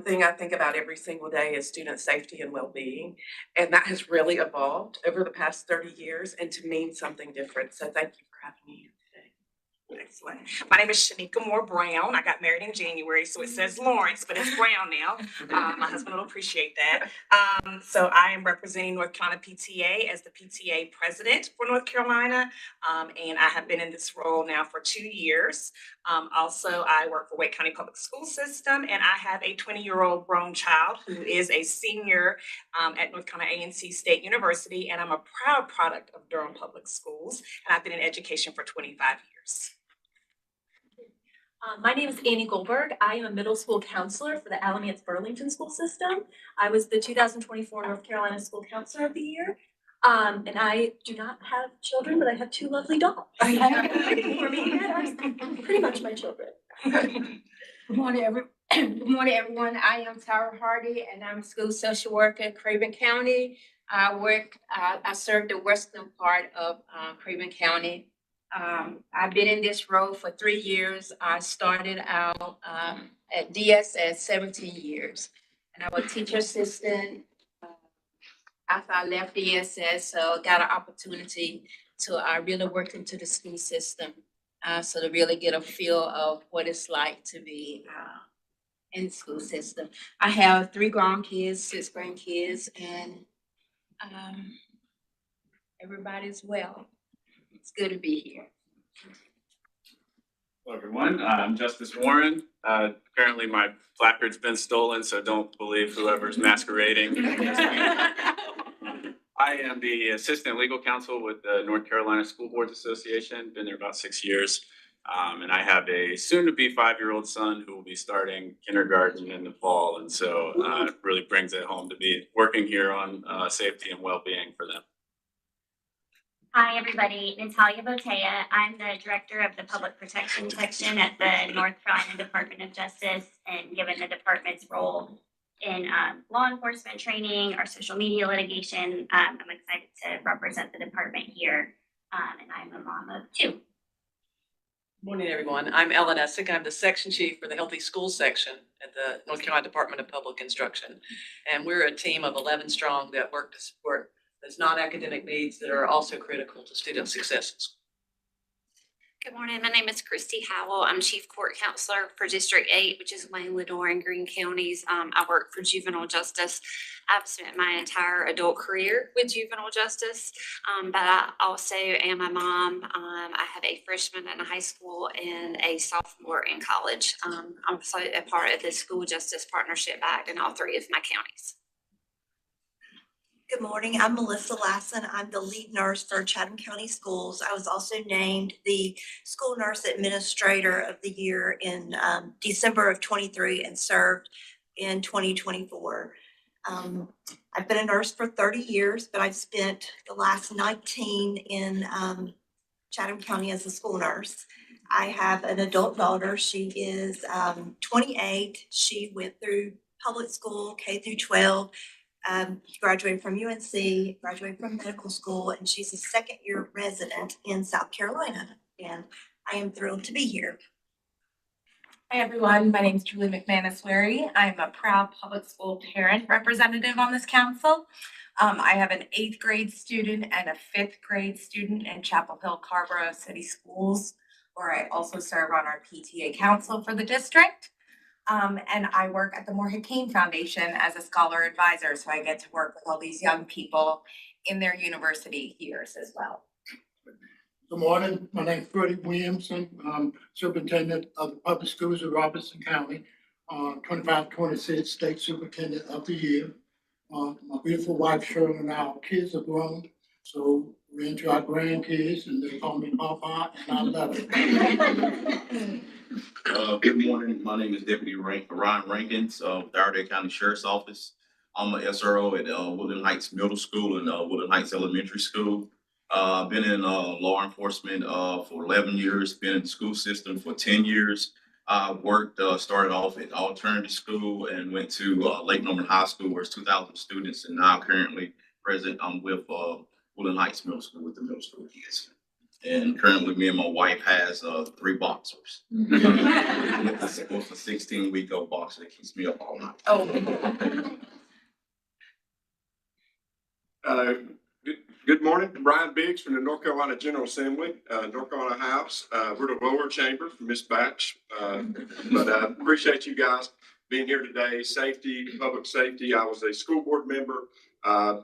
thing I think about every single day is student safety and well-being, and that has really evolved over the past 30 years and to mean something different. So thank you for having me here today. Excellent. My name is Shanika Moore Brown. I got married in January, so it says Lawrence, but it's Brown now. My husband will appreciate that. So I am representing North Carolina PTA as the PTA president for North Carolina, and I have been in this role now for 2 years. Also, I work for Wake County Public School System, and I have a 20-year-old grown child who is a senior at North Carolina A&C State University, and I'm a proud product of Durham Public Schools, and I've been in education for 25 years. My name is Annie Goldberg. I am a middle school counselor for the Alamance Burlington School System. I was the 2024 North Carolina School Counselor of the Year. And I do not have children, but I have two lovely dogs. For me, that are pretty much my children. Good morning, everyone. I am Tara Hardy, and I'm a school social worker in Craven County. I serve the western part of Craven County. I've been in this role for 3 years. I started out at DSS 17 years, and I was a teacher assistant after I left DSS, so got an opportunity to really work into the school system, so to really get a feel of what it's like to be in the school system. I have 3 grown kids, 6 grandkids, and everybody's well. It's good to be here. Hello, everyone. I'm Justice Warren. Apparently my placard's been stolen, so don't believe whoever's masquerading. I am the assistant legal counsel with the North Carolina School Boards Association. Been there about 6 years. And I have a soon-to-be 5-year-old son who will be starting kindergarten in the fall. And so it really brings it home to be working here on safety and well-being for them. Hi, everybody. Natalia Botea. I'm the director of the Public Protection Section at the North Carolina Department of Justice, and given the department's role in law enforcement training or social media litigation, I'm excited to represent the department here, and I'm a mom of 2. Good morning, everyone. I'm Ellen Essick. I'm the section chief for the Healthy Schools section at the North Carolina Department of Public Instruction. And we're a team of 11 strong that work to support those non-academic needs that are also critical to student successes. Good morning. My name is Christy Howell. I'm Chief Court Counselor for District 8, which is Wayne, Lador, and Greene counties. I work for juvenile justice. I've spent my entire adult career with juvenile justice, but I also am a mom. I have a freshman in high school and a sophomore in college. I'm also a part of the School Justice Partnership Act in all 3 of my counties. Good morning. I'm Melissa Lassen. I'm the lead nurse for Chatham County Schools. I was also named the School Nurse Administrator of the Year in December of 23 and served in 2024. I've been a nurse for 30 years, but I've spent the last 19 in Chatham County as a school nurse. I have an adult daughter. She is 28. She went through public school, K through 12. Graduated from UNC, graduated from medical school, and she's a 2nd-year resident in South Carolina. And I am thrilled to be here. Hi, everyone. My name is Julie McManus-Wary. I'm a proud public school parent representative on this council. I have an 8th grade student and a 5th grade student in Chapel Hill Carrboro City Schools, where I also serve on our PTA council for the district. And I work at the Moore Hakeem Foundation as a scholar advisor, so I get to work with all these young people in their university years as well. Good morning. My name is Freddie Williamson. I'm Superintendent of the Public Schools of Robertson County, 25-26 State Superintendent of the Year. My beautiful wife Shirley and our kids are grown, so we're into our grandkids, and they call me Papa, and I love it. Good morning. My name is Deputy Ryan Rankins with the Iredell County Sheriff's Office. I'm an SRO at Woodland Heights Middle School and Woodland Heights Elementary School. Been in law enforcement for 11 years, been in the school system for 10 years. I started off at Alternative School and went to Lake Norman High School, where it's 2,000 students, and now currently present I'm with Woodland Heights Middle School with the middle school kids. And currently, me and my wife has 3 boxers. With a 16-week-old boxer that keeps me up all night. Oh. Good morning, Brian Biggs from the North Carolina General Assembly, North Carolina House. We're the lower chamber from Miss Batch. But I appreciate you guys being here today. Safety, public safety. I was a school board member,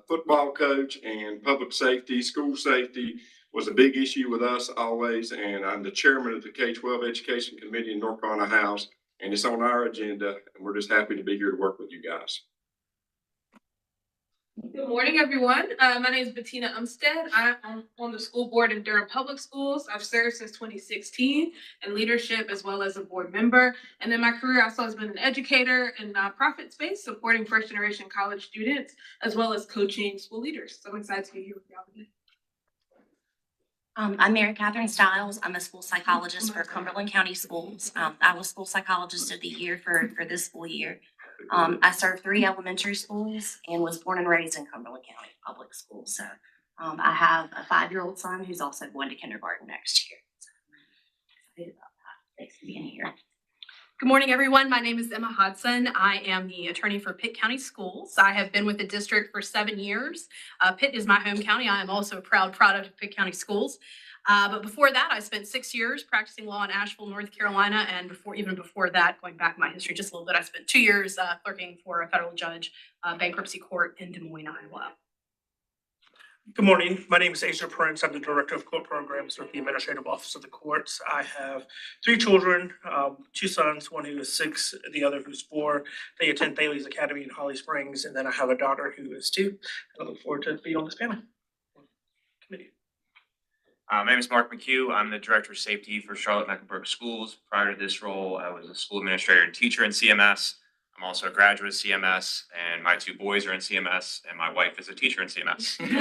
football coach, and public safety, school safety was a big issue with us always. And I'm the chairman of the K-12 Education Committee in North Carolina House, and it's on our agenda. And we're just happy to be here to work with you guys. Good morning, everyone. My name is Bettina Umstead. I'm on the school board in Durham Public Schools. I've served since 2016 in leadership as well as a board member. And in my career, also has been an educator in nonprofit space, supporting first generation college students, as well as coaching school leaders. So I'm excited to be here with y'all today. I'm Mary Catherine Stiles. I'm a school psychologist for Cumberland County Schools. I was school psychologist of the year for this school year. I served 3 elementary schools and was born and raised in Cumberland County Public Schools. So I have a 5-year-old son who's also going to kindergarten next year. So I'm excited about that. Thanks for being here. Good morning, everyone. My name is Emma Hodson. I am the attorney for Pitt County Schools. I have been with the district for 7 years. Pitt is my home county. I am also a proud product of Pitt County Schools. But before that, I spent 6 years practicing law in Asheville, North Carolina. And even before that, going back in my history just a little bit, I spent 2 years clerking for a federal judge, bankruptcy court in Des Moines, Iowa. Good morning. My name is Asa Prince. I'm the Director of Court Programs with the Administrative Office of the Courts. I have 3 children, 2 sons, one who is 6, the other who's 4. They attend Thales Academy in Holly Springs, and then I have a daughter who is 2. And I look forward to being on this panel. Committee. My name is Mark McHugh. I'm the Director of Safety for Charlotte-Mecklenburg Schools. Prior to this role, I was a school administrator and teacher in CMS. I'm also a graduate of CMS, and my 2 boys are in CMS, and my wife is a teacher in CMS. Good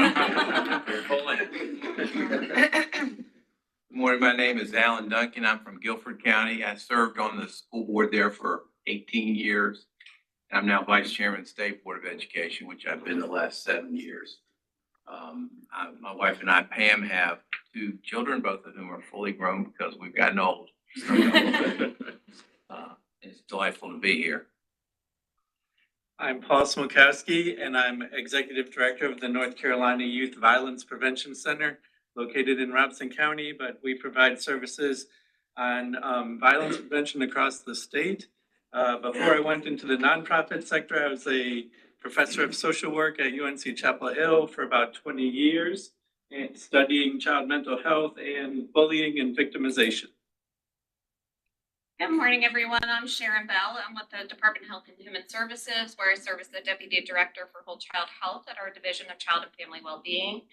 morning, my name is Alan Duncan. I'm from Guilford County. I served on the school board there for 18 years. I'm now Vice Chairman of the State Board of Education, which I've been the last 7 years. My wife and I, Pam, have 2 children, both of whom are fully grown because we've gotten old. It's delightful to be here. I'm Paul Smokowski, and I'm Executive Director of the North Carolina Youth Violence Prevention Center, located in Robson County, but we provide services on violence prevention across the state. Before I went into the nonprofit sector, I was a professor of social work at UNC Chapel Hill for about 20 years, and studying child mental health and bullying and victimization. Good morning, everyone. I'm Sharon Bell. I'm with the Department of Health and Human Services, where I serve as the Deputy Director for Whole Child Health at our Division of Child and Family Wellbeing.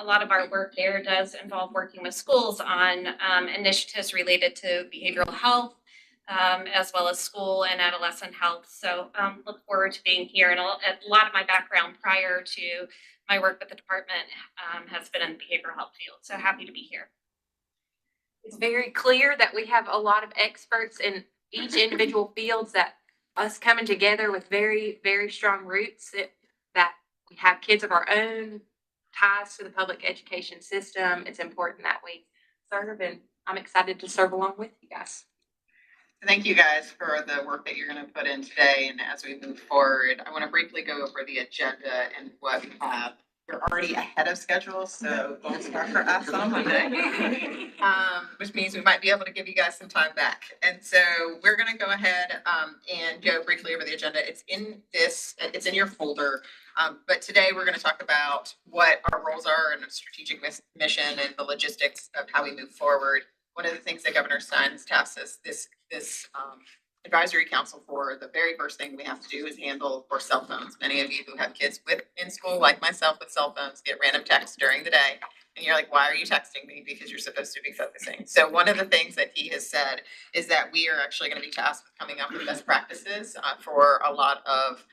A lot of our work there does involve working with schools on initiatives related to behavioral health, as well as school and adolescent health. So look forward to being here. And a lot of my background prior to my work with the department has been in the behavioral health field. So happy to be here. It's very clear that we have a lot of experts in each individual fields, that us coming together with very, very strong roots, that we have kids of our own, ties to the public education system. It's important that we serve, and I'm excited to serve along with you guys. Thank you guys for the work that you're going to put in today. And as we move forward, I want to briefly go over the agenda and what we have. We're already ahead of schedule, so don't start for us on Monday, which means we might be able to give you guys some time back. And so we're going to go ahead and go briefly over the agenda. It's in your folder. But today we're going to talk about what our roles are and a strategic mission and the logistics of how we move forward. One of the things that Governor Stein's tasked us this advisory council for, the very first thing we have to do is handle for cell phones. Many of you who have kids in school, like myself, with cell phones, get random texts during the day. And you're like, why are you texting me? Because you're supposed to be focusing. So one of the things that he has said is that we are actually going to be tasked with coming up with best practices for a lot of,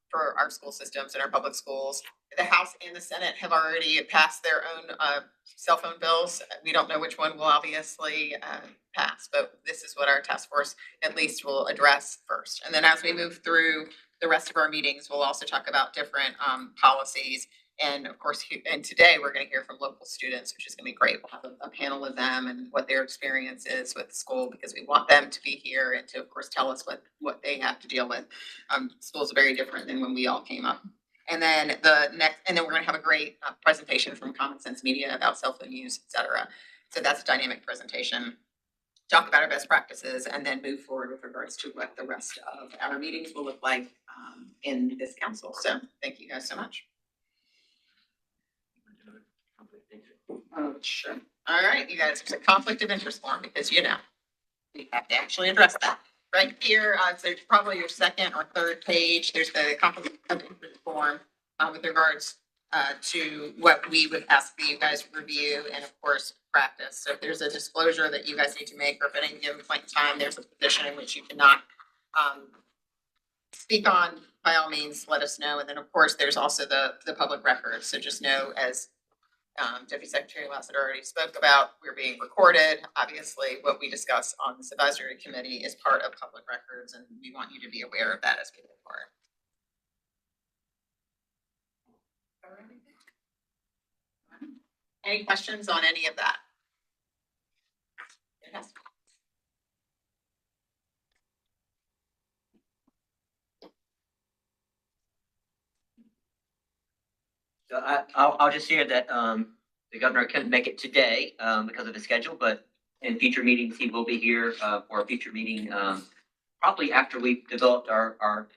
for our school systems and our public schools. The House and the Senate have already passed their own cell phone bills. We don't know which one will obviously pass, but this is what our task force at least will address first. And then as we move through the rest of our meetings, we'll also talk about different policies And of course, and today we're gonna hear from local students, which is gonna be great. We'll have a panel of them and what their experience is with school, because we want them to be here and to, of course, tell us what they have to deal with. School's very different than when we all came up. And then we're gonna have a great presentation from Common Sense Media about cell phone use, et cetera. So that's a dynamic presentation. Talk about our best practices and then move forward with regards to what the rest of our meetings will look like in this council. So thank you guys so much. Sure. All right, you guys, there's a conflict of interest form because we have to actually address that. Right here, so probably your second or third page, there's the conflict of interest form with regards to what we would ask that you guys review and of course practice. So if there's a disclosure that you guys need to make, or if at any given point in time there's a position in which you cannot speak on, by all means, let us know. And then of course, there's also the public record. So just know, as Deputy Secretary Lassiter already spoke about, we're being recorded. Obviously, what we discuss on this advisory committee is part of public records, and we want you to be aware of that as we move forward. Any questions on any of that? Yes. So I'll just share that the governor couldn't make it today because of his schedule, but in future meetings, he will be here for a future meeting, probably after we've developed our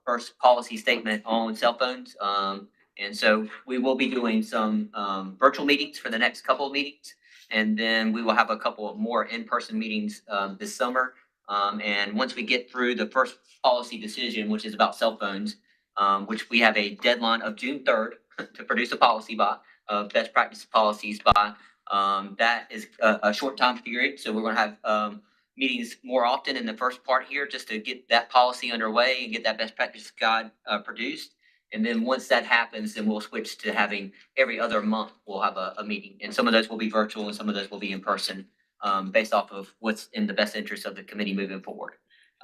first policy statement on cell phones. And so we will be doing some virtual meetings for the next couple of meetings. And then we will have a couple of more in-person meetings this summer. And once we get through the first policy decision, which is about cell phones, which we have a deadline of June 3rd to produce a policy by, best practice policies by. That is a short time period, so we're going to have meetings more often in the first part here just to get that policy underway and get that best practice guide produced. And then once that happens, then we'll switch to having every other month we'll have a meeting. And some of those will be virtual and some of those will be in person based off of what's in the best interest of the committee moving forward.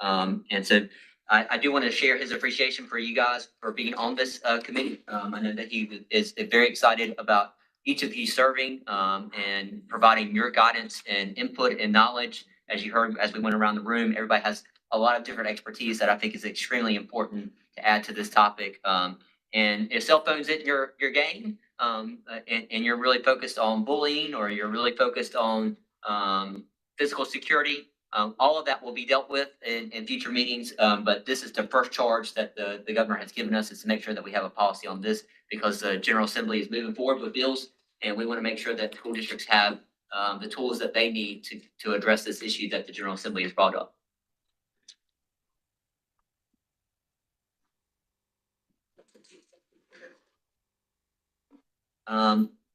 And so I do want to share his appreciation for you guys for being on this committee. I know that he is very excited about each of you serving and providing your guidance and input and knowledge. As you heard, as we went around the room, everybody has a lot of different expertise that I think is extremely important to add to this topic. And if cell phones isn't your game and you're really focused on bullying or you're really focused on physical security, all of that will be dealt with in future meetings, but this is the first charge that the governor has given us, is to make sure that we have a policy on this, because the General Assembly is moving forward with bills, and we want to make sure that school districts have the tools that they need to address this issue that the General Assembly has brought up.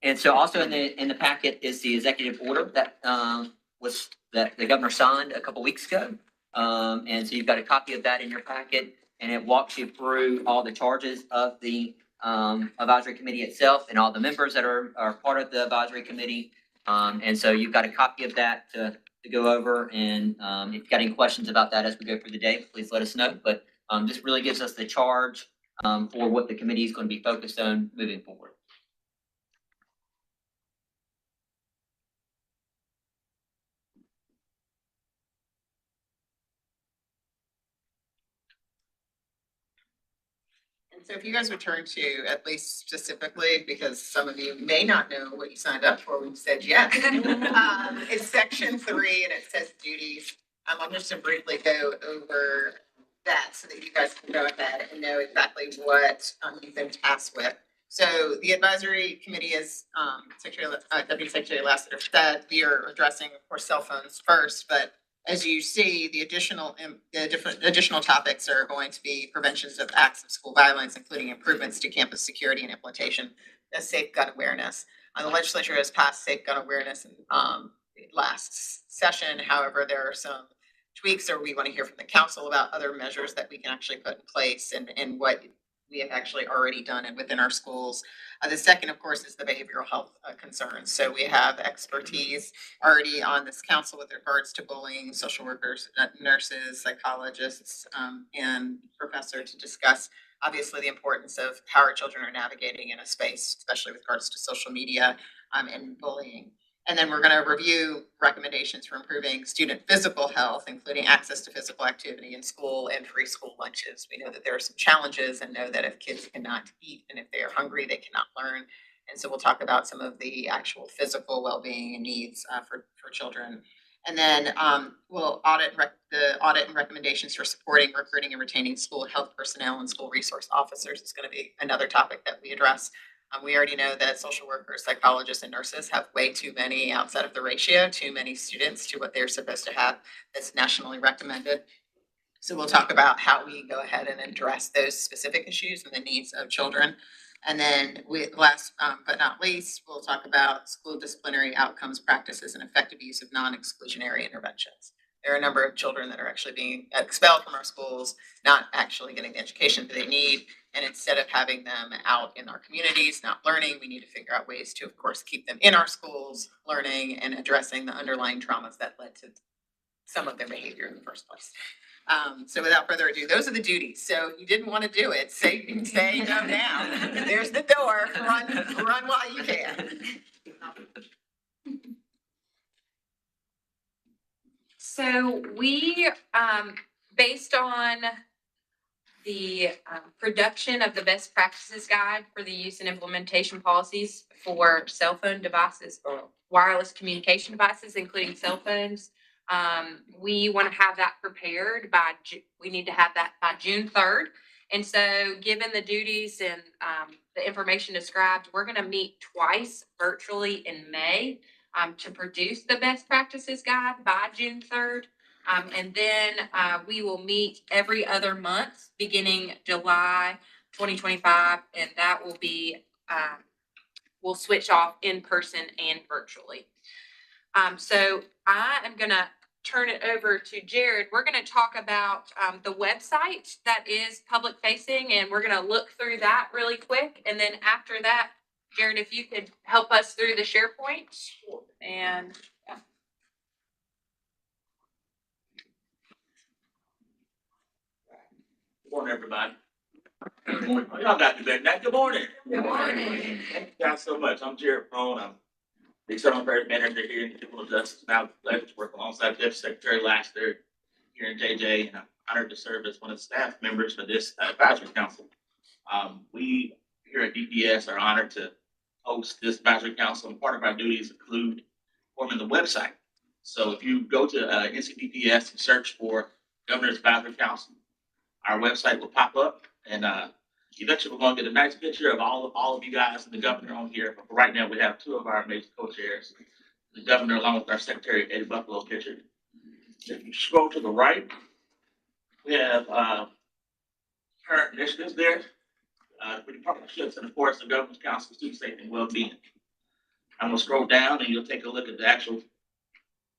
And so also in the packet is the executive order that that the governor signed a couple weeks ago. And so you've got a copy of that in your packet, and it walks you through all the charges of the advisory committee itself and all the members that are part of the advisory committee. And so you've got a copy of that to go over. And if you've got any questions about that as we go through the day, please let us know. But this really gives us the charge for what the committee is going to be focused on moving forward. So if you guys would turn to, at least specifically, because some of you may not know what you signed up for when you said yes. It's section 3 and it says duties. I'm just to briefly go over that so that you guys can go ahead and know exactly what you've been tasked with. So the advisory committee is, Deputy Secretary Lassiter said, we are addressing, of course, cell phones first, but as you see, the additional topics are going to be preventions of acts of school violence, including improvements to campus security and implementation of safe gun awareness. The legislature has passed safe gun awareness in last session. However, there are some tweaks, or we want to hear from the council about other measures that we can actually put in place and what we have actually already done and within our schools. The second, of course, is the behavioral health concerns. So we have expertise already on this council with regards to bullying, social workers, nurses, psychologists, and professor to discuss obviously the importance of how our children are navigating in a space, especially with regards to social media and bullying. And then we're going to review recommendations for improving student physical health, including access to physical activity in school and free school lunches. We know that there are some challenges and know that if kids cannot eat and if they are hungry, they cannot learn. And so we'll talk about some of the actual physical well-being and needs for children. And then we'll the audit and recommendations for supporting, recruiting, and retaining school health personnel and school resource officers is going to be another topic that we address. We already know that social workers, psychologists, and nurses have way too many, outside of the ratio, too many students to what they're supposed to have that's nationally recommended. So we'll talk about how we go ahead and address those specific issues and the needs of children. And then last but not least, we'll talk about school disciplinary outcomes, practices, and effective use of non-exclusionary interventions. There are a number of children that are actually being expelled from our schools, not actually getting the education that they need. And instead of having them out in our communities, not learning, we need to figure out ways to, of course, keep them in our schools, learning and addressing the underlying traumas that led to some of their behavior in the first place. So without further ado, those are the duties. So if you didn't want to do it, say no now. There's the door. Run while you can. So we, based on the production of the best practices guide for the use and implementation policies for cell phone devices or wireless communication devices, including cell phones, we want to have that prepared by, we need to have that by June 3rd. And so given the duties and the information described, we're going to meet twice virtually in May to produce the best practices guide by June 3rd. And then we will meet every other month beginning July 2025. And that will be, we'll switch off in person and virtually. So I am going to turn it over to Jared. We're going to talk about the website that is public facing, and we're going to look through that really quick. And then after that, Jared, if you could help us through the SharePoint. And yeah. Good morning, everybody. Good morning. Y'all got me back now. Good morning. Good morning. Thank you guys so much. I'm Jared Prone. I'm the External Affairs Manager here in the Juvenile Justice. Now, I work alongside Deputy Secretary Laster here in JJ, and I'm honored to serve as one of the staff members for this advisory council. We here at DPS are honored to host this advisory council, and part of our duties include forming the website. So if you go to NCPPS and search for Governor's Advisory Council, our website will pop up, and eventually we're going to get a nice picture of all of you guys and the governor on here. But for right now, we have two of our major co-chairs, the governor along with our secretary, Eddie Buffalo picture. If you scroll to the right, we have current initiatives there, with partnerships, and of course, the Governor's Council for Student Safety and Wellbeing. I'm gonna scroll down and you'll take a look at the actual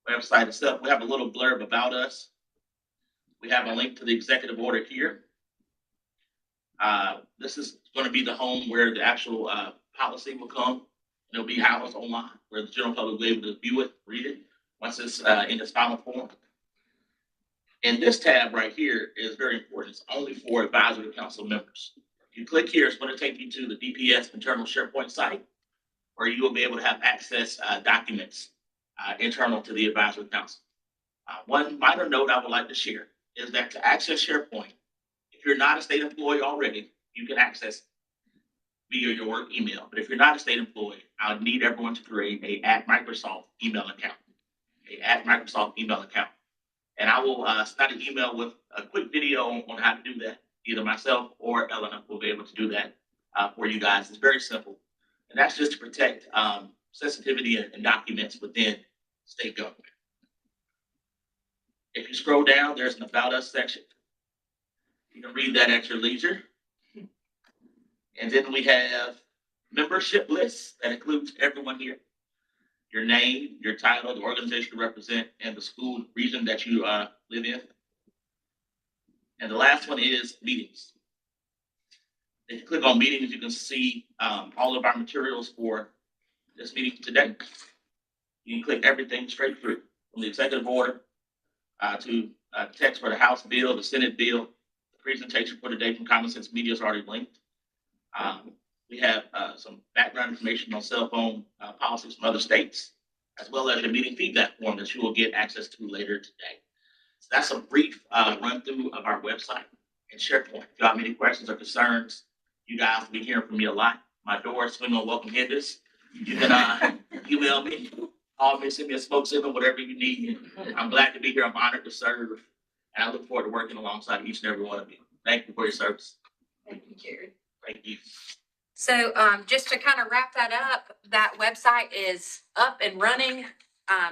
website itself. We have a little blurb about us. We have a link to the executive order here. This is going to be the home where the actual policy will come. It'll be housed online where the general public will be able to view it, read it once it's in its final form. And this tab right here is very important. It's only for advisory council members. If you click here, it's going to take you to the DPS internal SharePoint site where you will be able to have access documents internal to the advisory council. One minor note I would like to share is that to access SharePoint, if you're not a state employee already, you can access via your work email. But if you're not a state employee, I need everyone to create a @Microsoft email account. @Microsoft email account. And I will start an email with a quick video on how to do that. Either myself or Elena will be able to do that for you guys. It's very simple. And that's just to protect sensitivity and documents within state government. If you scroll down, there's an About Us section. You can read that at your leisure. And then we have membership lists that includes everyone here. Your name, your title, the organization you represent, and the school region that you live in. And the last one is meetings. If you click on meetings, you can see all of our materials for this meeting today. You can click everything straight through, from the executive order to text for the House bill, the Senate bill, the presentation for today from Common Sense Media is already linked. We have some background information on cell phone policies from other states, as well as a meeting feedback form that you will get access to later today. So that's a brief run through of our website and SharePoint. If you have any questions or concerns, you guys will be hearing from me a lot. My door is swing on welcome Hendis. You can email me, call me, send me a smoke signal, whatever you need. I'm glad to be here. I'm honored to serve, and I look forward to working alongside each and every one of you. Thank you for your service. Thank you, Jared. Thank you. So just to kind of wrap that up, that website is up and running.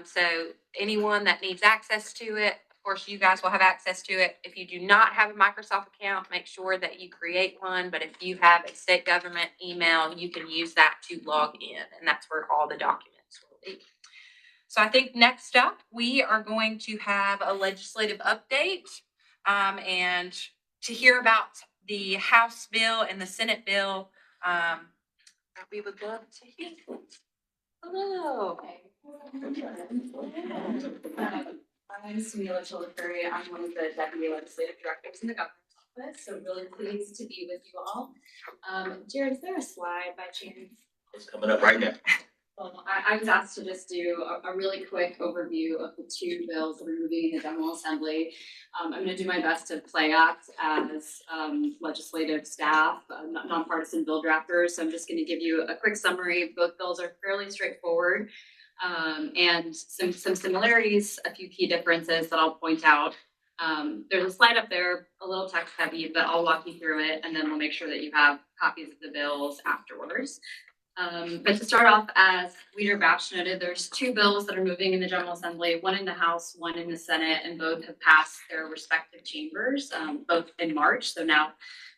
So anyone that needs access to it, of course, you guys will have access to it. If you do not have a Microsoft account, make sure that you create one. But if you have a state government email, you can use that to log in, and that's where all the documents will be. So I think next up, we are going to have a legislative update and to hear about the House bill and the Senate bill. We would love to hear. Hello. My name is Samila Chilipuri. I'm one of the deputy legislative directors in the governor's office, so really pleased to be with you all. Jared, is there a slide by chance? It's coming up right now. Well, I was asked to just do a really quick overview of the two bills that are moving in the General Assembly. I'm going to do my best to play act as legislative staff, nonpartisan bill drafters. So I'm just going to give you a quick summary. Both bills are fairly straightforward and some similarities, a few key differences that I'll point out. There's a slide up there, a little text heavy, but I'll walk you through it, and then we'll make sure that you have copies of the bills afterwards. But to start off, as Leader Batch noted, there's two bills that are moving in the General Assembly, one in the House, one in the Senate, and both have passed their respective chambers, both in March. So now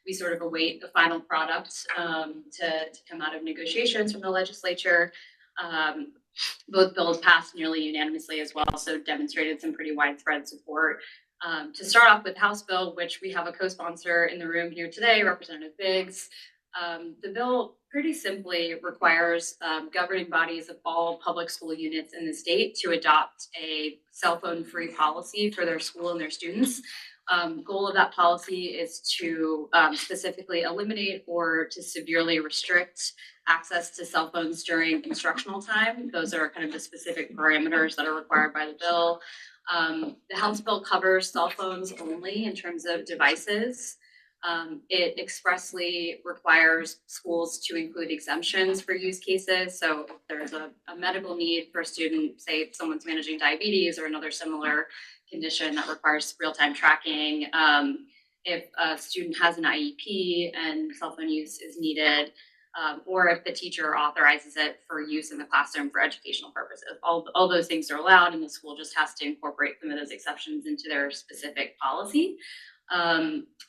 we sort of await the final product to come out of negotiations from the legislature. Both bills passed nearly unanimously as well, so demonstrated some pretty widespread support. To start off with the House bill, which we have a co-sponsor in the room here today, Representative Biggs. The bill pretty simply requires governing bodies of all public school units in the state to adopt a cell phone free policy for their school and their students. Goal of that policy is to specifically eliminate or to severely restrict access to cell phones during instructional time. Those are kind of the specific parameters that are required by the bill. The House bill covers cell phones only in terms of devices. It expressly requires schools to include exemptions for use cases. So if there's a medical need for a student, say if someone's managing diabetes or another similar condition that requires real-time tracking, if a student has an IEP and cell phone use is needed, or if the teacher authorizes it for use in the classroom for educational purposes. All those things are allowed, and the school just has to incorporate some of those exceptions into their specific policy.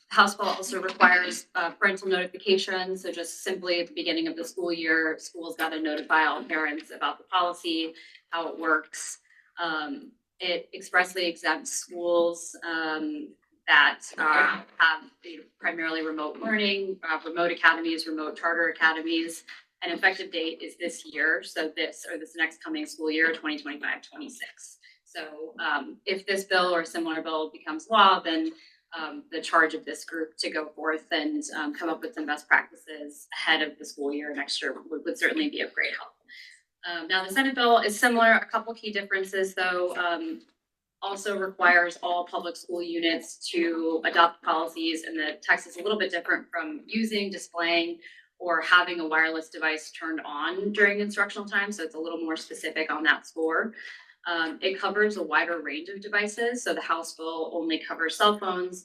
House bill also requires parental notification. So just simply at the beginning of the school year, schools got to notify all parents about the policy, how it works. It expressly exempts schools that have primarily remote learning, remote academies, remote charter academies. An effective date is this year. So this next coming school year, 2025-26. So if this bill or a similar bill becomes law, then the charge of this group to go forth and come up with some best practices ahead of the school year next year would certainly be of great help. Now the Senate bill is similar, a couple key differences though. Also requires all public school units to adopt policies, and the text is a little bit different from using, displaying, or having a wireless device turned on during instructional time. So it's a little more specific on that score. It covers a wider range of devices. So the House bill only covers cell phones.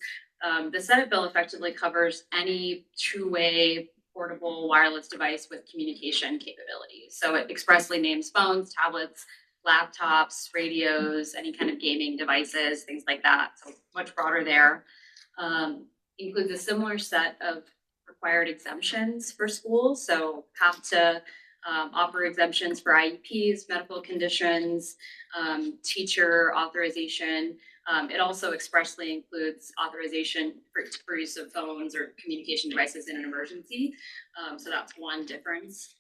The Senate bill effectively covers any two-way portable wireless device with communication capabilities. So it expressly names phones, tablets, laptops, radios, any kind of gaming devices, things like that. So much broader there. Includes a similar set of required exemptions for schools. So have to offer exemptions for IEPs, medical conditions, teacher authorization. It also expressly includes authorization for use of phones or communication devices in an emergency. So that's one difference.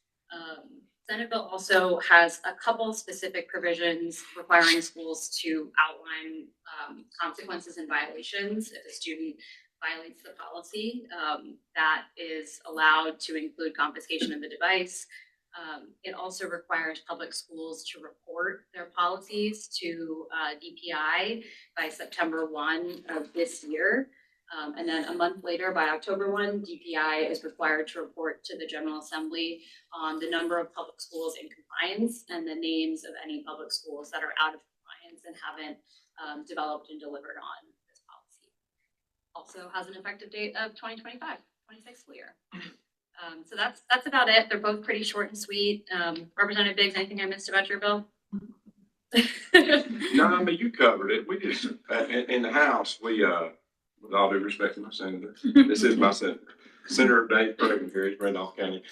Senate bill also has a couple specific provisions requiring schools to outline consequences and violations if a student violates the policy that is allowed to include confiscation of the device. It also requires public schools to report their policies to DPI by September 1 of this year. And then a month later, by October 1, DPI is required to report to the General Assembly on the number of public schools in compliance and the names of any public schools that are out of compliance and haven't developed and delivered on this policy. Also has an effective date of 2025, 26th school year. So that's about it. They're both pretty short and sweet. Representative Biggs, anything I missed about your bill? No, I mean, you covered it. We just, in the House, we, with all due respect to my senator, this is my senator, Senator Dave Craven here, he's Randolph County.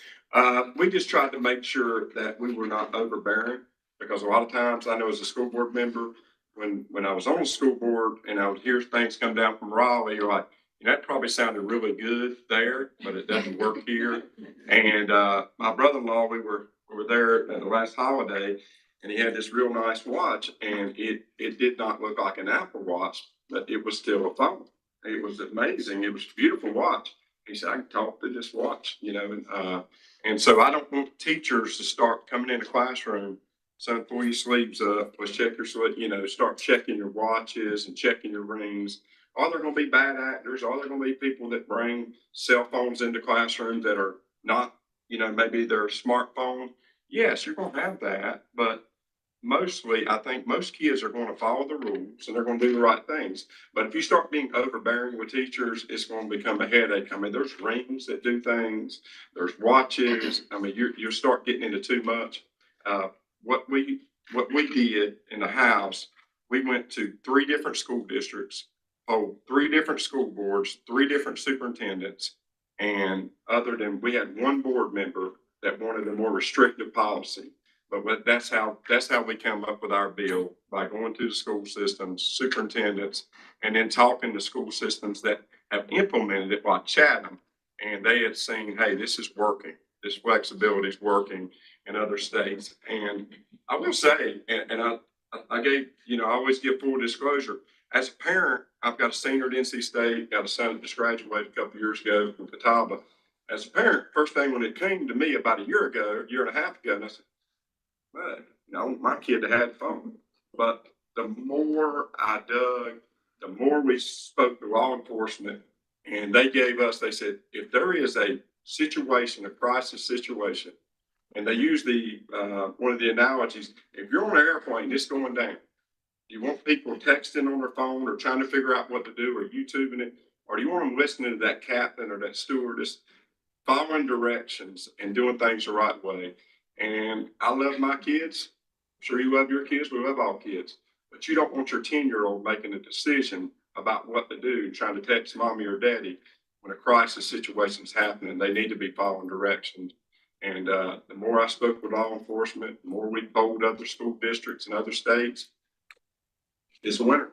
We just tried to make sure that we were not overbearing, because a lot of times, I know as a school board member, when I was on the school board and I would hear things come down from Raleigh, you're like, that probably sounded really good there, but it doesn't work here. And my brother-in-law, we were there at the last holiday, and he had this real nice watch, and it did not look like an Apple Watch, but it was still a phone. It was amazing. It was a beautiful watch. He said, I can talk to this watch, and so I don't want teachers to start coming in the classroom. So before your sleeves up, let's check your sleep, start checking your watches and checking your rings. Are there going to be bad actors? Are there going to be people that bring cell phones into classrooms that are not, maybe they're a smartphone? Yes, you're going to have that. But mostly, I think most kids are going to follow the rules and they're going to do the right things. But if you start being overbearing with teachers, it's going to become a headache. I mean, there's rings that do things. There's watches. I mean, you start getting into too much. What we did in the House, we went to 3 different school districts, polled 3 different school boards, 3 different superintendents, and we had 1 board member that wanted a more restrictive policy. But that's how we come up with our bill, by going to the school systems, superintendents, and then talking to school systems that have implemented it, like Chatham, and they had seen, hey, this is working. This flexibility is working in other states. And I will say, and I gave, I always give full disclosure. As a parent, I've got a senior at NC State, got a son that just graduated a couple of years ago from Catawba. As a parent, first thing when it came to me about a year and a half ago, and I said, I want my kid to have a phone. But the more I dug, the more we spoke to law enforcement, and they said, if there is a situation, a crisis situation, and they use one of the analogies, if you're on an airplane, it's going down. You want people texting on their phone or trying to figure out what to do or YouTubing it, or do you want them listening to that captain or that stewardess, following directions and doing things the right way? And I love my kids. I'm sure you love your kids. We love all kids. But you don't want your 10-year-old making a decision about what to do, trying to text mommy or daddy when a crisis situation is happening. They need to be following directions. And the more I spoke with law enforcement, the more we polled other school districts and other states, it's a winner.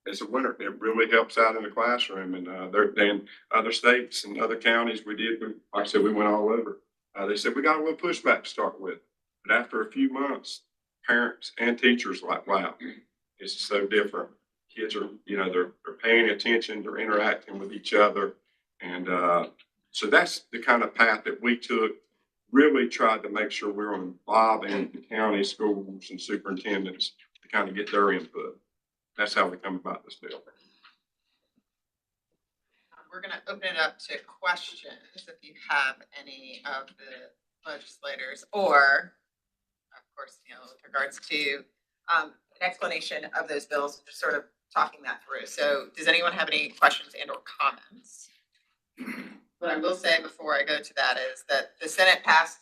It's a winner. It really helps out in the classroom. And then other states and other counties, like I said, we went all over. They said, we got a little pushback to start with. But after a few months, parents and teachers are like, wow, it's so different. Kids are, they're paying attention, they're interacting with each other. And so that's the kind of path that we took, really tried to make sure we're involving the county schools and superintendents to kind of get their input. That's how we come about this bill. We're going to open it up to questions if you have any of the legislators, or, of course, with regards to an explanation of those bills, just sort of talking that through. So does anyone have any questions and or comments? What I will say before I go to that is that the Senate passed,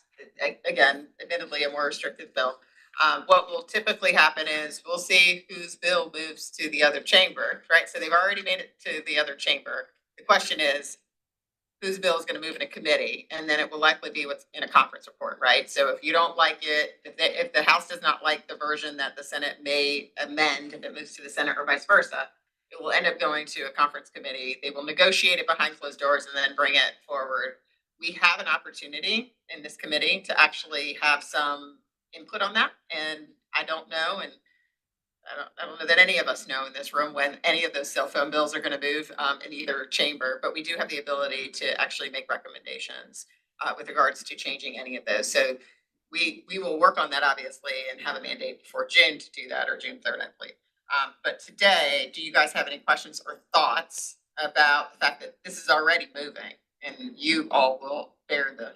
again, admittedly a more restrictive bill. What will typically happen is we'll see whose bill moves to the other chamber, right? So they've already made it to the other chamber. The question is, whose bill is going to move in a committee, and then it will likely be what's in a conference report, right? So if you don't like it, if the House does not like the version that the Senate may amend, if it moves to the Senate or vice versa, it will end up going to a conference committee. They will negotiate it behind closed doors and then bring it forward. We have an opportunity in this committee to actually have some input on that, and I don't know, and I don't know that any of us know in this room when any of those cell phone bills are gonna move, in either chamber, but we do have the ability to actually make recommendations, with regards to changing any of those. So we will work on that obviously and have a mandate before June to do that, or June 3rd, I believe. But today, do you guys have any questions or thoughts about the fact that this is already moving and you all will bear the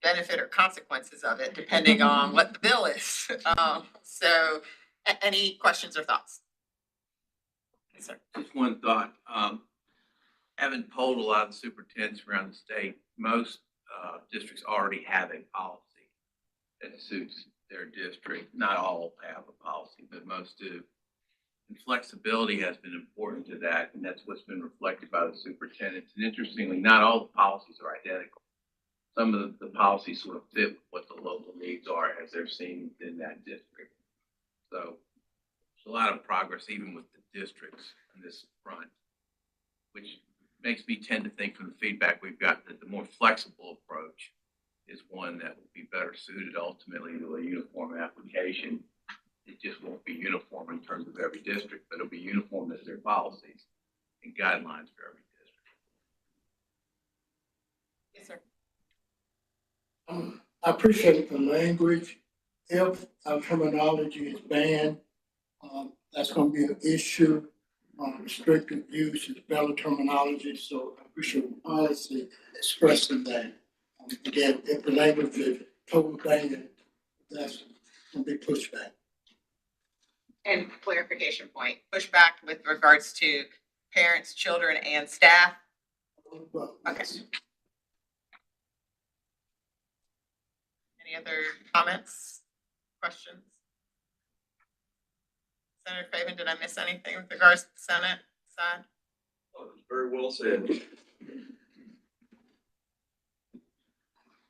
benefit or consequences of it depending on what the bill is? So any questions or thoughts? Yes, sir. Just one thought, having polled a lot of superintendents around the state, most, districts already have a policy that suits their district. Not all have a policy, but most do. And flexibility has been important to that, and that's what's been reflected by the superintendents. And interestingly, not all the policies are identical. Some of the policies sort of fit with what the local needs are as they're seen within that district. So there's a lot of progress even with the districts on this front, which makes me tend to think from the feedback we've got that the more flexible approach is one that will be better suited ultimately to a uniform application. It just won't be uniform in terms of every district, but it'll be uniform as their policies and guidelines for every district. Yes, sir. I appreciate the language. If our terminology is banned, that's gonna be an issue. Restricted use is better terminology, so I appreciate the policy expressing that. Again, if the language is total ban, that's gonna be pushback. And clarification point, pushback with regards to parents, children, and staff. Okay. Any other comments, questions? Senator Craven, did I miss anything with regards to the Senate side? Very well said.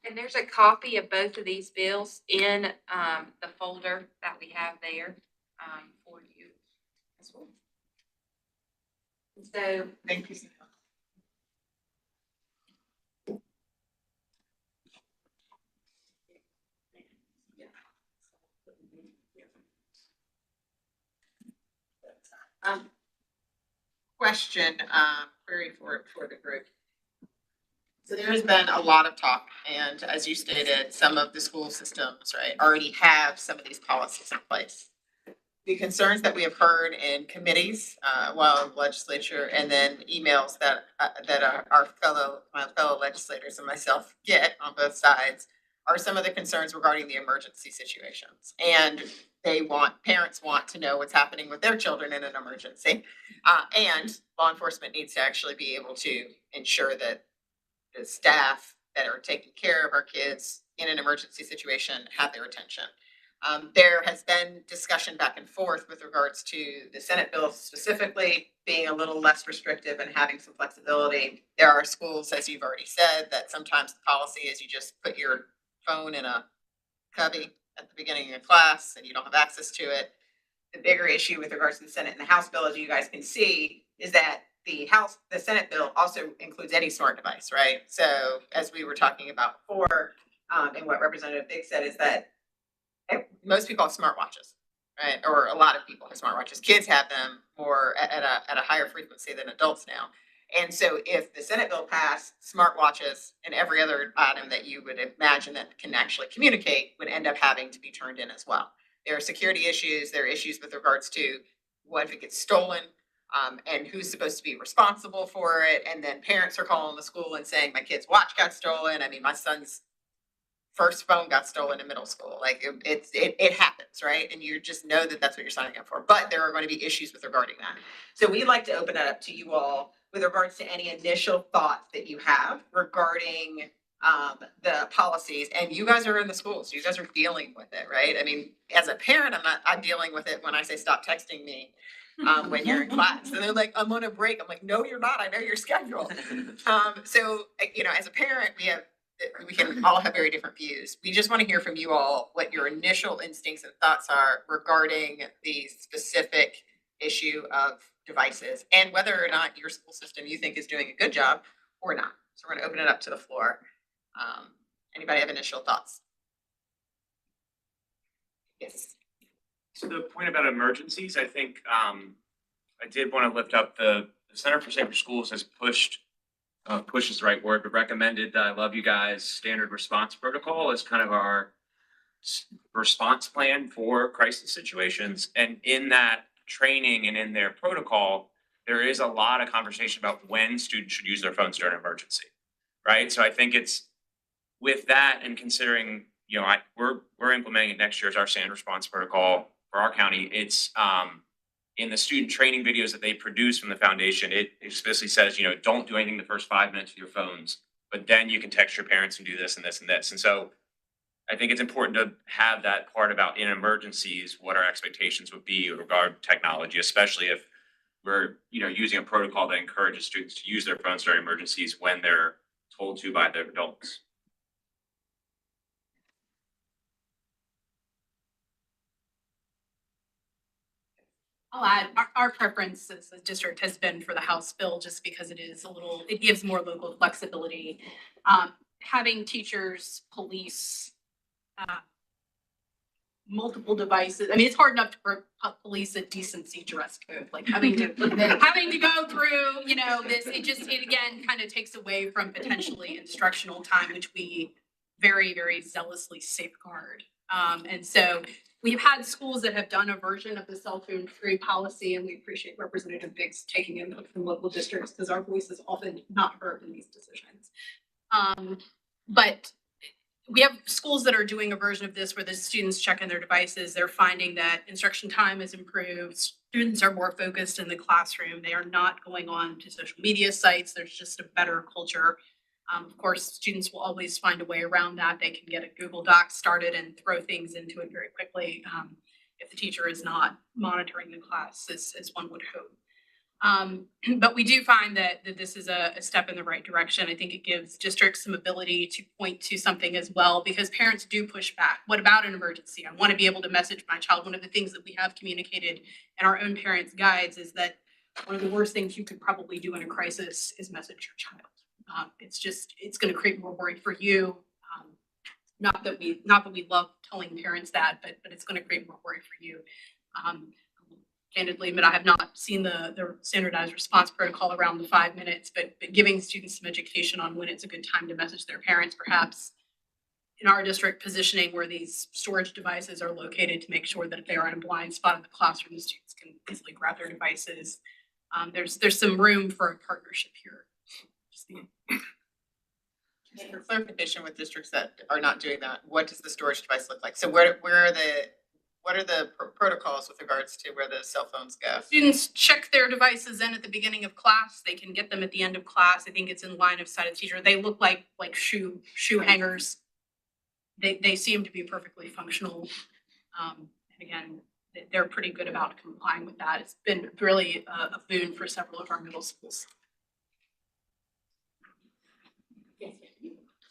And there's a copy of both of these bills in the folder that we have there for you as well. So thank you. Question, query for the group. So there has been a lot of talk, and as you stated, some of the school systems, right, already have some of these policies in place. The concerns that we have heard in committees, while in legislature, and then emails that my fellow legislators and myself get on both sides, are some of the concerns regarding the emergency situations. And parents want to know what's happening with their children in an emergency. And law enforcement needs to actually be able to ensure that the staff that are taking care of our kids in an emergency situation have their attention. There has been discussion back and forth with regards to the Senate bill specifically being a little less restrictive and having some flexibility. There are schools, as you've already said, that sometimes the policy is you just put your phone in a cubby at the beginning of class and you don't have access to it. The bigger issue with regards to the Senate and the House bill, as you guys can see, is that the Senate bill also includes any smart device, right? So as we were talking about before, and what Representative Biggs said is that most people have smartwatches, right? Or a lot of people have smartwatches. Kids have them more at a higher frequency than adults now. And so if the Senate bill passed, smartwatches and every other item that you would imagine that can actually communicate would end up having to be turned in as well. There are security issues. There are issues with regards to what if it gets stolen, and who's supposed to be responsible for it. And then parents are calling the school and saying, my kid's watch got stolen. I mean, my son's first phone got stolen in middle school. Like it happens, right? And you just know that that's what you're signing up for. But there are going to be issues with regarding that. So we'd like to open it up to you all with regards to any initial thoughts that you have regarding the policies. And you guys are in the schools. You guys are dealing with it, right? I mean, as a parent, I'm dealing with it when I say stop texting me when you're in class. And they're like, I'm on a break. I'm like, no, you're not. I know your schedule. So, as a parent, we can all have very different views. We just want to hear from you all what your initial instincts and thoughts are regarding the specific issue of devices and whether or not your school system you think is doing a good job or not. So we're going to open it up to the floor. Anybody have initial thoughts? Yes. To the point about emergencies, I think, I did want to lift up the Center for Safer Schools has pushed, push is the right word, but recommended the I Love You Guys standard response protocol as kind of our response plan for crisis situations. And in that training and in their protocol, there is a lot of conversation about when students should use their phones during an emergency, right? So I think it's with that and considering, you know, we're implementing it next year as our standard response protocol for our county. It's in the student training videos that they produce from the foundation, it explicitly says, you know, don't do anything the first 5 minutes with your phones, but then you can text your parents and do this and this and this. And so I think it's important to have that part about in emergencies, what our expectations would be with regard to technology, especially if we're, you know, using a protocol that encourages students to use their phones during emergencies when they're told to by their adults. I'll add, our preference as a district has been for the House bill just because it gives more local flexibility. Having teachers police multiple devices, I mean, it's hard enough to police a decency dress code, like having to go through, you know, this, it again kind of takes away from potentially instructional time, which we very, very zealously safeguard. And so we've had schools that have done a version of the cell phone free policy, and we appreciate Representative Biggs taking input from local districts because our voice is often not heard in these decisions. But we have schools that are doing a version of this where the students check in their devices. They're finding that instruction time has improved. Students are more focused in the classroom. They are not going on to social media sites. There's just a better culture. Of course, students will always find a way around that. They can get a Google Doc started and throw things into it very quickly if the teacher is not monitoring the class as one would hope. But we do find that this is a step in the right direction. I think it gives districts some ability to point to something as well because parents do push back. What about an emergency? I want to be able to message my child. One of the things that we have communicated in our own parents' guides is that one of the worst things you could probably do in a crisis is message your child. It's going to create more worry for you. Not that we love telling parents that, but it's going to create more worry for you. Candidly, but I have not seen the standardized response protocol around the 5 minutes, but giving students some education on when it's a good time to message their parents, perhaps in our district positioning where these storage devices are located to make sure that if they are in a blind spot in the classroom, the students can easily grab their devices. There's some room for a partnership here. And for clarification with districts that are not doing that, what does the storage device look like? So what are the protocols with regards to where the cell phones go? Students check their devices in at the beginning of class. They can get them at the end of class. I think it's in line of sight of teacher. They look like shoe hangers. They seem to be perfectly functional. And again, they're pretty good about complying with that. It's been really a boon for several of our middle schools.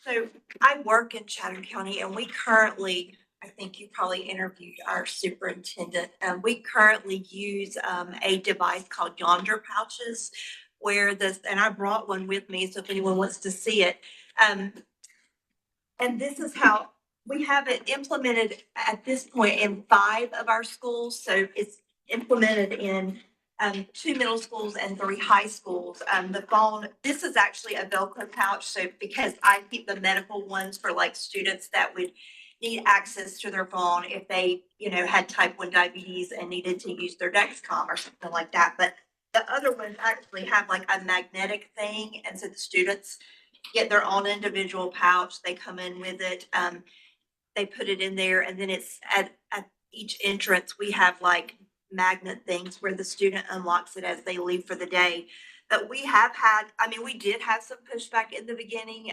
So I work in Chatham County and we currently, I think you probably interviewed our superintendent, and we currently use a device called Yonder Pouches where and I brought one with me, so if anyone wants to see it. And this is how we have it implemented at this point in 5 of our schools. So it's implemented in 2 middle schools and 3 high schools. The phone, this is actually a Velcro pouch. So because I keep the medical ones for like students that would need access to their phone if they, had type 1 diabetes and needed to use their Dexcom or something like that. But the other ones actually have like a magnetic thing. And so the students get their own individual pouch. They come in with it. They put it in there, and then it's at each entrance, we have like magnet things where the student unlocks it as they leave for the day. But we have had, we did have some pushback in the beginning.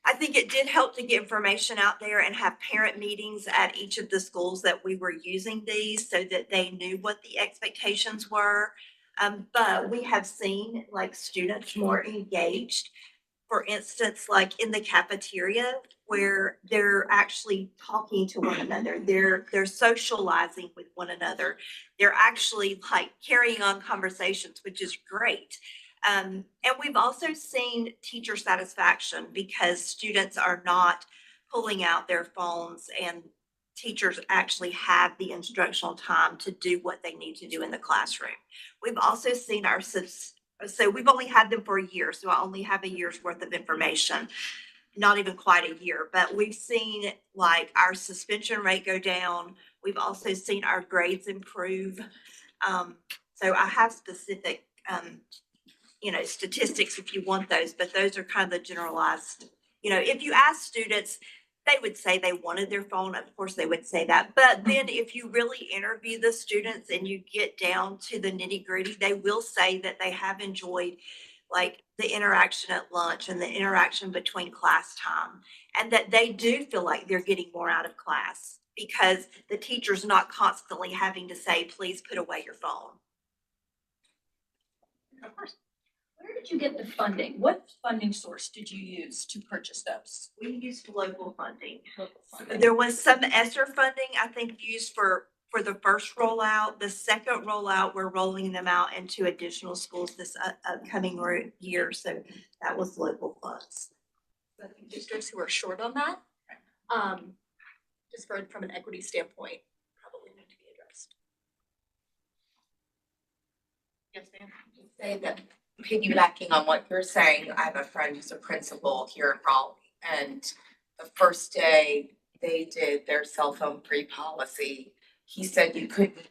I think it did help to get information out there and have parent meetings at each of the schools that we were using these so that they knew what the expectations were. But we have seen like students more engaged. For instance, like in the cafeteria where they're actually talking to one another, they're socializing with one another. They're actually like carrying on conversations, which is great. And we've also seen teacher satisfaction because students are not pulling out their phones and teachers actually have the instructional time to do what they need to do in the classroom. We've also seen so we've only had them for a year, so I only have a year's worth of information, not even quite a year, but we've seen like our suspension rate go down. We've also seen our grades improve. So I have specific, statistics if you want those, but those are kind of the generalized. If you ask students, they would say they wanted their phone. Of course, they would say that. But then if you really interview the students and you get down to the nitty gritty, they will say that they have enjoyed like the interaction at lunch and the interaction between class time, and that they do feel like they're getting more out of class because the teacher's not constantly having to say, please put away your phone. Of course. Where did you get the funding? What funding source did you use to purchase those? We used local funding. Local funding. There was some ESSER funding, I think, used for the first rollout. The second rollout, we're rolling them out into additional schools this upcoming year. So that was local funds. I think districts who are short on that, just from an equity standpoint, probably need to be addressed. Yes, ma'am. Say that piggybacking on what you're saying, I have a friend who's a principal here in Raleigh, and the first day they did their cell phone free policy, he said you couldn't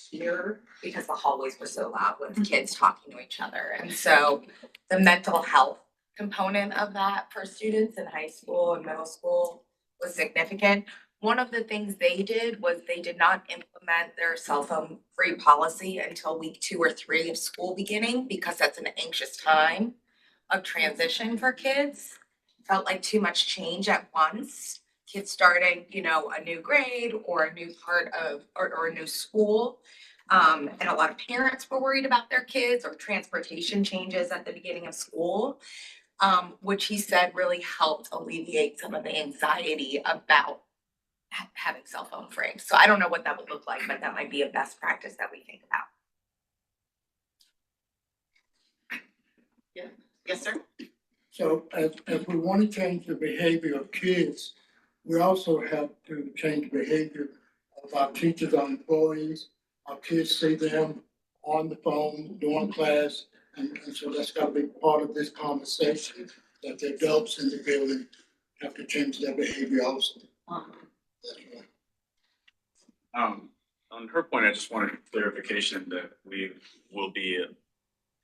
hear because the hallways were so loud with kids talking to each other. And so the mental health component of that for students in high school and middle school was significant. One of the things they did was they did not implement their cell phone free policy until week 2 or 3 of school beginning, because that's an anxious time of transition for kids. Felt like too much change at once. Kids starting, a new grade or a new part of, or a new school. And a lot of parents were worried about their kids or transportation changes at the beginning of school, which he said really helped alleviate some of the anxiety about having cell phone free. So I don't know what that would look like, but that might be a best practice that we think about. Yeah. Yes, sir. So as we want to change the behavior of kids, we also have to change the behavior of our teachers, our employees. Our kids see them on the phone during class, and so that's got to be part of this conversation, that the adults in the building have to change their behavior also. That's right. On her point, I just wanted clarification that we will be,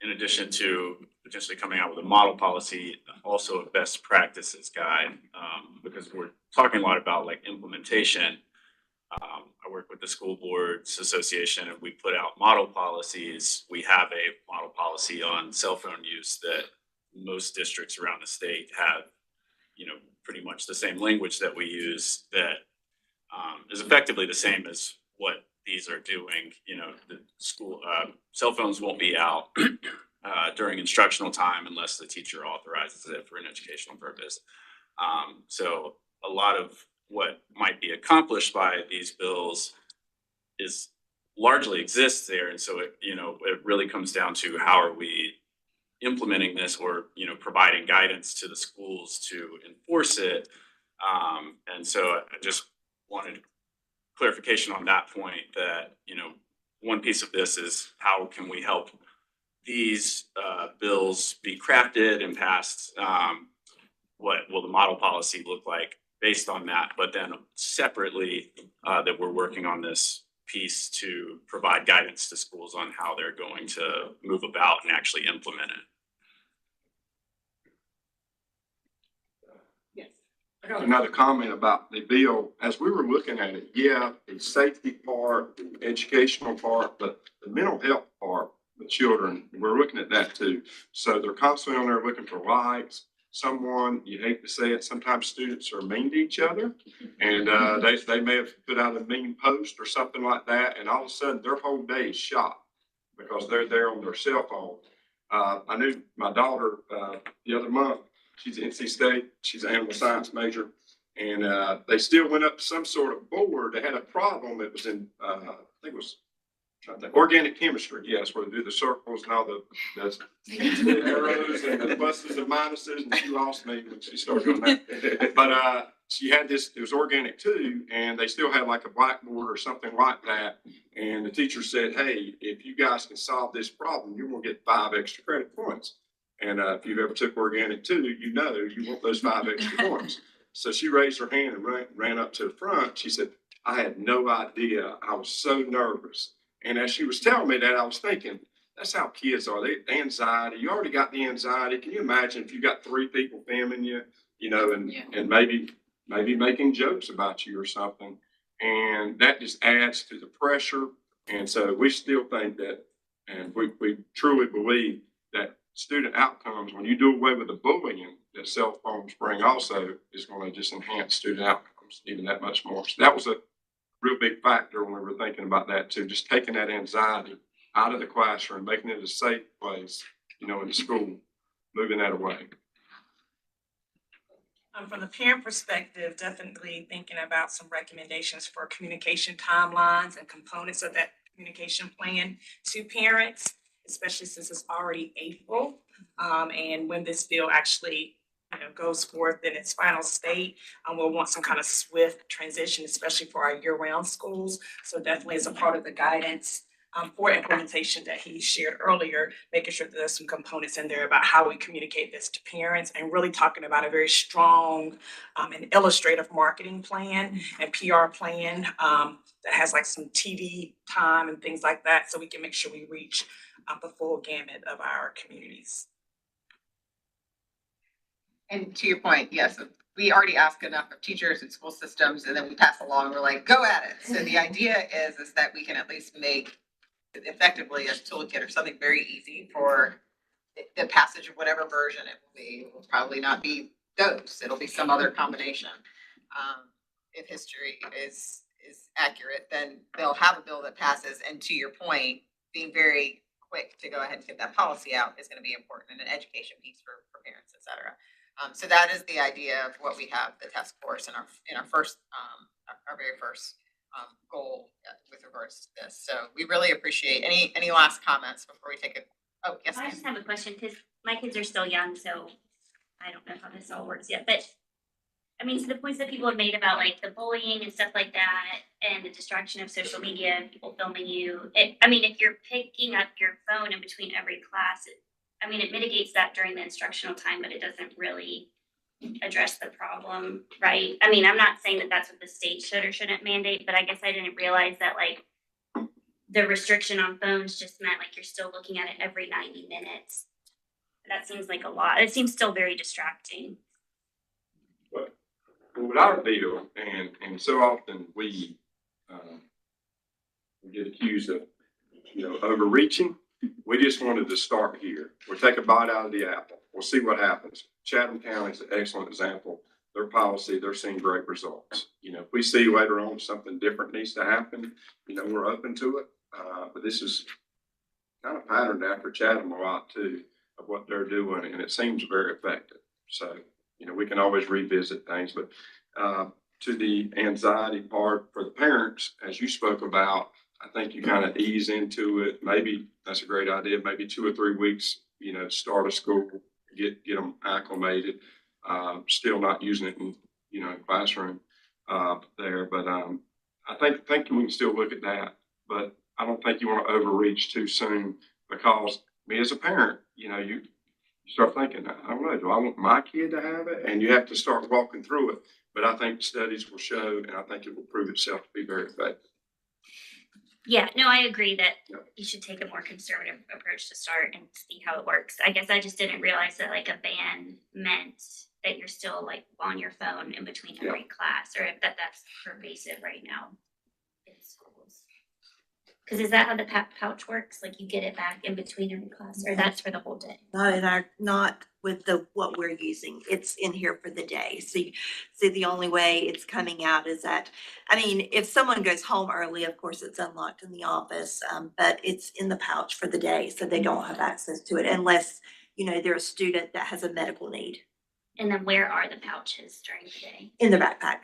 in addition to potentially coming out with a model policy, also a best practices guide, because we're talking a lot about like implementation. I work with the School Boards Association, and we put out model policies. We have a model policy on cell phone use that most districts around the state have, pretty much the same language that we use that is effectively the same as what these are doing. The school cell phones won't be out during instructional time unless the teacher authorizes it for an educational purpose. So a lot of what might be accomplished by these bills is largely exists there. And so it really comes down to how are we implementing this, or, providing guidance to the schools to enforce it. And so I just wanted clarification on that point, that, one piece of this is how can we help these bills be crafted and passed? What will the model policy look like based on that? But then separately, that we're working on this piece to provide guidance to schools on how they're going to move about and actually implement it. Another comment about the bill, as we were looking at it, the safety part, the educational part, but the mental health part, the children, we're looking at that too. So they're constantly on there looking for likes. Someone, you hate to say it, sometimes students are mean to each other, and they may have put out a mean post or something like that, and all of a sudden their whole day is shot because they're there on their cell phone. I knew my daughter the other month. She's at NC State. She's an animal science major. And they still went up to some sort of board. They had a problem. It was in, I think it was organic chemistry. Yes, where they do the circles and all the arrows and the pluses and minuses. And she lost me when she started doing that. But she had this, it was organic too, and they still had like a blackboard or something like that. And the teacher said, hey, if you guys can solve this problem, you're gonna get 5 extra credit points. And if you've ever took organic too, you know you want those 5 extra points. So she raised her hand and ran up to the front. She said, I had no idea. I was so nervous. And as she was telling me that, I was thinking, that's how kids are. They anxiety. You already got the anxiety. Can you imagine if you got 3 people filming you, you know, and maybe making jokes about you or something. And that just adds to the pressure. And so we still think that, and we truly believe that student outcomes, when you do away with the bullying that cell phones bring also, is going to just enhance student outcomes even that much more. So that was a real big factor when we were thinking about that too, just taking that anxiety out of the classroom, making it a safe place, you know, in the school, moving that away. From the parent perspective, definitely thinking about some recommendations for communication timelines and components of that communication plan to parents, especially since it's already April. And when this bill actually, you know, goes forth in its final state, we'll want some kind of swift transition, especially for our year-round schools. So definitely as a part of the guidance for implementation that he shared earlier, making sure that there's some components in there about how we communicate this to parents and really talking about a very strong and illustrative marketing plan and PR plan that has like some TV time and things like that, so we can make sure we reach the full gamut of our communities. And to your point, yes, we already ask enough of teachers and school systems, and then we pass along, we're like, go at it. So the idea is that we can at least make effectively a toolkit or something very easy for the passage of whatever version it will be. It will probably not be those, it'll be some other combination. If history is accurate, then they'll have a bill that passes, and to your point, being very quick to go ahead and get that policy out is gonna be important, and an education piece for parents, et cetera. So that is the idea of what we have, the task force in our first, our very first goal with regards to this. So we really appreciate any last comments before we take it. Oh, yes, I ma'am. just have a question because my kids are still young, so I don't know how this all works yet. But I mean, to the points that people have made about like the bullying and stuff like that, and the distraction of social media and people filming you. I mean, if you're picking up your phone in between every class, it mitigates that during the instructional time, but it doesn't really address the problem, right? I mean, I'm not saying that that's what the state should or shouldn't mandate, but I guess I didn't realize that like the restriction on phones just meant like you're still looking at it every 90 minutes. That seems like a lot. It seems still very distracting. But with our bill, and so often we get accused of, you know, overreaching. We just wanted to start here. We'll take a bite out of the apple. We'll see what happens. Chatham County is an excellent example. Their policy, they're seeing great results. You know, if we see later on something different needs to happen, you know, we're open to it. But this is kind of patterned after Chatham a lot too, of what they're doing, and it seems very effective. So, you know, we can always revisit things, but to the anxiety part for the parents, as you spoke about, I think you kind of ease into it. Maybe that's a great idea. Maybe 2 or 3 weeks, you know, start a school, get them acclimated. Still not using it in, you know, classroom there, but I think we can still look at that. But I don't think you want to overreach too soon, because me as a parent, you know, you start thinking, I don't know, do I want my kid to have it? And you have to start walking through it. But I think studies will show, and I think it will prove itself to be very effective. Yeah, no, I agree that you should take a more conservative approach to start and see how it works. I guess I just didn't realize that like a ban meant that you're still like on your phone in between every class, or if that's pervasive right now in schools. Because is that how the pouch works? Like you get it back in between every class, or that's for the whole day? Not with what we're using. It's in here for the day. So the only way it's coming out is that, I mean, if someone goes home early, of course it's unlocked in the office, but it's in the pouch for the day, so they don't have access to it unless, you know, they're a student that has a medical need. And then where are the pouches during the day? In the backpack.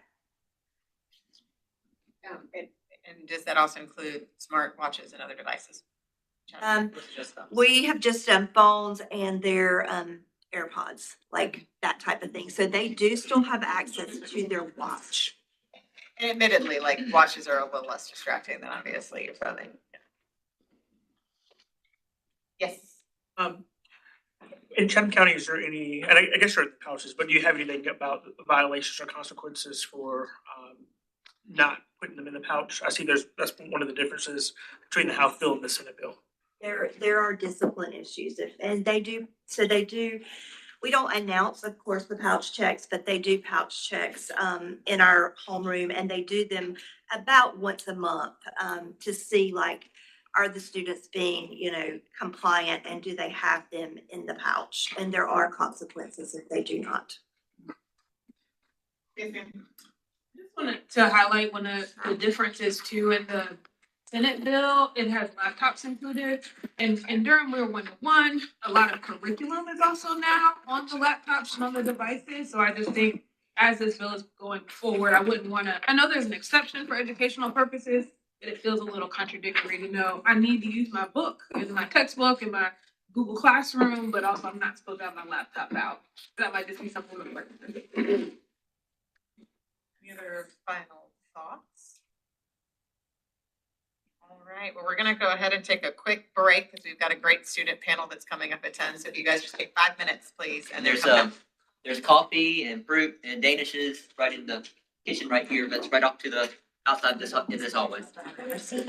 And does that also include smart watches and other devices? We have just phones, and their AirPods, like that type of thing. So they do still have access to their watch. And admittedly, like watches are a little less distracting than obviously your phone. Yes. In Chatham County, is there any, and I guess you're at the pouches, but do you have anything about violations or consequences for not putting them in the pouch? I see that's one of the differences between the House bill and the Senate bill. There are discipline issues and they do, we don't announce, of course, the pouch checks, but they do pouch checks in our homeroom and they do them about once a month to see like, are the students being, compliant and do they have them in the pouch? And there are consequences if they do not. Just wanted to highlight one of the differences too in the Senate bill. It has laptops included, and during Real 101, a lot of curriculum is also now on the laptops and on the devices. So I just think as this bill is going forward, I wouldn't want to. I know there's an exception for educational purposes, but it feels a little contradictory to know I need to use my book and my textbook and my Google Classroom, but also I'm not supposed to have my laptop out. That might just be something to work with. Any other final thoughts? All right, well, we're gonna go ahead and take a quick break because we've got a great student panel that's coming up at 10. So if you guys just take 5 minutes, please. And then There's come back. there's coffee and fruit and danishes right in the kitchen right here. That's right off to the outside this in this hallway. I've seen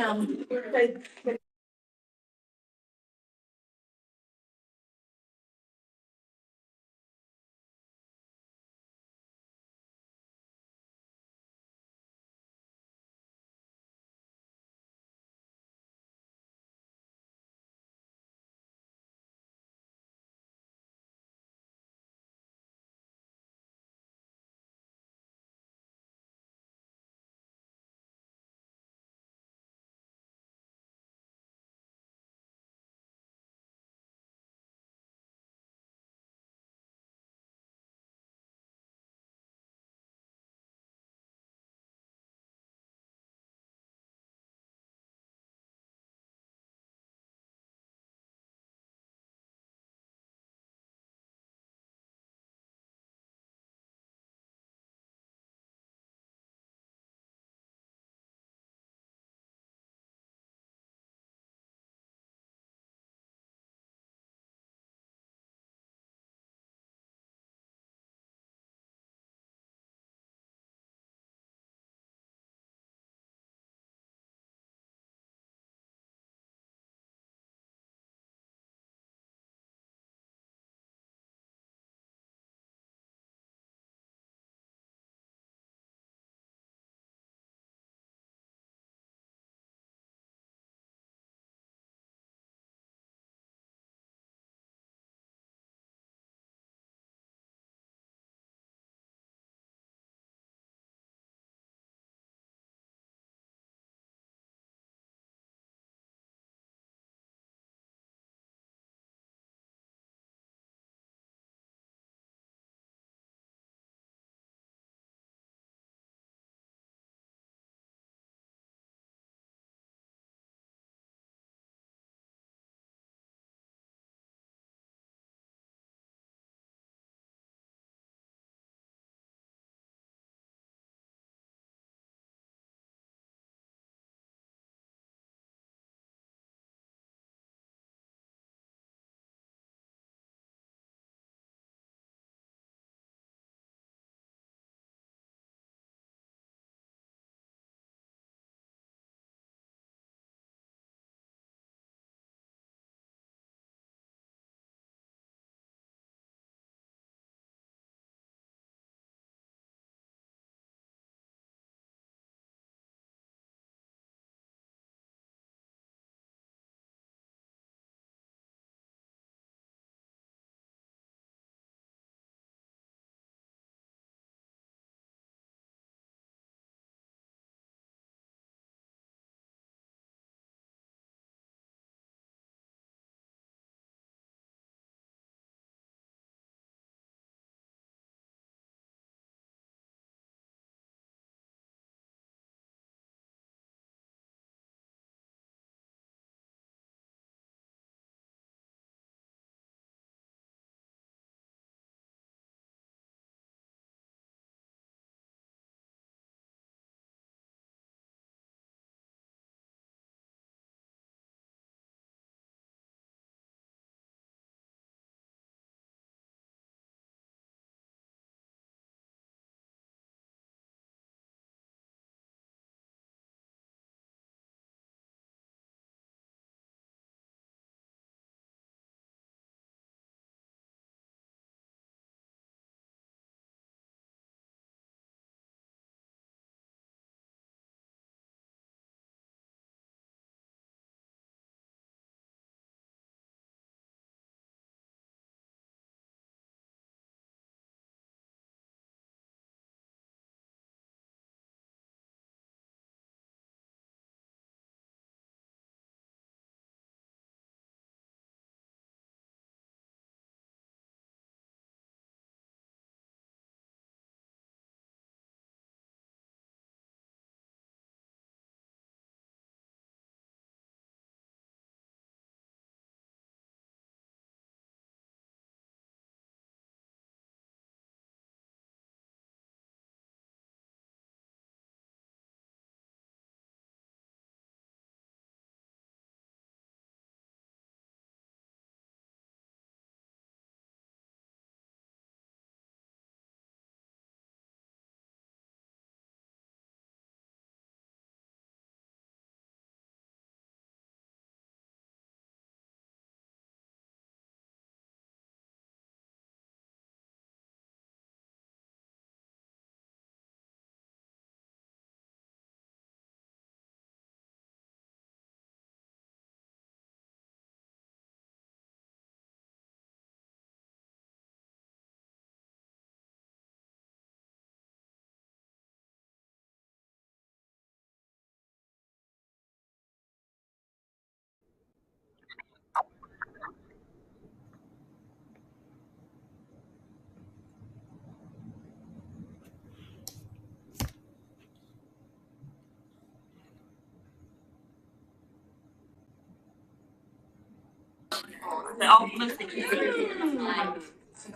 The all listen.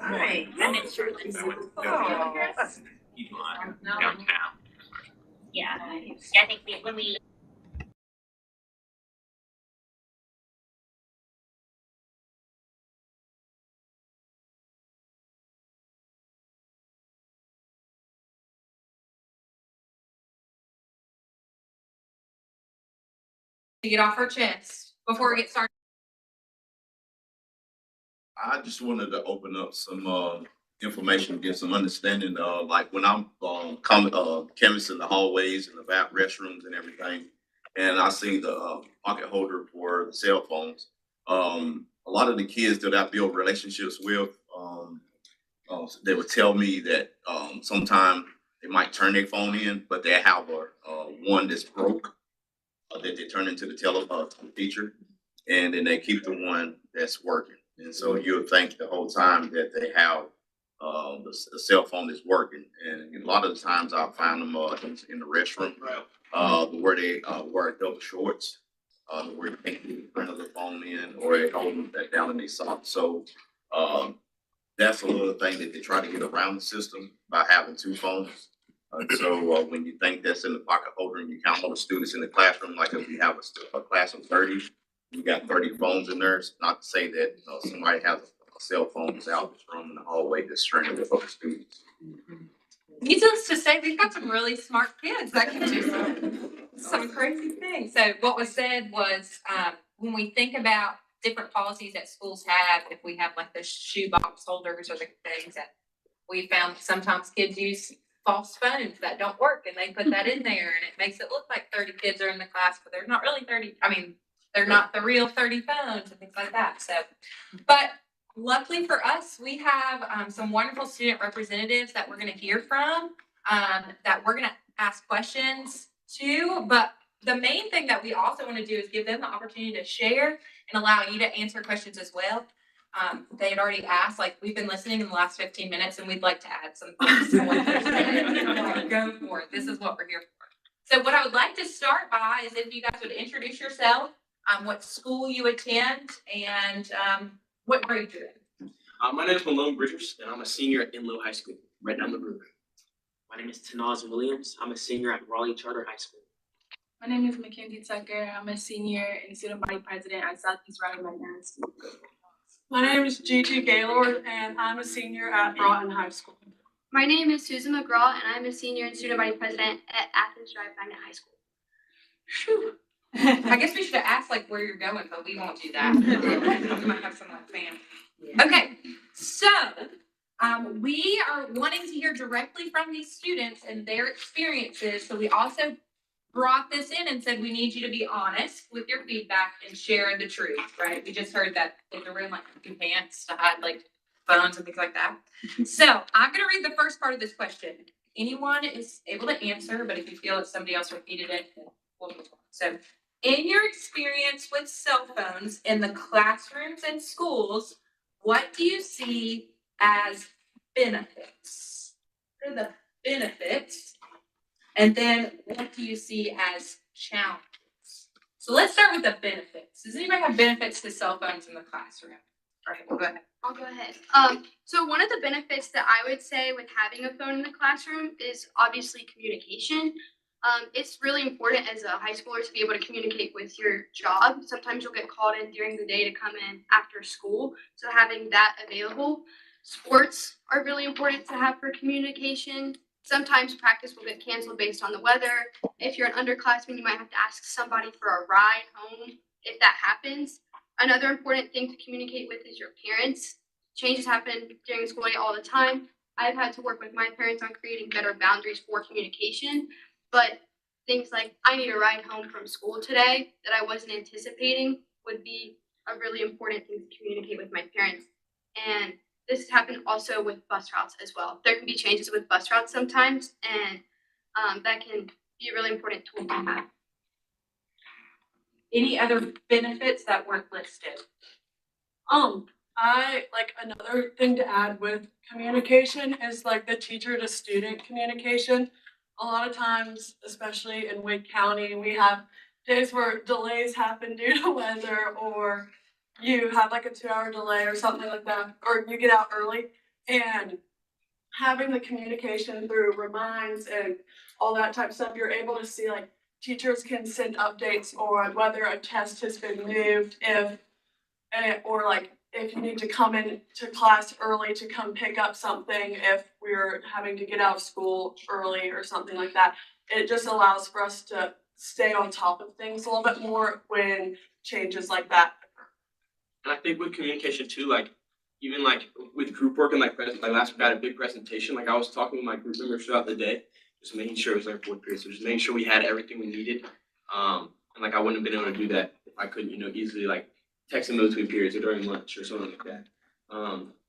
Alright. I'm in Charlotte. Downtown. Yeah, I think when we To get off our chest before we get started. I just wanted to open up some information, get some understanding, like when I'm canvassing the hallways and the back restrooms and everything. And I see the pocket holder for the cell phones. A lot of the kids that I build relationships with, they would tell me that sometimes they might turn their phone in, but they have one that's broke that they turn into the teacher, and then they keep the one that's working. And so you'll think the whole time that they have the cell phone is working. And a lot of the times I find them in the restroom, where they wear double shorts, where you can't get the front of the phone in, or they hold that down in their socks. So that's a little thing that they try to get around the system by having two phones. So when you think that's in the pocket holder and you count all the students in the classroom, like if you have a class of 30, you got 30 phones in there. It's not to say that somebody has a cell phone that's out this room in the hallway that's stranded with other students. Needless to say, we've got some really smart kids that can do some crazy things. So what was said was, when we think about different policies that schools have, if we have like the shoebox holders or the things that we found sometimes kids use false phones that don't work, and they put that in there and it makes it look like 30 kids are in the class, but they're not really 30. I mean, they're not the real 30 phones and things like that. So, but luckily for us, we have some wonderful student representatives that we're going to hear from, that we're going to ask questions to. But the main thing that we also want to do is give them the opportunity to share and allow you to answer questions as well. They had already asked, like, we've been listening in the last 15 minutes and we'd like to add some things to what they're saying. Go for it. This is what we're here for. So what I would like to start by is if you guys would introduce yourself, what school you attend, and what grade you're in. My name is Malone Bridgers, and I'm a senior at Enlow High School, right down the road. My name is Tanaz Williams. I'm a senior at Raleigh Charter High School. My name is Mackenzie Tucker. I'm a senior and student body president at Southeast Raleigh Magna High School. My name is Gigi Gaylord, and I'm a senior at Broughton High School. My name is Susan McGraw, and I'm a senior and student body president at Athens Drive Magnet High School. I guess we should have asked like where you're going, but we won't do that. We might have some like family. Okay, so we are wanting to hear directly from these students and their experiences. So we also brought this in and said we need you to be honest with your feedback and share the truth, right? We just heard that if they're wearing like pants to hide like phones and things like that. So I'm gonna read the first part of this question. Anyone is able to answer, but if you feel that somebody else repeated it, we'll move on. So in your experience with cell phones in the classrooms and schools, what do you see as benefits? What are the benefits? And then what do you see as challenges? So let's start with the benefits. Does anybody have benefits to cell phones in the classroom? All right, we'll go ahead. I'll go ahead. So one of the benefits that I would say with having a phone in the classroom is obviously communication. It's really important as a high schooler to be able to communicate with your job. Sometimes you'll get called in during the day to come in after school. So having that available. Sports are really important to have for communication. Sometimes practice will get canceled based on the weather. If you're an underclassman, you might have to ask somebody for a ride home if that happens. Another important thing to communicate with is your parents. Changes happen during the school day all the time. I've had to work with my parents on creating better boundaries for communication. But things like I need a ride home from school today that I wasn't anticipating would be a really important thing to communicate with my parents. And this has happened also with bus routes as well. There can be changes with bus routes sometimes, and that can be a really important tool to have. Any other benefits that weren't listed? I like another thing to add with communication is like the teacher to student communication. A lot of times, especially in Wake County, we have days where delays happen due to weather or you have like a 2 hour delay or something like that, or you get out early, and having the communication through reminds and all that type of stuff, you're able to see like teachers can send updates on whether a test has been moved, or like if you need to come in to class early to come pick up something, if we're having to get out of school early or something like that. It just allows for us to stay on top of things a little bit more when changes like that occur. And I think with communication too, like even like with group work and like last week I had a big presentation. Like I was talking with my group members throughout the day, just making sure it was like 4th period. So just making sure we had everything we needed. And like I wouldn't have been able to do that if I couldn't, easily like text them between periods or during lunch or something like that.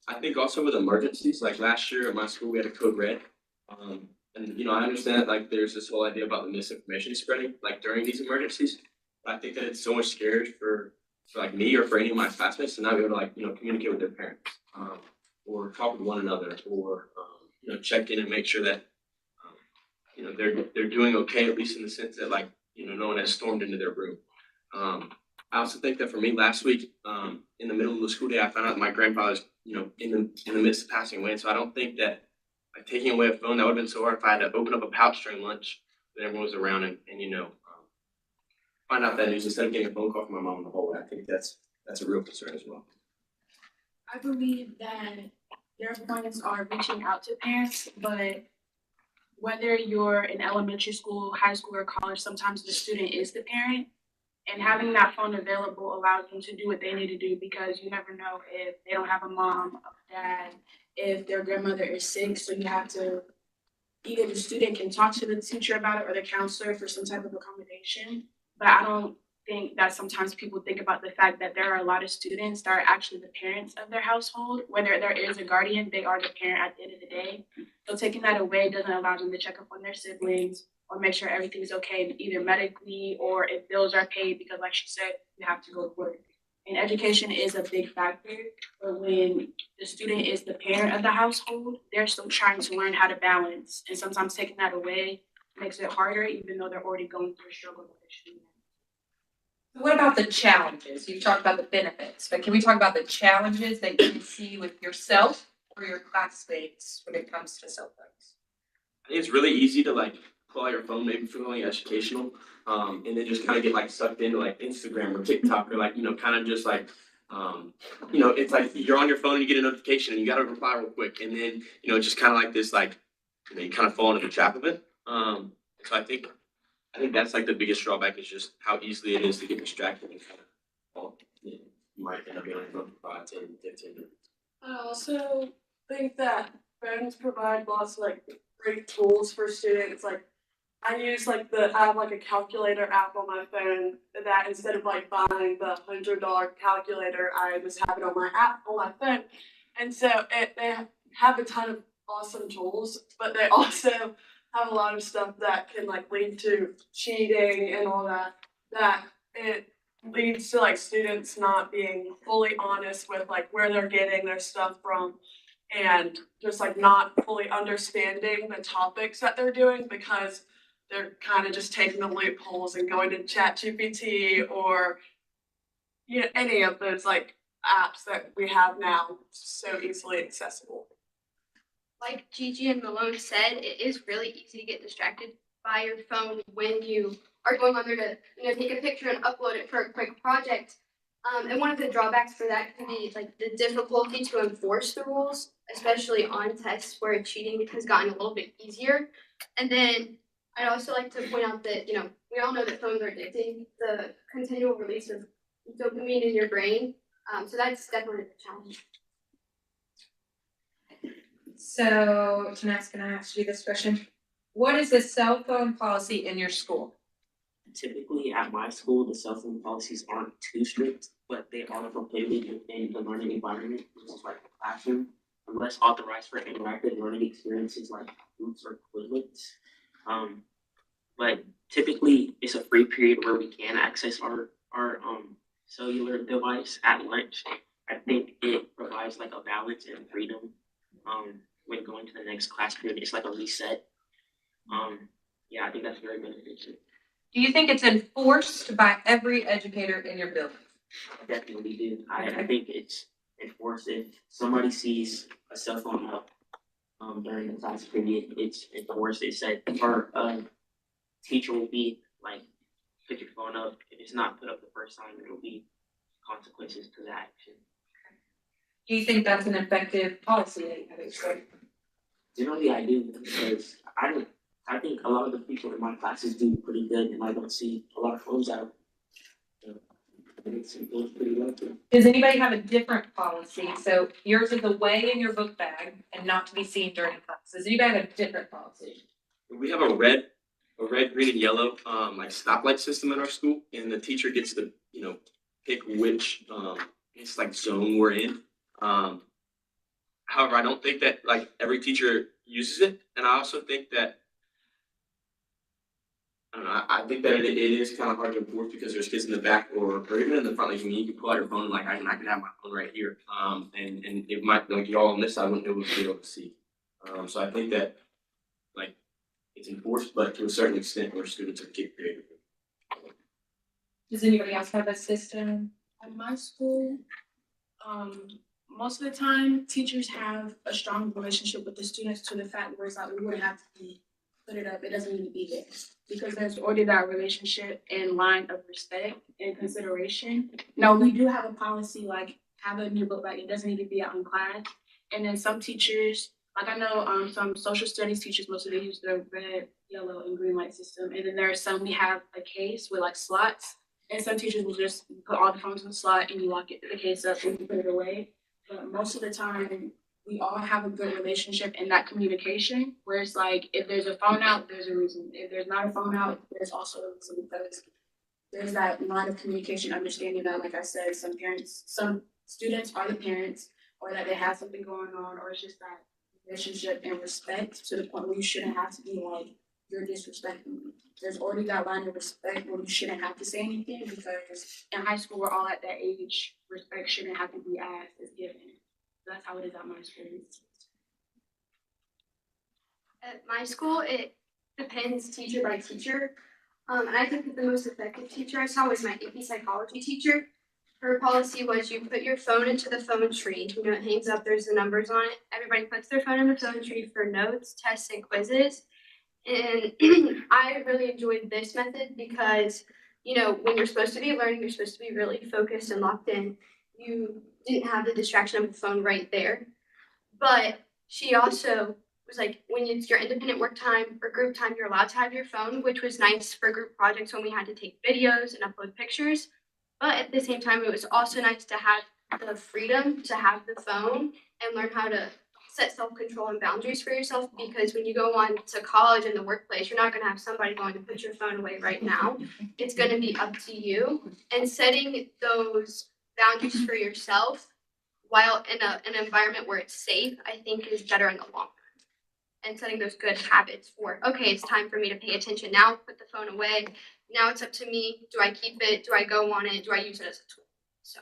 I think also with emergencies, like last year at my school we had a code red. And I understand that like there's this whole idea about the misinformation spreading like during these emergencies. But I think that it's so much scarier for like me or for any of my classmates to not be able to like, communicate with their parents, or talk with one another, or check in and make sure that they're doing okay, at least in the sense that like, no one has stormed into their room. I also think that for me last week, in the middle of the school day, I found out my grandfather's, in the midst of passing away. And so I don't think that like taking away a phone, that would have been so hard if I had to open up a pouch during lunch that everyone was around and find out that news instead of getting a phone call from my mom in the hallway. I think that's a real concern as well. I believe that their points are reaching out to parents, but whether you're in elementary school, high school, or college, sometimes the student is the parent. And having that phone available allows them to do what they need to do, because you never know if they don't have a mom, a dad, if their grandmother is sick. So you have to, either the student can talk to the teacher about it or the counselor for some type of accommodation. But I don't think that sometimes people think about the fact that there are a lot of students that are actually the parents of their household. Whether there is a guardian, they are the parent at the end of the day. So taking that away doesn't allow them to check up on their siblings or make sure everything's okay, either medically or if bills are paid, because like she said, you have to go to work. And education is a big factor, but when the student is the parent of the household, they're still trying to learn how to balance. And sometimes taking that away makes it harder, even though they're already going through a struggle with it. What about the challenges? You've talked about the benefits, but can we talk about the challenges that you see with yourself or your classmates when it comes to cell phones? I think it's really easy to like pull out your phone, maybe for something educational, and then just kind of get like sucked into like Instagram or TikTok, or like, kind of just like, it's like you're on your phone and you get a notification and you got to reply real quick. And then, just kind of like this, like, you kind of fall into the trap of it. So I think that's like the biggest drawback, is just how easily it is to get distracted and kind of, you might end up being on your phone for 5, 10, 15 minutes. I also think that phones provide lots of like great tools for students. Like I have like a calculator app on my phone that instead of like buying the $100 calculator, I just have it on my app on my phone. And so they have a ton of awesome tools, but they also have a lot of stuff that can like lead to cheating and all that it leads to like students not being fully honest with like where they're getting their stuff from, and just like not fully understanding the topics that they're doing, because they're kind of just taking the loopholes and going to ChatGPT or any of those like apps that we have now, so easily accessible. Like Gigi and Malone said, it is really easy to get distracted by your phone when you are going on there to take a picture and upload it for a quick project. And one of the drawbacks for that can be like the difficulty to enforce the rules, especially on tests where cheating has gotten a little bit easier. And then I'd also like to point out that, we all know that phones are addicting, the continual release of dopamine in your brain. So that's definitely a challenge. So, Tanez, can I ask you this question? What is the cell phone policy in your school? Typically at my school, the cell phone policies aren't too strict, but they are prohibited in the learning environment, which is like the classroom, unless authorized for interactive learning experiences like groups or Quizlets. But typically it's a free period where we can access our cellular device at lunch. I think it provides like a balance and freedom when going to the next class period. It's like a reset. I think that's very beneficial. Do you think it's enforced by every educator in your building? I definitely do. I think it's enforced. If somebody sees a cell phone up during the class period, it's enforced. It said, or teacher will be like, put your phone up. If it's not put up the first time, it'll be consequences to the action. Do you think that's an effective policy that you have explained? Generally, I do because I think a lot of the people in my classes do pretty good, and I don't see a lot of phones out. So, it feels pretty lucky. Does anybody have a different policy? So yours is away in your book bag and not to be seen during class. Does anybody have a different policy? We have a red, green, and yellow, like stoplight system in our school, and the teacher gets to, pick which, it's like zone we're in. However, I don't think that like every teacher uses it, and I also think that I don't know. I think that it is kind of hard to enforce because there's kids in the back or even in the front. Like, I mean, you can pull out your phone and like I can have my phone right here. And it might like y'all on this side wouldn't be able to see. So I think that like it's enforced, but to a certain extent where students are kicked creative. Does anybody else have a system? At my school, most of the time, teachers have a strong relationship with the students to the fact where it's like we wouldn't have to put it up. It doesn't need to be there because there's already that relationship and line of respect and consideration. Now, we do have a policy like have it in your book bag. It doesn't need to be out in class. And then some teachers, like I know some social studies teachers, most of them use the red, yellow, and green light system. And then there are some we have a case with like slots. And some teachers will just put all the phones in the slot and you lock the case up and you put it away. But most of the time, we all have a good relationship in that communication where it's like, if there's a phone out, there's a reason. If there's not a phone out, there's also a reason because there's that line of communication, understanding that, like I said, some students are the parents or that they have something going on or it's just that relationship and respect to the point where you shouldn't have to be like, you're disrespecting me. There's already that line of respect where you shouldn't have to say anything because in high school, we're all at that age. Respect shouldn't have to be asked, it's given. That's how it is at my school. At my school, it depends teacher by teacher. And I think that the most effective teacher I saw was my AP psychology teacher. Her policy was you put your phone into the phone tree. You know, it hangs up, there's the numbers on it. Everybody puts their phone in the phone tree for notes, tests, and quizzes. And I really enjoyed this method because, you know, when you're supposed to be learning, you're supposed to be really focused and locked in. You didn't have the distraction of the phone right there. But she also was like, when it's your independent work time or group time, you're allowed to have your phone, which was nice for group projects when we had to take videos and upload pictures. But at the same time, it was also nice to have the freedom to have the phone and learn how to set self-control and boundaries for yourself, because when you go on to college and the workplace, you're not going to have somebody going to put your phone away right now. It's going to be up to you. And setting those boundaries for yourself while in an environment where it's safe, I think is better in the long run. And setting those good habits for, okay, it's time for me to pay attention now, put the phone away. Now it's up to me. Do I keep it? Do I go on it? Do I use it as a tool? So.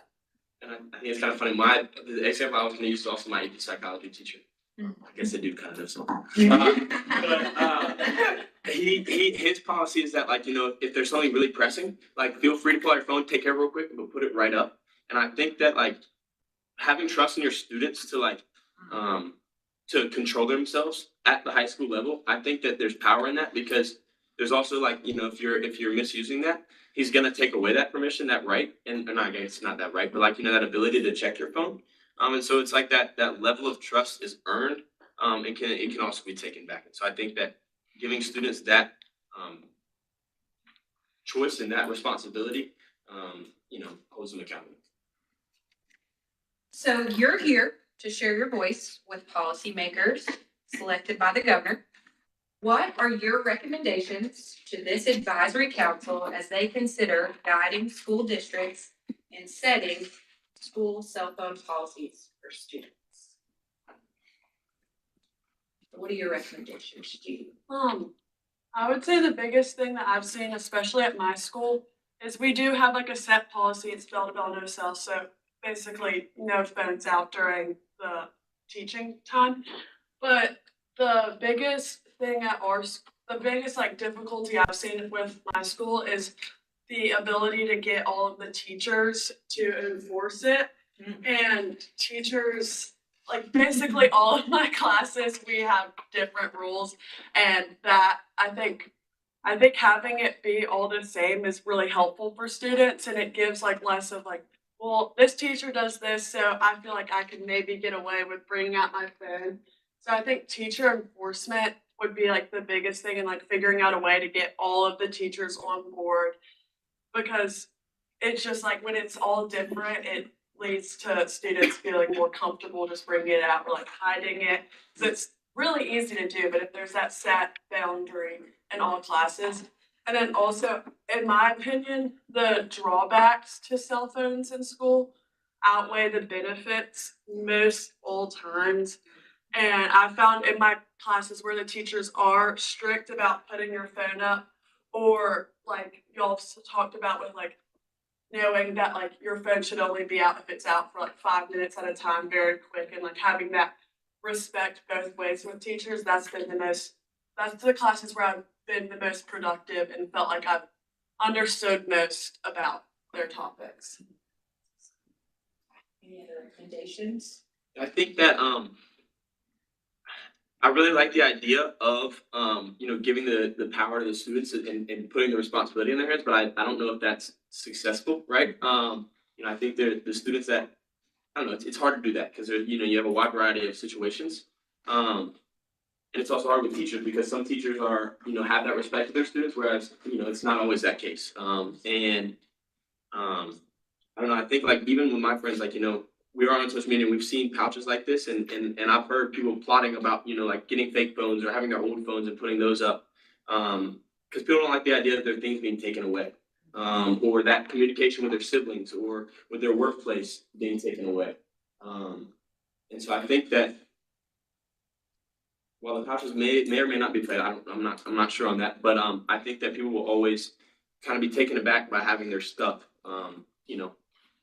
And I think it's kind of funny. The example I was going to use is also my AP psychology teacher. I guess I do kind of know something. His policy is that, like, you know, if there's something really pressing, like, feel free to pull out your phone, take care of it real quick, but put it right up. And I think that, like, having trust in your students to, like, to control themselves at the high school level, I think that there's power in that because there's also, like, you know, if you're misusing that, he's gonna take away that permission, that right, and I guess it's not that right, but like, you know, that ability to check your phone. And so it's like that level of trust is earned, and it can also be taken back. And so I think that giving students that choice and that responsibility, you know, holds them accountable. So you're here to share your voice with policymakers selected by the governor. What are your recommendations to this advisory council as they consider guiding school districts in setting school cell phone policies for students? What are your recommendations, Judy? I would say the biggest thing that I've seen, especially at my school, is we do have like a set policy. It's bell to bell, no cell. So basically, no phones out during the teaching time. But the biggest thing the biggest like difficulty I've seen with my school is the ability to get all of the teachers to enforce it. And teachers, like basically all of my classes, we have different rules, and that I think having it be all the same is really helpful for students, and it gives like less of like, well, this teacher does this, so I feel like I can maybe get away with bringing out my phone. So I think teacher enforcement would be like the biggest thing, and like figuring out a way to get all of the teachers on board, because it's just like when it's all different, it leads to students feeling more comfortable just bringing it out or like hiding it. So it's really easy to do, but if there's that set boundary in all classes. And then also, in my opinion, the drawbacks to cell phones in school outweigh the benefits most all times. And I found in my classes where the teachers are strict about putting your phone up, or like y'all talked about with like knowing that like your phone should only be out if it's out for like 5 minutes at a time, very quick, and like having that respect both ways with teachers, that's the classes where I've been the most productive and felt like I've understood most about their topics. Any other recommendations? I think that I really like the idea of giving the power to the students and putting the responsibility in their hands, but I don't know if that's successful, right? I think the students that I don't know, it's hard to do that because you have a wide variety of situations. And it's also hard with teachers because some teachers are, have that respect for their students, whereas, it's not always that case. I don't know, I think like even with my friends, like, we are on social media and we've seen pouches like this and I've heard people plotting about, like getting fake phones or having their old phones and putting those up. Because people don't like the idea that their things being taken away. Or that communication with their siblings or with their workplace being taken away. And so I think that while the pouches may or may not be played, I'm not sure on that, but I think that people will always kind of be taken aback by having their stuff,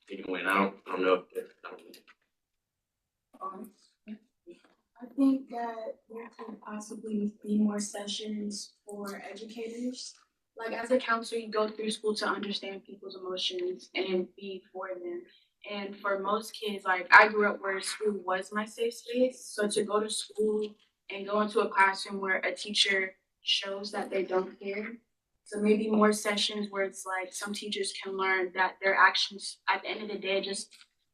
taken away. And I don't know if I think that there could possibly be more sessions for educators. Like as a counselor, you go through school to understand people's emotions and be for them. And for most kids, like I grew up where school was my safe space. So to go to school and go into a classroom where a teacher shows that they don't care. So maybe more sessions where it's like some teachers can learn that their actions at the end of the day, just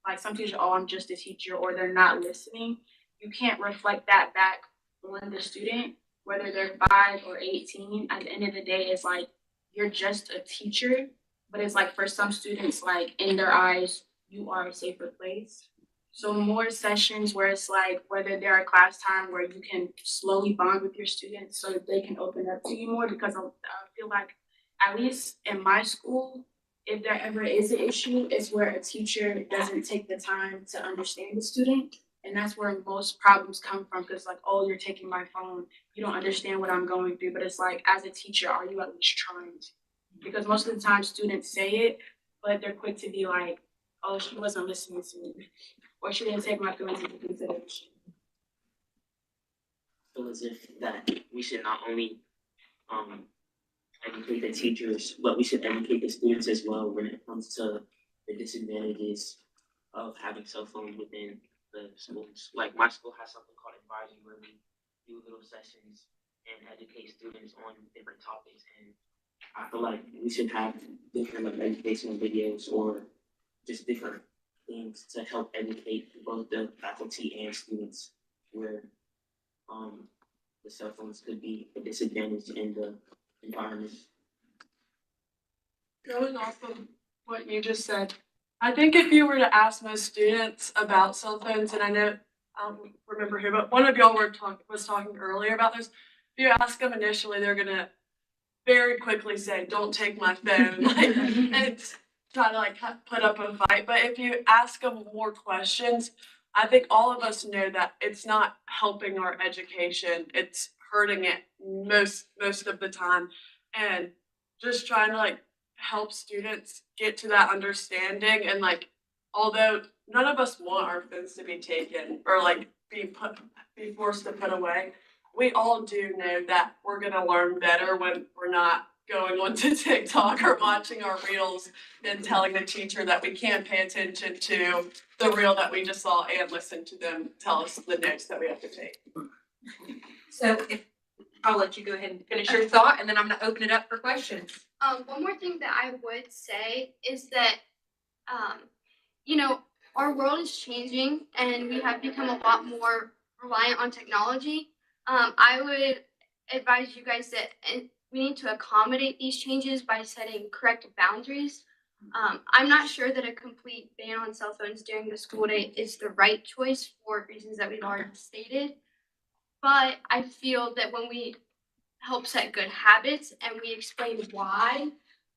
like some teachers, oh, I'm just a teacher, or they're not listening. You can't reflect that back on the student, whether they're 5 or 18. At the end of the day, it's like you're just a teacher, but it's like for some students, like in their eyes, you are a safer place. So more sessions where it's like whether they're a class time where you can slowly bond with your students so that they can open up to you more, because I feel like at least in my school, if there ever is an issue, it's where a teacher doesn't take the time to understand the student. And that's where most problems come from, because like, oh, you're taking my phone. You don't understand what I'm going through. But it's like, as a teacher, are you at least trying to? Because most of the time students say it, but they're quick to be like, oh, she wasn't listening to me. Or she didn't take my feelings into consideration. I feel as if that we should not only educate the teachers, but we should educate the students as well when it comes to the disadvantages of having cell phones within the schools. Like my school has something called advisory where we do little sessions and educate students on different topics. And I feel like we should have different like educational videos or just different things to help educate both the faculty and students where the cell phones could be a disadvantage in the environment. Going off of what you just said, I think if you were to ask most students about cell phones, and I know I don't remember who, but one of y'all was talking earlier about this. If you ask them initially, they're gonna very quickly say, "Don't take my phone," and try to like put up a fight. But if you ask them more questions, I think all of us know that it's not helping our education; it's hurting it most of the time, and just trying to like help students get to that understanding. And like, although none of us want our phones to be taken or like be forced to put away, we all do know that we're gonna learn better when we're not going onto TikTok or watching our reels and telling the teacher that we can't pay attention to the reel that we just saw and listen to them tell us the notes that we have to take. So if, I'll let you go ahead and finish your thought, and then I'm gonna open it up for questions. One more thing that I would say is that, you know, our world is changing and we have become a lot more reliant on technology. I would advise you guys that we need to accommodate these changes by setting correct boundaries. I'm not sure that a complete ban on cell phones during the school day is the right choice for reasons that we've already stated. But I feel that when we help set good habits and we explain why,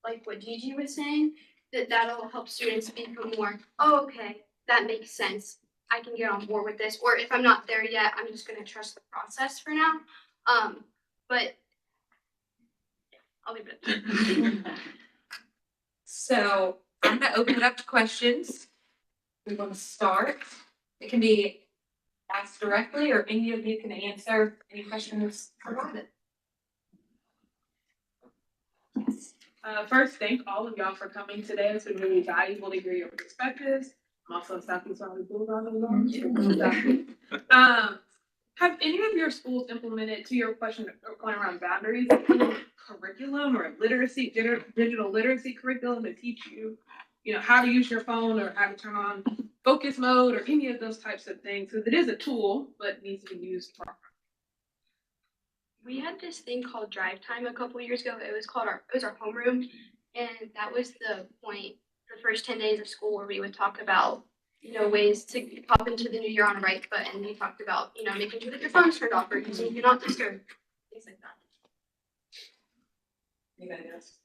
like what Gigi was saying, that'll help students become more, oh, okay, that makes sense. I can get on board with this. Or if I'm not there yet, I'm just gonna trust the process for now. But I'll leave it at that. So I'm gonna open it up to questions. We want to start. It can be asked directly, or any of you can answer any questions provided. First, thank all of y'all for coming today. It's been really valuable to hear your perspectives. I'm also exactly sorry have any of your schools implemented, to your question going around boundaries, any curriculum or literacy, digital literacy curriculum to teach you, you know, how to use your phone or how to turn on focus mode or any of those types of things? Because it is a tool, but it needs to be used properly. We had this thing called Drive Time a couple years ago. It was our homeroom, and that was the point, the first 10 days of school, where we would talk about, you know, ways to pop into the new year on a right foot, and we talked about, you know, making sure that your phone's turned off or using Do Not Disturb, things like that. Anybody else?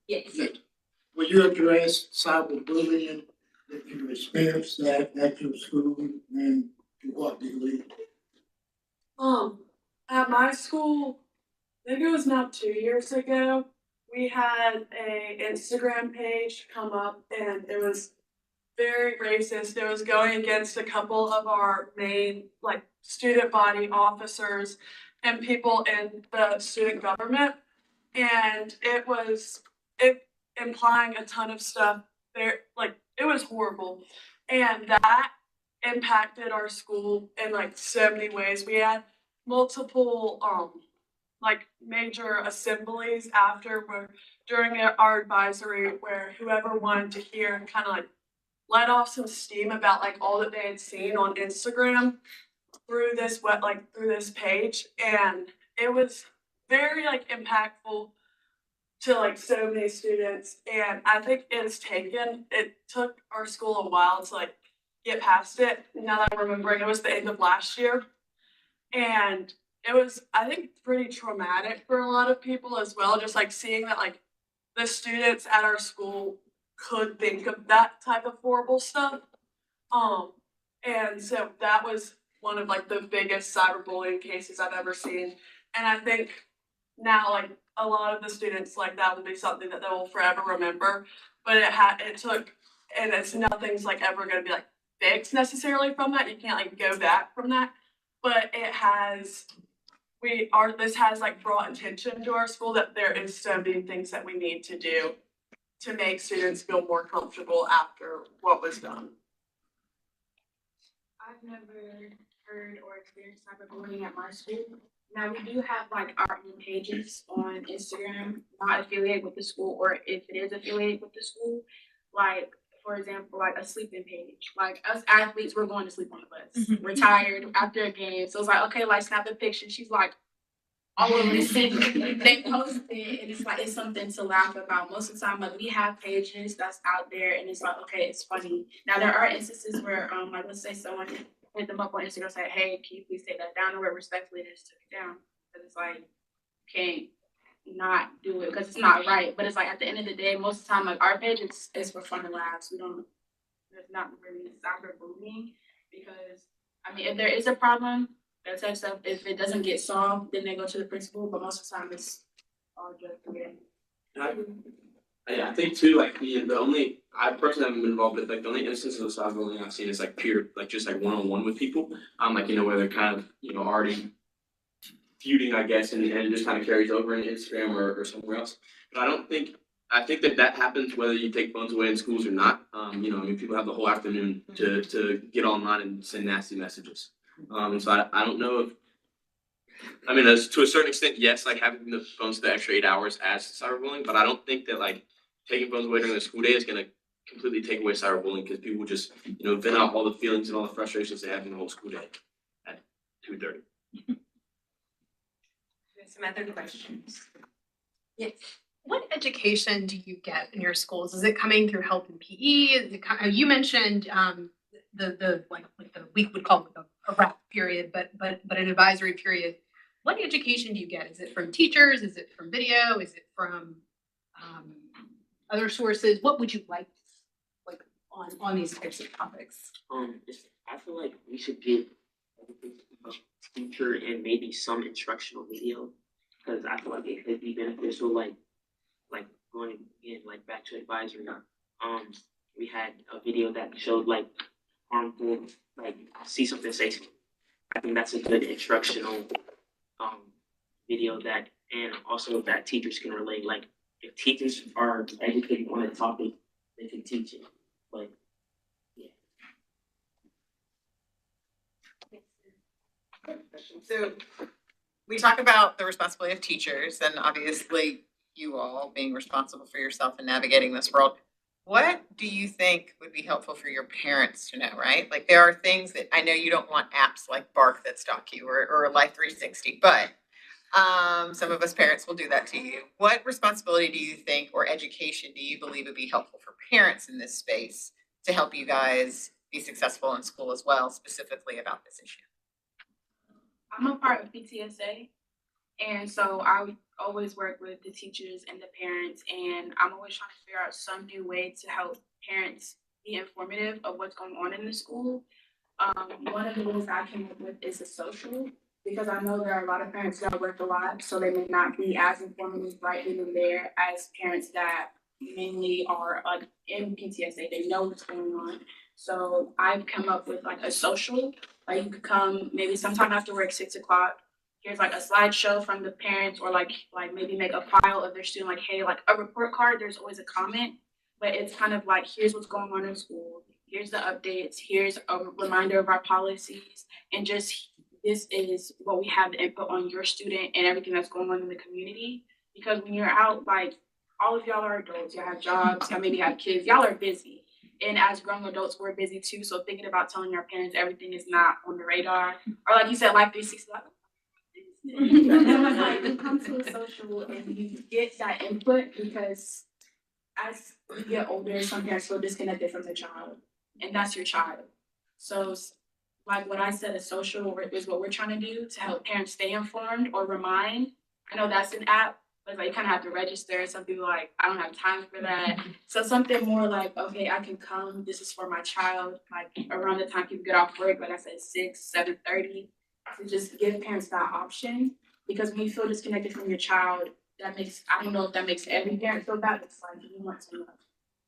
Yes. Will you address cyberbullying if you experience that at your school, and to what degree? At my school, I think it was now 2 years ago, we had a Instagram page come up and it was very racist. It was going against a couple of our main like student body officers and people in the student government. And it implying a ton of stuff there, like it was horrible. And that impacted our school in like so many ways. We had multiple like major assemblies after where during our advisory where whoever wanted to hear and kind of like let off some steam about like all that they had seen on Instagram through this through this page. And it was very like impactful to like so many students. And I think it took our school a while to like get past it. Now that I'm remembering, it was the end of last year. And it was, I think, pretty traumatic for a lot of people as well, just like seeing that like the students at our school could think of that type of horrible stuff. And so that was one of like the biggest cyberbullying cases I've ever seen. And I think now like a lot of the students like that would be something that they will forever remember. But it took, and nothing's like ever gonna be like fixed necessarily from that. You can't like go back from that. But it has this has like brought attention to our school that there is so many things that we need to do to make students feel more comfortable after what was done. I've never heard or experienced cyberbullying at my school. Now, we do have like our own pages on Instagram, not affiliated with the school, or if it is affiliated with the school, like, for example, like a sleeping page. Like us athletes, we're going to sleep on the bus. We're tired after a game. So it's like, okay, like snap a picture. She's like all over the city. They post it and it's like it's something to laugh about. Most of the time, like we have pages that's out there and it's like, okay, it's funny. Now there are instances where like let's say someone hit them up on Instagram and say, hey, can you please take that down? Or respectfully they just took it down. Because it's like, can't not do it because it's not right. But it's like at the end of the day, most of the time, like our page is for fun and laughs. There's not really cyberbullying because I mean if there is a problem, that type of stuff, if it doesn't get solved, then they go to the principal, but most of the time it's all just again. I think too, like I personally haven't been involved with like the only instances of cyberbullying I've seen is like peer, like just like one-on-one with people. Like, you know, where they're kind of, you know, already feuding, I guess, and it just kind of carries over in Instagram or somewhere else. But I think that happens whether you take phones away in schools or not. You know, I mean, people have the whole afternoon to get online and send nasty messages. And so I don't know if, I mean, to a certain extent, yes, like having the phones the extra 8 hours adds to cyberbullying, but I don't think that like taking phones away during the school day is going to completely take away cyberbullying because people just, you know, vent out all the feelings and all the frustrations they have in the whole school day at 2:30. Some other questions? Yes. What education do you get in your schools? Is it coming through help in PE? Is it, you mentioned the like the we would call it a wrap period, but an advisory period. What education do you get? Is it from teachers? Is it from video? Is it from other sources? What would you like on these types of topics? I feel like we should get a teacher and maybe some instructional video because I feel like it could be beneficial. Like going in like back to advisory. We had a video that showed like harmful like see something say something. I think that's a good instructional video that and also that teachers can relate. Like if teachers are educated on a topic, they can teach it. But So we talk about the responsibility of teachers and obviously you all being responsible for yourself and navigating this world. What do you think would be helpful for your parents to know, right? Like there are things that I know you don't want apps like Bark that stalk you or Life 360, but some of us parents will do that to you. What responsibility do you think or education do you believe would be helpful for parents in this space to help you guys be successful in school as well, specifically about this issue? I'm a part of PTSA, and so I always work with the teachers and the parents, and I'm always trying to figure out some new way to help parents be informative of what's going on in the school. One of the ways I came up with is a social, because I know there are a lot of parents that work a lot, so they may not be as informative right then and there as parents that mainly are in PTSA. They know what's going on. So I've come up with like a social, like you could come maybe sometime after work, 6 o'clock. Here's like a slideshow from the parents or like maybe make a file of their student, like, hey, like a report card, there's always a comment, but it's kind of like, here's what's going on in school. Here's the updates. Here's a reminder of our policies. And just, this is what we have the input on your student and everything that's going on in the community. Because when you're out, like all of y'all are adults, y'all have jobs, y'all maybe have kids, y'all are busy. And as grown adults, we're busy too. So thinking about telling our parents everything is not on the radar. Or like you said, Life 360. Like you come to a social and you get that input because as you get older, some parents feel disconnected from their child. And that's your child. So like what I said, a social is what we're trying to do to help parents stay informed or remind. I know that's an app. But like you kind of have to register. Some people are like, I don't have time for that. So something more like, okay, I can come. This is for my child. Like around the time people get off work, like I said, 6, 7:30. To just give parents that option. Because when you feel disconnected from your child, that makes, I don't know if that makes every parent feel bad. It's like you want to know.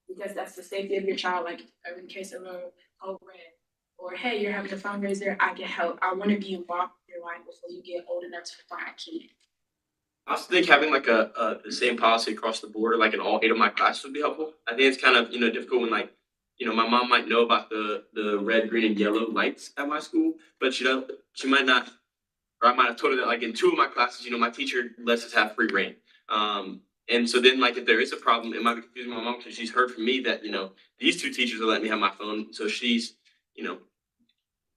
Because that's the safety of your child. Like in case of a code red. Or hey, you're having a fundraiser, I can help. I want to be involved in your life before you get old enough to find a kid. I also think having like the same policy across the board, like in all 8 of my classes would be helpful. I think it's kind of, difficult when like, my mom might know about the red, green, and yellow lights at my school, but she might not, or I might have told her that like in 2 of my classes, my teacher lets us have free reign. And so then like if there is a problem, it might be confusing my mom because she's heard from me that, these 2 teachers are letting me have my phone. So she's,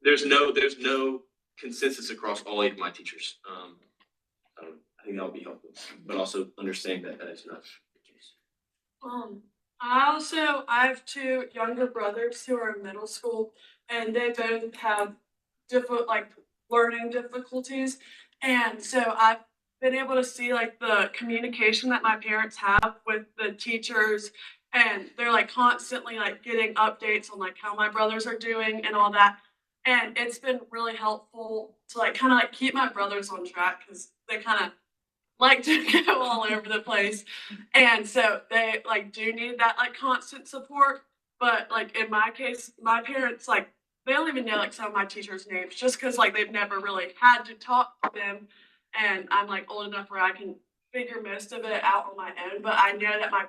there's no consensus across all 8 of my teachers. I think that would be helpful, but also understand that is not the case. I have 2 younger brothers who are in middle school, and they both have different learning difficulties, and so I've been able to see like the communication that my parents have with the teachers, and they're like constantly like getting updates on like how my brothers are doing and all that, and it's been really helpful to like kind of like keep my brothers on track because they kind of like to go all over the place. And so they like do need that like constant support. But like in my case, my parents like they don't even know like some of my teachers' names just because like they've never really had to talk to them. and I'm like old enough where I can figure most of it out on my own, but I know that my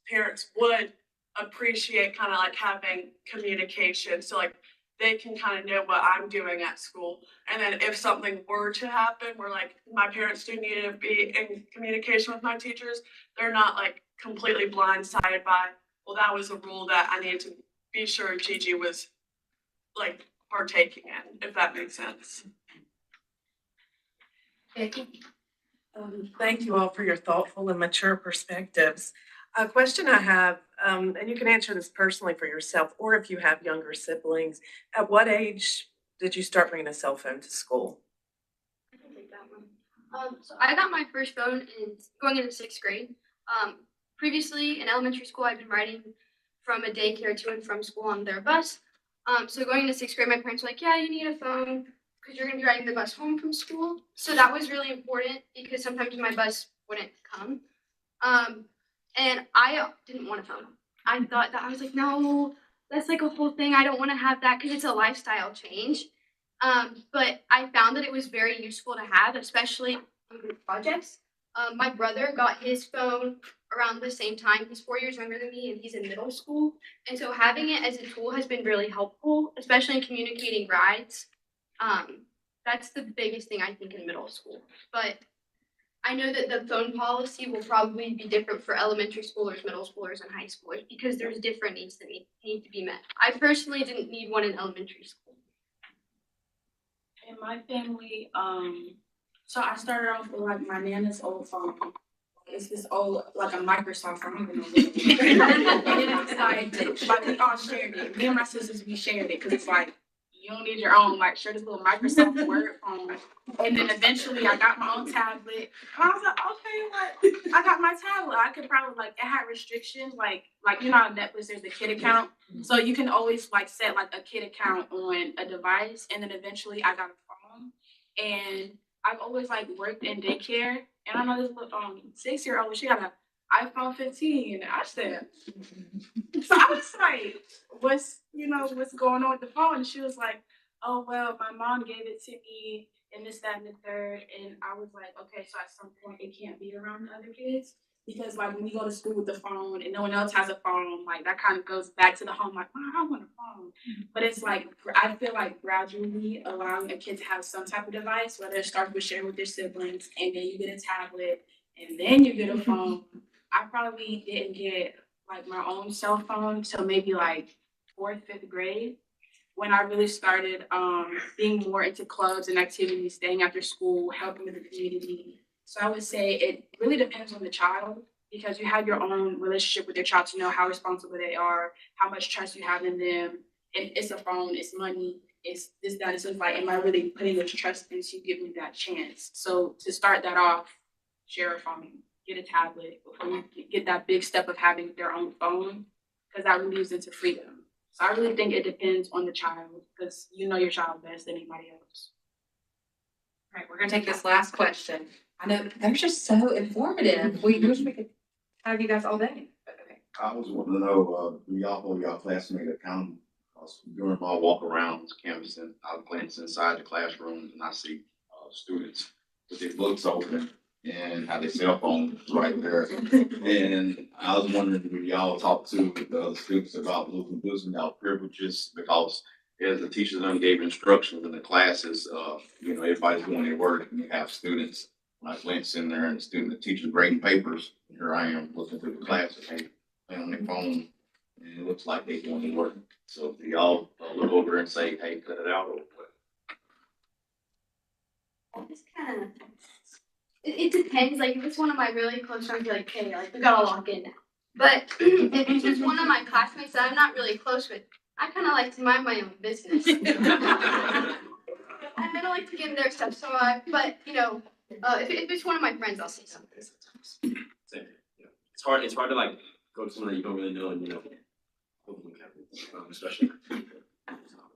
parents would appreciate kind of like having communication, so like they can kind of know what I'm doing at school. And then if something were to happen where like my parents do need to be in communication with my teachers, they're not like completely blindsided by, well, that was a rule that I needed to be sure Gigi was like partaking in, if that makes sense. Thank you all for your thoughtful and mature perspectives. A question I have, and you can answer this personally for yourself, or if you have younger siblings, at what age did you start bringing a cell phone to school? I can take that one. So I got my first phone going into 6th grade. Previously in elementary school, I've been riding from a daycare to and from school on their bus. So going into 6th grade, my parents were like, yeah, you need a phone because you're going to be riding the bus home from school. So that was really important because sometimes my bus wouldn't come. And I didn't want a phone. I thought that I was like, no, that's like a whole thing. I don't want to have that because it's a lifestyle change. But I found that it was very useful to have, especially on group projects. My brother got his phone around the same time. He's 4 years younger than me and he's in middle school. And so having it as a tool has been really helpful, especially in communicating rides. That's the biggest thing I think in middle school. But I know that the phone policy will probably be different for elementary schoolers, middle schoolers, and high schoolers because there's different needs that need to be met. I personally didn't need one in elementary school. In my family, so I started off with like my nana's old phone. It's this old, like a Microsoft phone. I don't even know what it is. And then it's like we all shared it. Me and my sisters, we shared it because it's like, you don't need your own, like, share this little Microsoft Word phone. And then eventually I got my own tablet. And I was like, okay, what? I got my tablet. I could probably, like, it had restrictions, like you know how on Netflix there's the kid account. So you can always, like, set, like, a kid account on a device. And then eventually I got a phone. And I've always, like, worked in daycare. And I know this little 6-year-old, she got an iPhone 15. And I said, so I was like, what's going on with the phone? And she was like, oh, well, my mom gave it to me and this, that, and the third. And I was like, okay, so at some point it can't be around the other kids. Because like when you go to school with the phone and no one else has a phone, like that kind of goes back to the home, like, oh, I want a phone. But it's like, I feel like gradually allowing a kid to have some type of device, whether it starts with sharing with their siblings and then you get a tablet and then you get a phone. I probably didn't get like my own cell phone till maybe like 4th, 5th grade when I really started being more into clubs and activities, staying after school, helping with the community. So I would say it really depends on the child because you have your own relationship with your child to know how responsible they are, how much trust you have in them. And it's a phone, it's money, it's this, that. So it's like, am I really putting this trust into you giving me that chance? So to start that off, share a phone, get a tablet before you get that big step of having their own phone because that really leads into freedom. So I really think it depends on the child because you know your child best than anybody else. All right, we're gonna take this last question. I know they're just so informative. We wish we could have you guys all day. But okay. I was wanting to know, do y'all hold y'all classmate accountable? During my walk around campus and I glance inside the classrooms and I see students with their books open and have their cell phones right there. And I was wondering, do y'all talk to the other students about losing out privileges? Because as the teachers done gave instructions in the classes, everybody's doing their work and you have students. When I glance in there and the teacher's grading papers, and here I am looking through the class and they play on their phone and it looks like they're doing their work. So do y'all look over and say, hey, cut it out or what? It's kind of, it depends. Like if it's one of my really close friends, like, hey, like we gotta lock in now. But if it's just one of my classmates that I'm not really close with, I kind of like to mind my own business. I don't like to get in their stuff. So but if it's one of my friends, I'll say something sometimes. Same. Yeah. It's hard to like go to someone that you don't really know and hold them accountable, especially.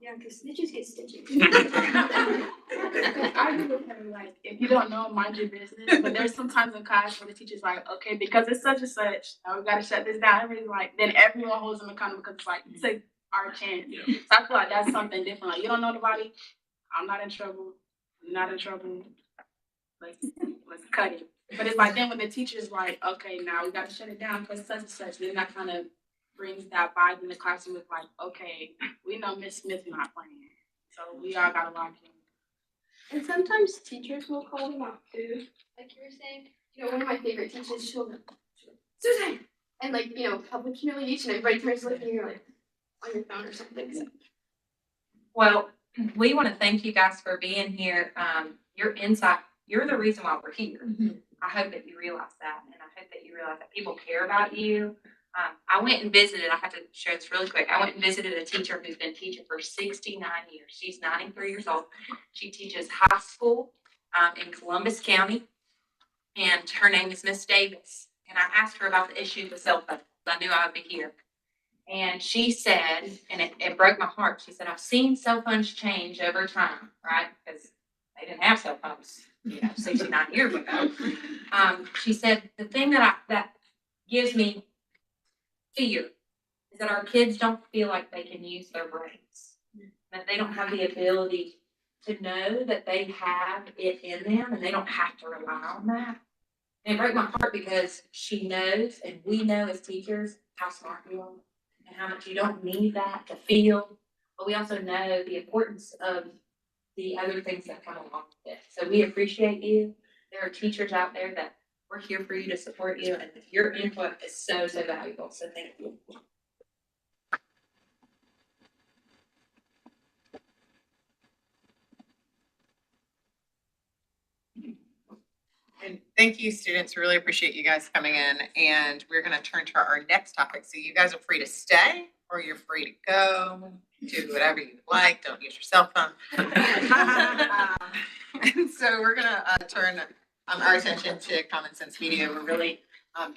Yeah, because snitches get stitches. I agree with her, like, if you don't know, mind your business. But there's sometimes in class where the teacher's like, okay, because it's such and such, we gotta shut this down. Everybody's like, then everyone holds them accountable because it's like, it's like our chance. Yeah. So I feel like that's something different. Like, you don't know nobody, I'm not in trouble, you're not in trouble. let's cut it. But it's like then when the teacher's like, okay, now we gotta shut it down because such and such, then that kind of brings that vibe in the classroom with like, okay, we know Miss Smith not playing. So we all gotta lock in. And sometimes teachers will call them out too. Like you were saying, one of my favorite teachers, she'll Susan! And like, public humiliation, everybody turns to look and you're like on your phone or something. So. Well, we want to thank you guys for being here. Your insight, you're the reason why we're here. I hope that you realize that, and I hope that you realize that people care about you. I went and visited, I have to share this really quick. I went and visited a teacher who's been teaching for 69 years. She's 93 years old. She teaches high school in Columbus County, and her name is Miss Davis. And I asked her about the issue with cell phones. I knew I would be here. And she said, and it broke my heart, she said, I've seen cell phones change over time, right? Because they didn't have cell phones, 69 years ago. She said, the thing that gives me fear is that our kids don't feel like they can use their brains, that they don't have the ability to know that they have it in them and they don't have to rely on that. And it broke my heart because she knows, and we know as teachers, how smart you are and how much you don't need that to feel. But we also know the importance of the other things that come along with it. So we appreciate you. There are teachers out there that we're here for you to support you, and your input is so, so valuable. So thank you. And thank you, students. Really appreciate you guys coming in. And we're going to turn to our next topic. So you guys are free to stay or you're free to go. Do whatever you like. Don't use your cell phone. And so we're going to turn our attention to Common Sense Media. We're really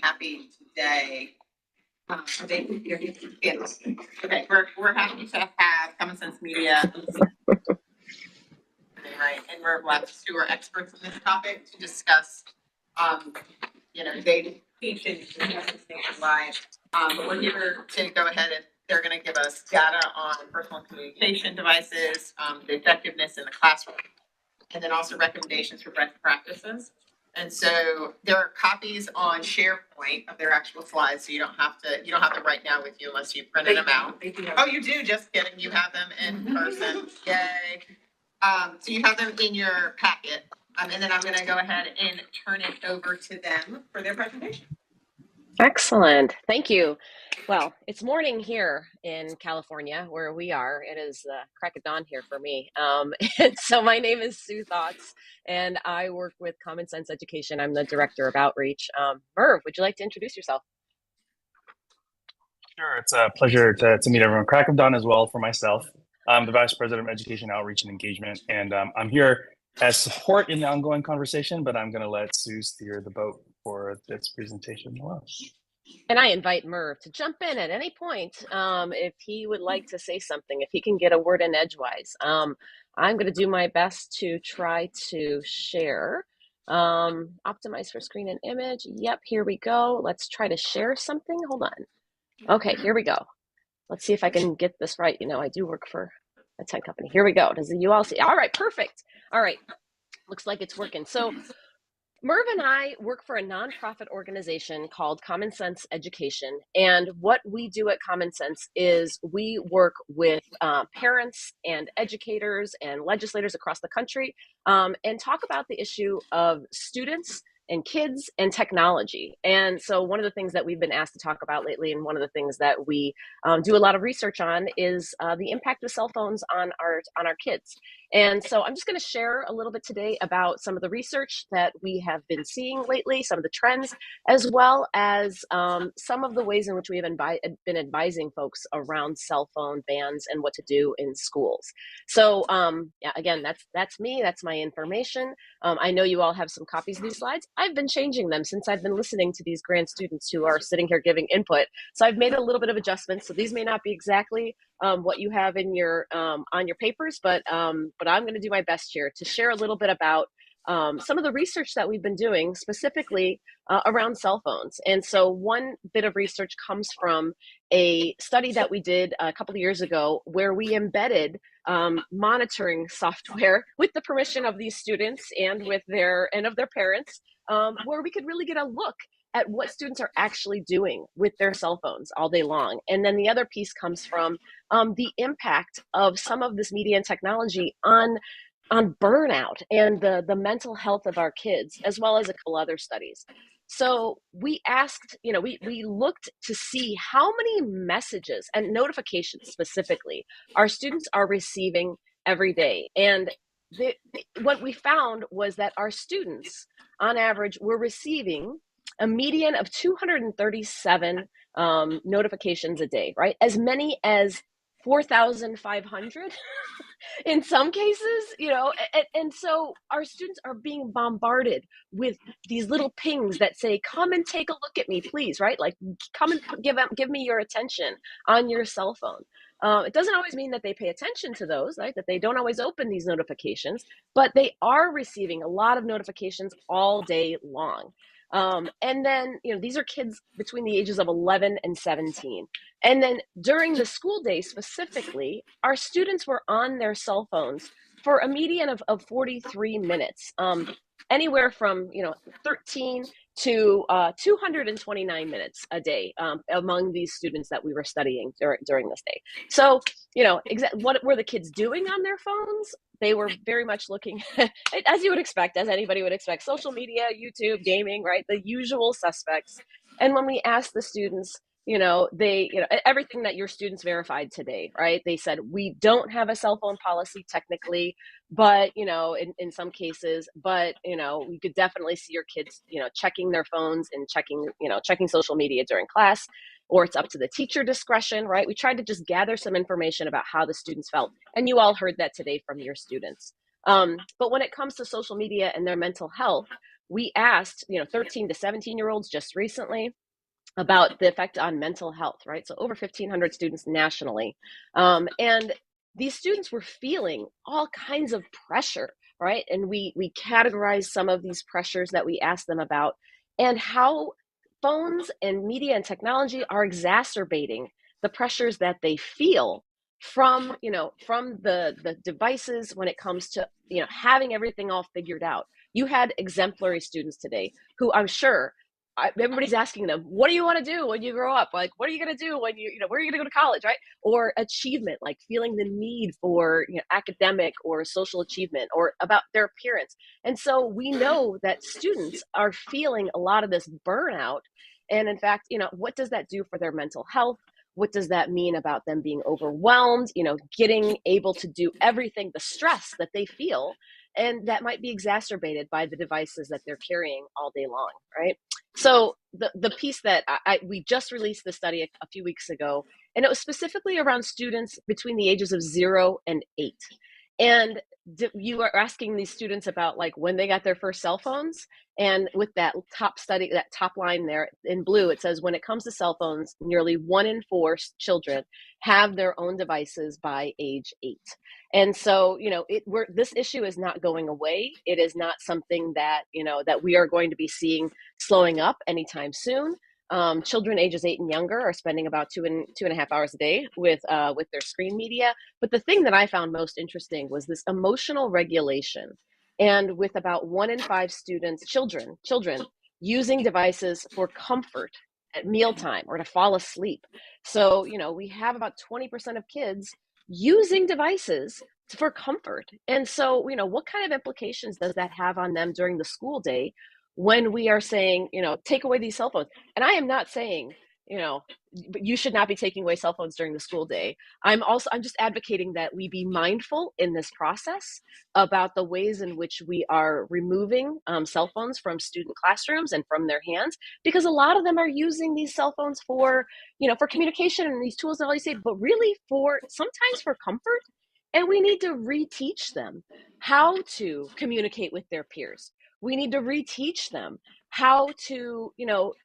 happy today. Okay, we're happy to have Common Sense Media. Right, and we're blessed who are experts in this topic to discuss, they teach and nationwide. But we're here to go ahead and they're going to give us data on personal communication devices, the effectiveness in the classroom, and then also recommendations for best practices. And so there are copies on SharePoint of their actual slides, so you don't have to write down with you unless you printed them out. Oh, you do? Just kidding. You have them in person. Yay. So you have them in your packet, and then I'm going to go ahead and turn it over to them for their presentation. Excellent. Thank you. Well, it's morning here in California where we are. It is crack of dawn here for me. And so my name is Sue Thoughts, and I work with Common Sense Education. I'm the Director of Outreach. Merv, would you like to introduce yourself? Sure. It's a pleasure to meet everyone. Crack of dawn as well for myself. I'm the Vice President of Education, Outreach, and Engagement, and I'm here as support in the ongoing conversation, but I'm going to let Sue steer the boat for this presentation as well. And I invite Merv to jump in at any point if he would like to say something, if he can get a word in edgewise. I'm going to do my best to try to share. Optimize for screen and image. Yep, here we go. Let's try to share something. Hold on. Okay, here we go. Let's see if I can get this right. I do work for a tech company. Here we go. Does you all see? All right, perfect. All right, looks like it's working. So Merv and I work for a nonprofit organization called Common Sense Education. And what we do at Common Sense is we work with parents and educators and legislators across the country and talk about the issue of students and kids and technology. And so one of the things that we've been asked to talk about lately, and one of the things that we do a lot of research on, is the impact of cell phones on our kids. And so I'm just going to share a little bit today about some of the research that we have been seeing lately, some of the trends, as well as some of the ways in which we have been advising folks around cell phone bans and what to do in schools. So yeah, again, that's me, that's my information. I know you all have some copies of these slides. I've been changing them since I've been listening to these grand students who are sitting here giving input. So I've made a little bit of adjustments. So these may not be exactly what you have in your on your papers, but I'm going to do my best here to share a little bit about some of the research that we've been doing specifically around cell phones. And so one bit of research comes from a study that we did a couple of years ago where we embedded monitoring software with the permission of these students and with their parents, where we could really get a look at what students are actually doing with their cell phones all day long. And then the other piece comes from the impact of some of this media and technology on burnout and the mental health of our kids, as well as a couple other studies. So we asked, we looked to see how many messages and notifications specifically our students are receiving every day. And what we found was that our students, on average, were receiving a median of 237 notifications a day, right? As many as 4,500 in some cases, and so our students are being bombarded with these little pings that say, come and take a look at me, please, right? Like, come and give me your attention on your cell phone. It doesn't always mean that they pay attention to those, right? That they don't always open these notifications, but they are receiving a lot of notifications all day long. And then, these are kids between the ages of 11 and 17. And then during the school day specifically, our students were on their cell phones for a median of 43 minutes, anywhere from, 13 to 229 minutes a day among these students that we were studying during this day. So, what were the kids doing on their phones? They were very much looking, as you would expect, as anybody would expect, social media, YouTube, gaming, right? The usual suspects. And when we asked the students, everything that your students verified today, right? They said, we don't have a cell phone policy technically, but, in some cases, but, we could definitely see your kids, checking their phones and checking social media during class, or it's up to the teacher discretion, right? We tried to just gather some information about how the students felt. And you all heard that today from your students. But when it comes to social media and their mental health, we asked, 13 to 17-year-olds just recently about the effect on mental health, right? So over 1,500 students nationally. And these students were feeling all kinds of pressure, right? And we categorized some of these pressures that we asked them about and how phones and media and technology are exacerbating the pressures that they feel from the devices when it comes to, having everything all figured out. You had exemplary students today who I'm sure everybody's asking them, what do you want to do when you grow up? Like, what are you going to do when where are you going to go to college, right? Or achievement, like feeling the need for academic or social achievement, or about their appearance. And so we know that students are feeling a lot of this burnout. And in fact, what does that do for their mental health? What does that mean about them being overwhelmed, getting able to do everything, the stress that they feel, and that might be exacerbated by the devices that they're carrying all day long, right? So the piece that we just released the study a few weeks ago, and it was specifically around students between the ages of 0 and 8. And you are asking these students about like when they got their first cell phones. And with that top study, that top line there in blue, it says when it comes to cell phones, nearly 1 in 4 children have their own devices by age 8. And so, this issue is not going away. It is not something that, that we are going to be seeing slowing up anytime soon. Children ages 8 and younger are spending about 2.5 hours a day with their screen media. But the thing that I found most interesting was this emotional regulation. And with about 1 in 5 children using devices for comfort at mealtime or to fall asleep. So, we have about 20% of kids using devices for comfort. And so, what kind of implications does that have on them during the school day when we are saying, take away these cell phones? And I am not saying, you should not be taking away cell phones during the school day. I'm just advocating that we be mindful in this process about the ways in which we are removing cell phones from student classrooms and from their hands, because a lot of them are using these cell phones for, for communication and these tools and all you say, but really sometimes for comfort And we need to reteach them how to communicate with their peers. We need to reteach them how to,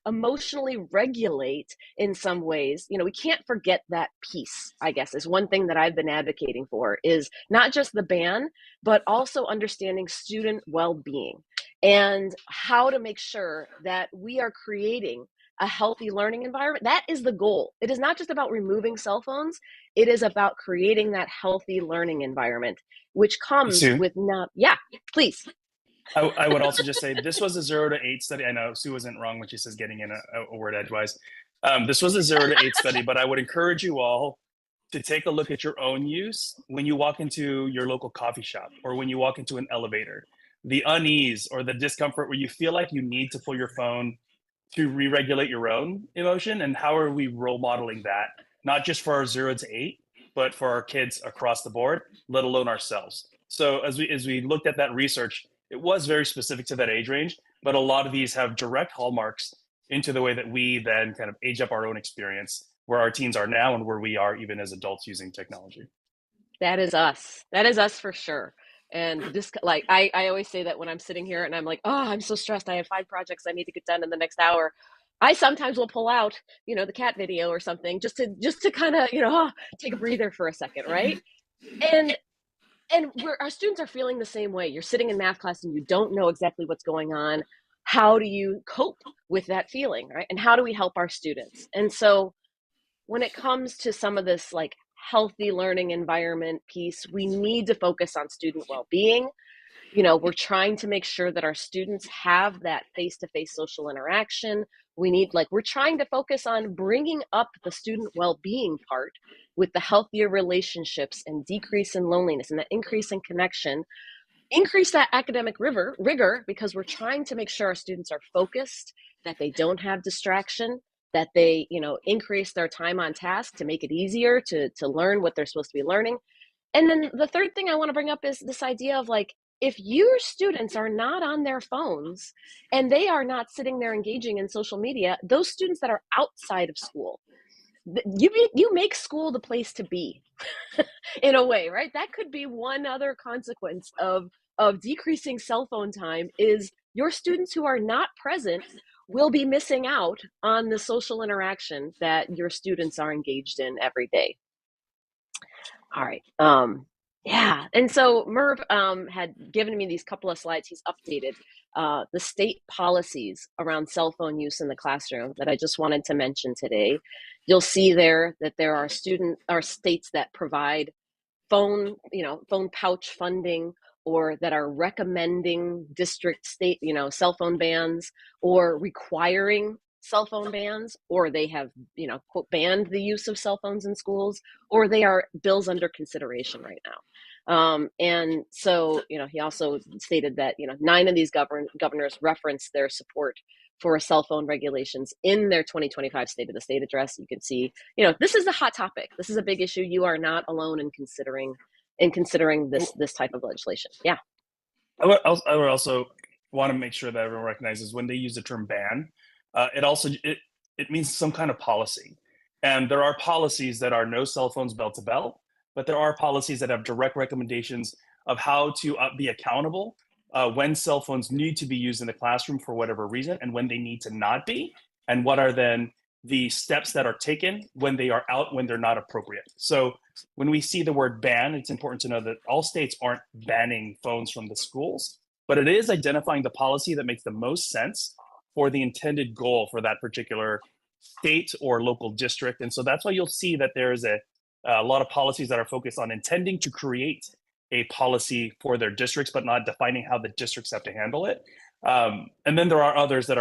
emotionally regulate in some ways. We can't forget that piece, I guess, is one thing that I've been advocating for, is not just the ban, but also understanding student well-being and how to make sure that we are creating a healthy learning environment. That is the goal. It is not just about removing cell phones. It is about creating that healthy learning environment, which comes Sue? with not, yeah, please. I would also just say this was a 0 to 8 study. I know Sue wasn't wrong when she says getting in a word edgewise. This was a 0 to 8 study, but I would encourage you all to take a look at your own use when you walk into your local coffee shop or when you walk into an elevator. The unease or the discomfort where you feel like you need to pull your phone to re-regulate your own emotion, and how are we role modeling that, not just for our 0 to 8, but for our kids across the board, let alone ourselves. So as we looked at that research, it was very specific to that age range, but a lot of these have direct hallmarks into the way that we then kind of age up our own experience, where our teens are now and where we are even as adults using technology. That is us. That is us for sure. And this, like, I always say that when I'm sitting here and I'm like, oh, I'm so stressed. I have 5 projects I need to get done in the next hour. I sometimes will pull out, the cat video or something just to kind of, take a breather for a second, right? And our students are feeling the same way. You're sitting in math class and you don't know exactly what's going on. How do you cope with that feeling, right? And how do we help our students? And so when it comes to some of this like healthy learning environment piece, we need to focus on student well-being. We're trying to make sure that our students have that face-to-face social interaction. We're trying to focus on bringing up the student well-being part with the healthier relationships and decrease in loneliness and that increase in connection, increase that academic rigor, because we're trying to make sure our students are focused, that they don't have distraction, that they, increase their time on task to make it easier to learn what they're supposed to be learning. And then the third thing I want to bring up is this idea of like, if your students are not on their phones and they are not sitting there engaging in social media, those students that are outside of school, you make school the place to be in a way, right? That could be one other consequence of decreasing cell phone time, is your students who are not present will be missing out on the social interaction that your students are engaged in every day. All right. Yeah. And so Merv had given me these couple of slides. He's updated the state policies around cell phone use in the classroom that I just wanted to mention today. You'll see there that there are states that provide phone pouch funding, or that are recommending district state, cell phone bans, or requiring cell phone bans, or they have, quote, banned the use of cell phones in schools, or they are bills under consideration right now. And so, he also stated that, 9 of these governors referenced their support for cell phone regulations in their 2025 State of the State address. You can see, this is a hot topic. This is a big issue. You are not alone in considering this type of legislation. Yeah. I would also want to make sure that everyone recognizes when they use the term ban, it means some kind of policy. And there are policies that are no cell phones bell to bell, but there are policies that have direct recommendations of how to be accountable when cell phones need to be used in the classroom for whatever reason, and when they need to not be, and what are then the steps that are taken when they are out, when they're not appropriate. So when we see the word ban, it's important to know that all states aren't banning phones from the schools, but it is identifying the policy that makes the most sense for the intended goal for that particular state or local district. And so that's why you'll see that there is a lot of policies that are focused on intending to create a policy for their districts, but not defining how the districts have to handle it. And then there are others that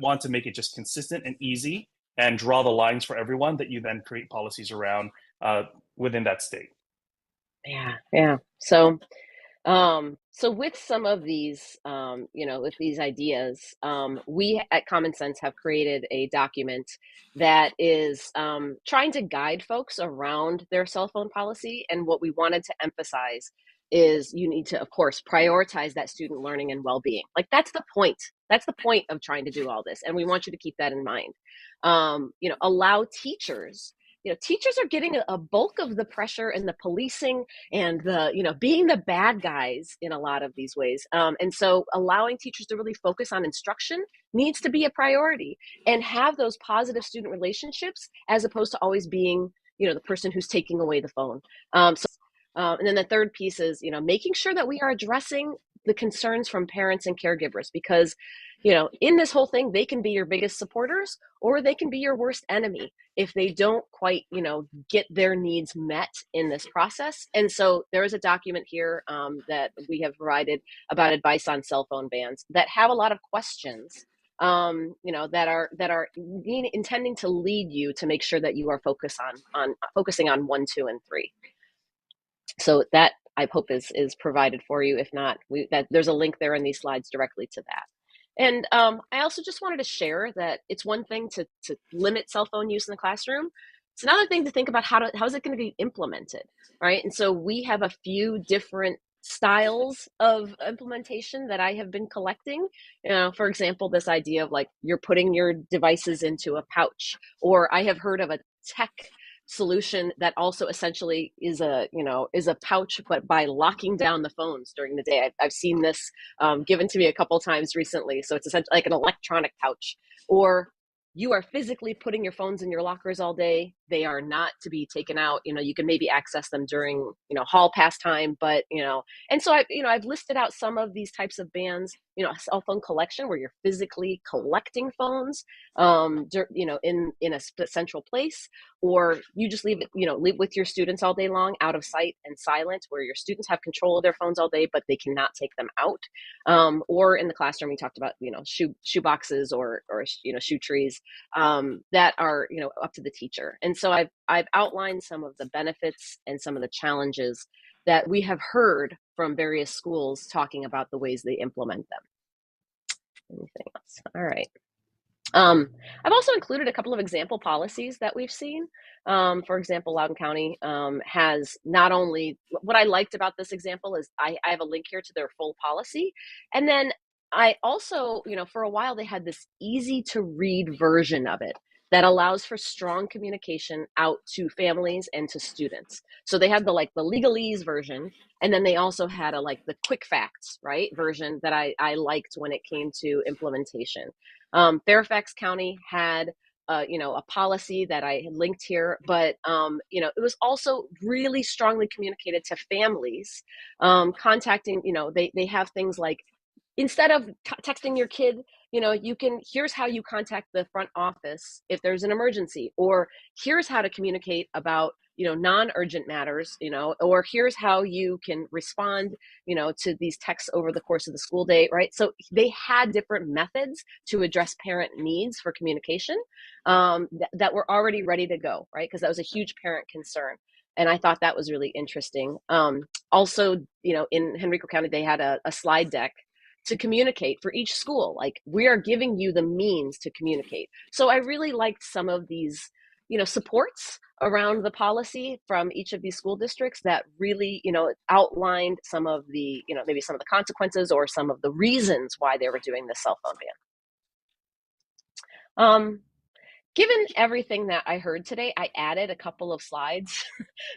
want to make it just consistent and easy and draw the lines for everyone, that you then create policies around within that state. Yeah. So with some of these, with these ideas, we at Common Sense have created a document that is trying to guide folks around their cell phone policy. And what we wanted to emphasize is you need to, of course, prioritize that student learning and well-being. Like, that's the point. That's the point of trying to do all this. And we want you to keep that in mind. Allow teachers teachers are getting a bulk of the pressure and the policing and the, being the bad guys in a lot of these ways. And so allowing teachers to really focus on instruction needs to be a priority and have those positive student relationships as opposed to always being, the person who's taking away the phone. And then the third piece is, making sure that we are addressing the concerns from parents and caregivers, because, in this whole thing, they can be your biggest supporters or they can be your worst enemy if they don't quite, get their needs met in this process. And so there is a document here that we have provided about advice on cell phone bans that have a lot of questions, that are intending to lead you to make sure that you are focusing on 1, 2, and 3. So that I hope is provided for you. If not, there's a link there in these slides directly to that. And I also just wanted to share that it's one thing to limit cell phone use in the classroom. It's another thing to think about how is it going to be implemented, right? And so we have a few different styles of implementation that I have been collecting. For example, this idea of like you're putting your devices into a pouch, or I have heard of a tech solution that also essentially is a pouch, but by locking down the phones during the day. I've seen this given to me a couple times recently. So it's essentially like an electronic pouch, or you are physically putting your phones in your lockers all day. They are not to be taken out. You can maybe access them during, hall pass time, but, and so I've listed out some of these types of bans, a cell phone collection where you're physically collecting phones, in a central place, or you just leave with your students all day long, out of sight and silent, where your students have control of their phones all day, but they cannot take them out. Or in the classroom, we talked about, shoe boxes or shoe trees that are, up to the teacher. And so I've outlined some of the benefits and some of the challenges that we have heard from various schools talking about the ways they implement them. Anything else? All right. I've also included a couple of example policies that we've seen. For example, Loudoun County has not only, what I liked about this example is I have a link here to their full policy. And then I also, for a while they had this easy to read version of it that allows for strong communication out to families and to students. So they had the legalese version, and then they also had the quick facts, right, version that I liked when it came to implementation. Fairfax County had a policy that I had linked here, but it was also really strongly communicated to families, contacting, they have things like, instead of texting your kid, here's how you contact the front office if there's an emergency, or here's how to communicate about, non-urgent matters, or here's how you can respond, to these texts over the course of the school day, right? So they had different methods to address parent needs for communication that were already ready to go, right? Because that was a huge parent concern. And I thought that was really interesting. Also, in Henrico County, they had a slide deck to communicate for each school. Like, we are giving you the means to communicate. So I really liked some of these, supports around the policy from each of these school districts that really, outlined some of the, maybe some of the consequences or some of the reasons why they were doing this cell phone ban. Given everything that I heard today, I added a couple of slides.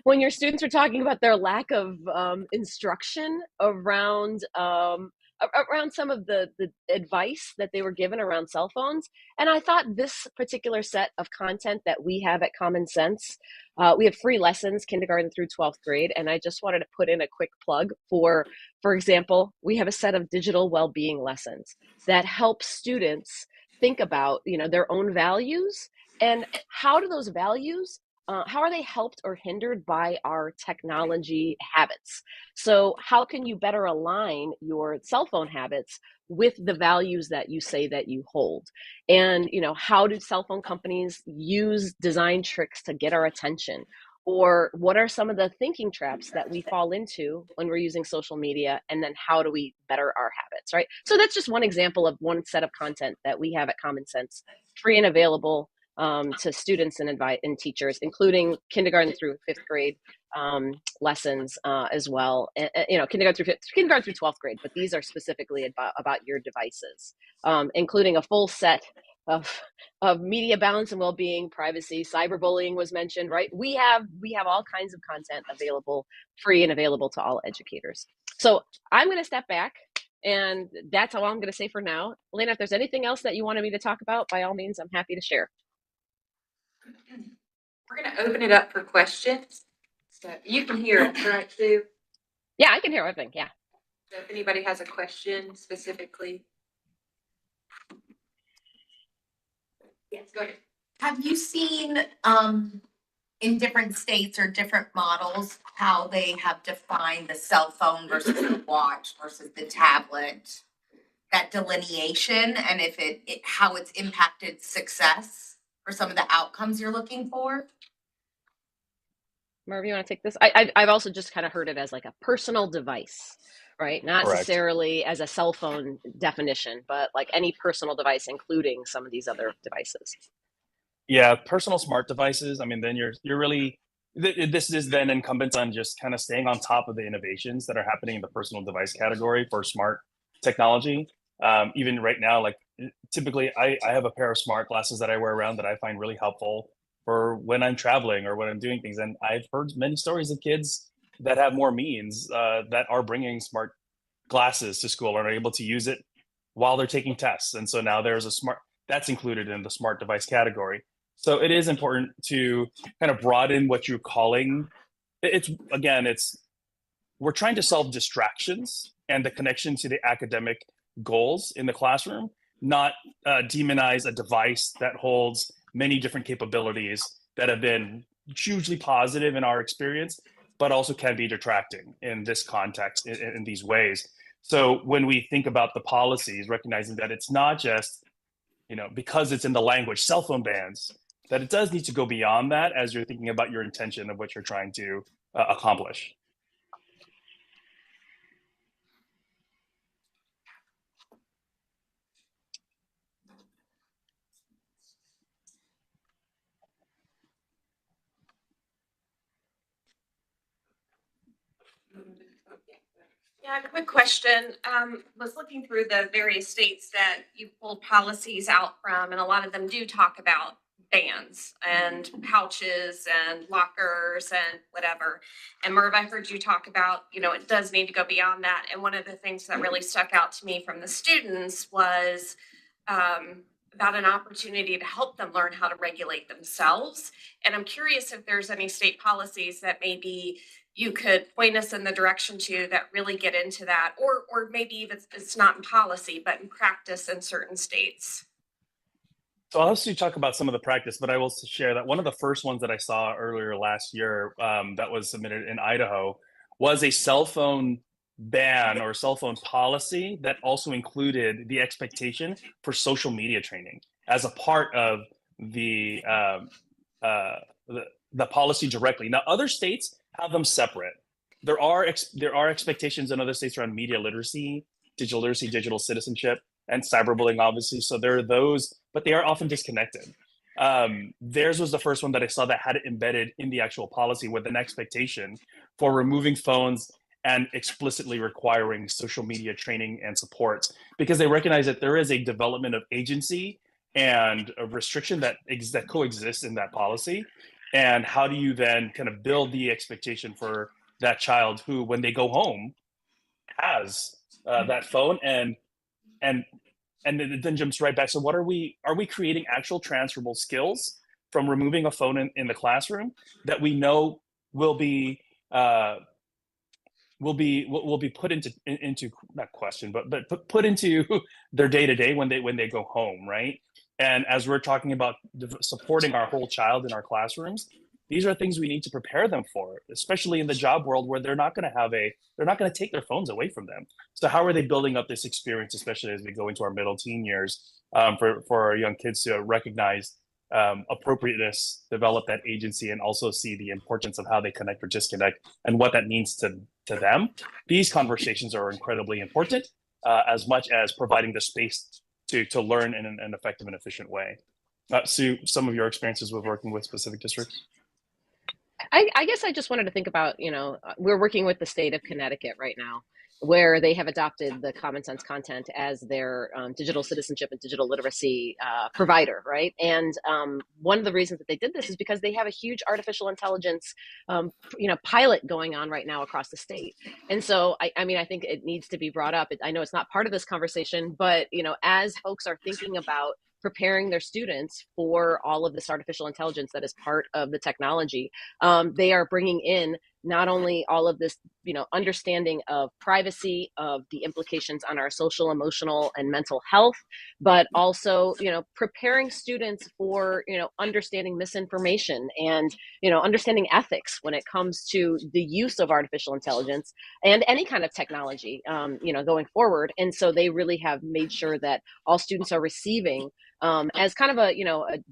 When your students are talking about their lack of instruction around some of the advice that they were given around cell phones. And I thought this particular set of content that we have at Common Sense, we have free lessons, kindergarten through 12th grade. And I just wanted to put in a quick plug for example, we have a set of digital well-being lessons that help students think about, their own values and how do those values how are they helped or hindered by our technology habits? So how can you better align your cell phone habits with the values that you say that you hold? And, how do cell phone companies use design tricks to get our attention? Or what are some of the thinking traps that we fall into when we're using social media? And then how do we better our habits, right? So that's just one example of one set of content that we have at Common Sense, free and available to students and teachers, including kindergarten through 5th grade lessons as well. Kindergarten through 12th grade, but these are specifically about your devices, including a full set of media balance and well-being, privacy, cyberbullying was mentioned, right? We have all kinds of content available, free and available to all educators. So I'm going to step back, and that's all I'm going to say for now. Elena, if there's anything else that you wanted me to talk about, by all means, I'm happy to share. We're gonna open it up for questions. So you can hear it, right, Sue? Yeah, I can hear everything. Yeah. So if anybody has a question specifically. Yes, go ahead. Have you seen, in different states or different models, how they have defined the cell phone versus the watch versus the tablet? That delineation and if how it's impacted success or some of the outcomes you're looking for? Merv, you want to take this? I've also just kind of heard it as like a personal device, right? Not Correct. necessarily as a cell phone definition, but like any personal device, including some of these other devices. Yeah, personal smart devices. I mean, then you're really, this is then incumbent on just kind of staying on top of the innovations that are happening in the personal device category for smart technology. Even right now, like typically I have a pair of smart glasses that I wear around that I find really helpful for when I'm traveling or when I'm doing things. And I've heard many stories of kids that have more means that are bringing smart glasses to school and are able to use it while they're taking tests. And so now there's that's included in the smart device category. So it is important to kind of broaden what you're calling. We're trying to solve distractions and the connection to the academic goals in the classroom, not demonize a device that holds many different capabilities that have been hugely positive in our experience, but also can be detracting in this context in these ways. So when we think about the policies, recognizing that it's not just, because it's in the language, cell phone bans, that it does need to go beyond that as you're thinking about your intention of what you're trying to accomplish. Yeah, quick question. Was looking through the various states that you pulled policies out from, and a lot of them do talk about bans and pouches and lockers and whatever. And Merv, I heard you talk about, it does need to go beyond that. And one of the things that really stuck out to me from the students was about an opportunity to help them learn how to regulate themselves. And I'm curious if there's any state policies that maybe you could point us in the direction to that really get into that, or maybe even it's not in policy, but in practice in certain states. So I'll also talk about some of the practice, but I will share that one of the first ones that I saw earlier last year that was submitted in Idaho was a cell phone ban or cell phone policy that also included the expectation for social media training as a part of the policy directly. Now, other states have them separate. There are expectations in other states around media literacy, digital citizenship, and cyberbullying, obviously. So there are those, but they are often disconnected. Theirs was the first one that I saw that had it embedded in the actual policy with an expectation for removing phones and explicitly requiring social media training and support, because they recognize that there is a development of agency and a restriction that coexists in that policy. And how do you then kind of build the expectation for that child who, when they go home, has that phone and it then jumps right back. So are we creating actual transferable skills from removing a phone in the classroom that we know will be put into not question, but put into their day-to-day when they go home, right? And as we're talking about supporting our whole child in our classrooms, these are things we need to prepare them for, especially in the job world where they're not going to take their phones away from them. So how are they building up this experience, especially as we go into our middle teen years, for our young kids to recognize appropriateness, develop that agency, and also see the importance of how they connect or disconnect and what that means to them. These conversations are incredibly important, as much as providing the space to learn in an effective and efficient way. Sue, some of your experiences with working with specific districts? I guess I just wanted to think about, we're working with the state of Connecticut right now. where they have adopted the Common Sense Content as their digital citizenship and digital literacy provider, right? And one of the reasons that they did this is because they have a huge artificial intelligence, pilot going on right now across the state. And so, I mean, I think it needs to be brought up. I know it's not part of this conversation, but as folks are thinking about preparing their students for all of this artificial intelligence that is part of the technology, they are bringing in not only all of this, understanding of privacy, of the implications on our social, emotional, and mental health, but also, preparing students for, understanding misinformation and, understanding ethics when it comes to the use of artificial intelligence and any kind of technology, going forward. And so they really have made sure that all students are receiving as kind of a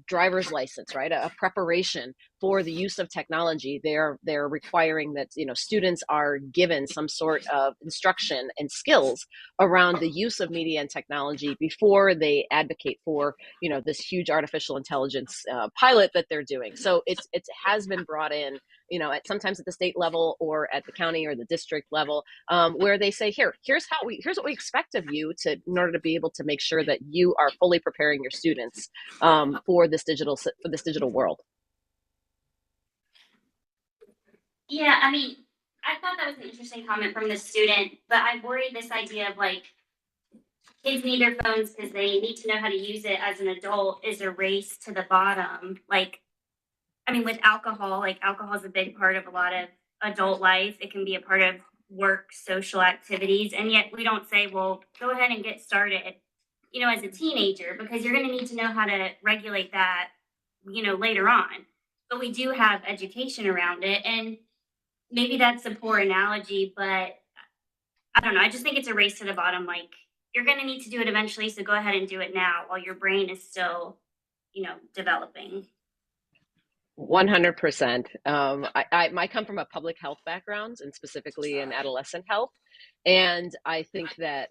driver's license, right? A preparation for the use of technology. They're requiring that students are given some sort of instruction and skills around the use of media and technology before they advocate for this huge artificial intelligence pilot that they're doing. So it has been brought in, sometimes at the state level or at the county or the district level, where they say, here's what we expect of you in order to be able to make sure that you are fully preparing your students for this digital world. Yeah, I mean, I thought that was an interesting comment from the student, but I worry this idea of kids need their phones because they need to know how to use it as an adult is a race to the bottom. With alcohol, alcohol is a big part of a lot of adult life. It can be a part of work, social activities, and yet we don't say, well, go ahead and get started, as a teenager, because you're going to need to know how to regulate that, later on. But we do have education around it, and maybe that's a poor analogy, but I don't know. I just think it's a race to the bottom. You're going to need to do it eventually, so go ahead and do it now while your brain is still, developing. 100%. I come from a public health background and specifically in adolescent health. And I think that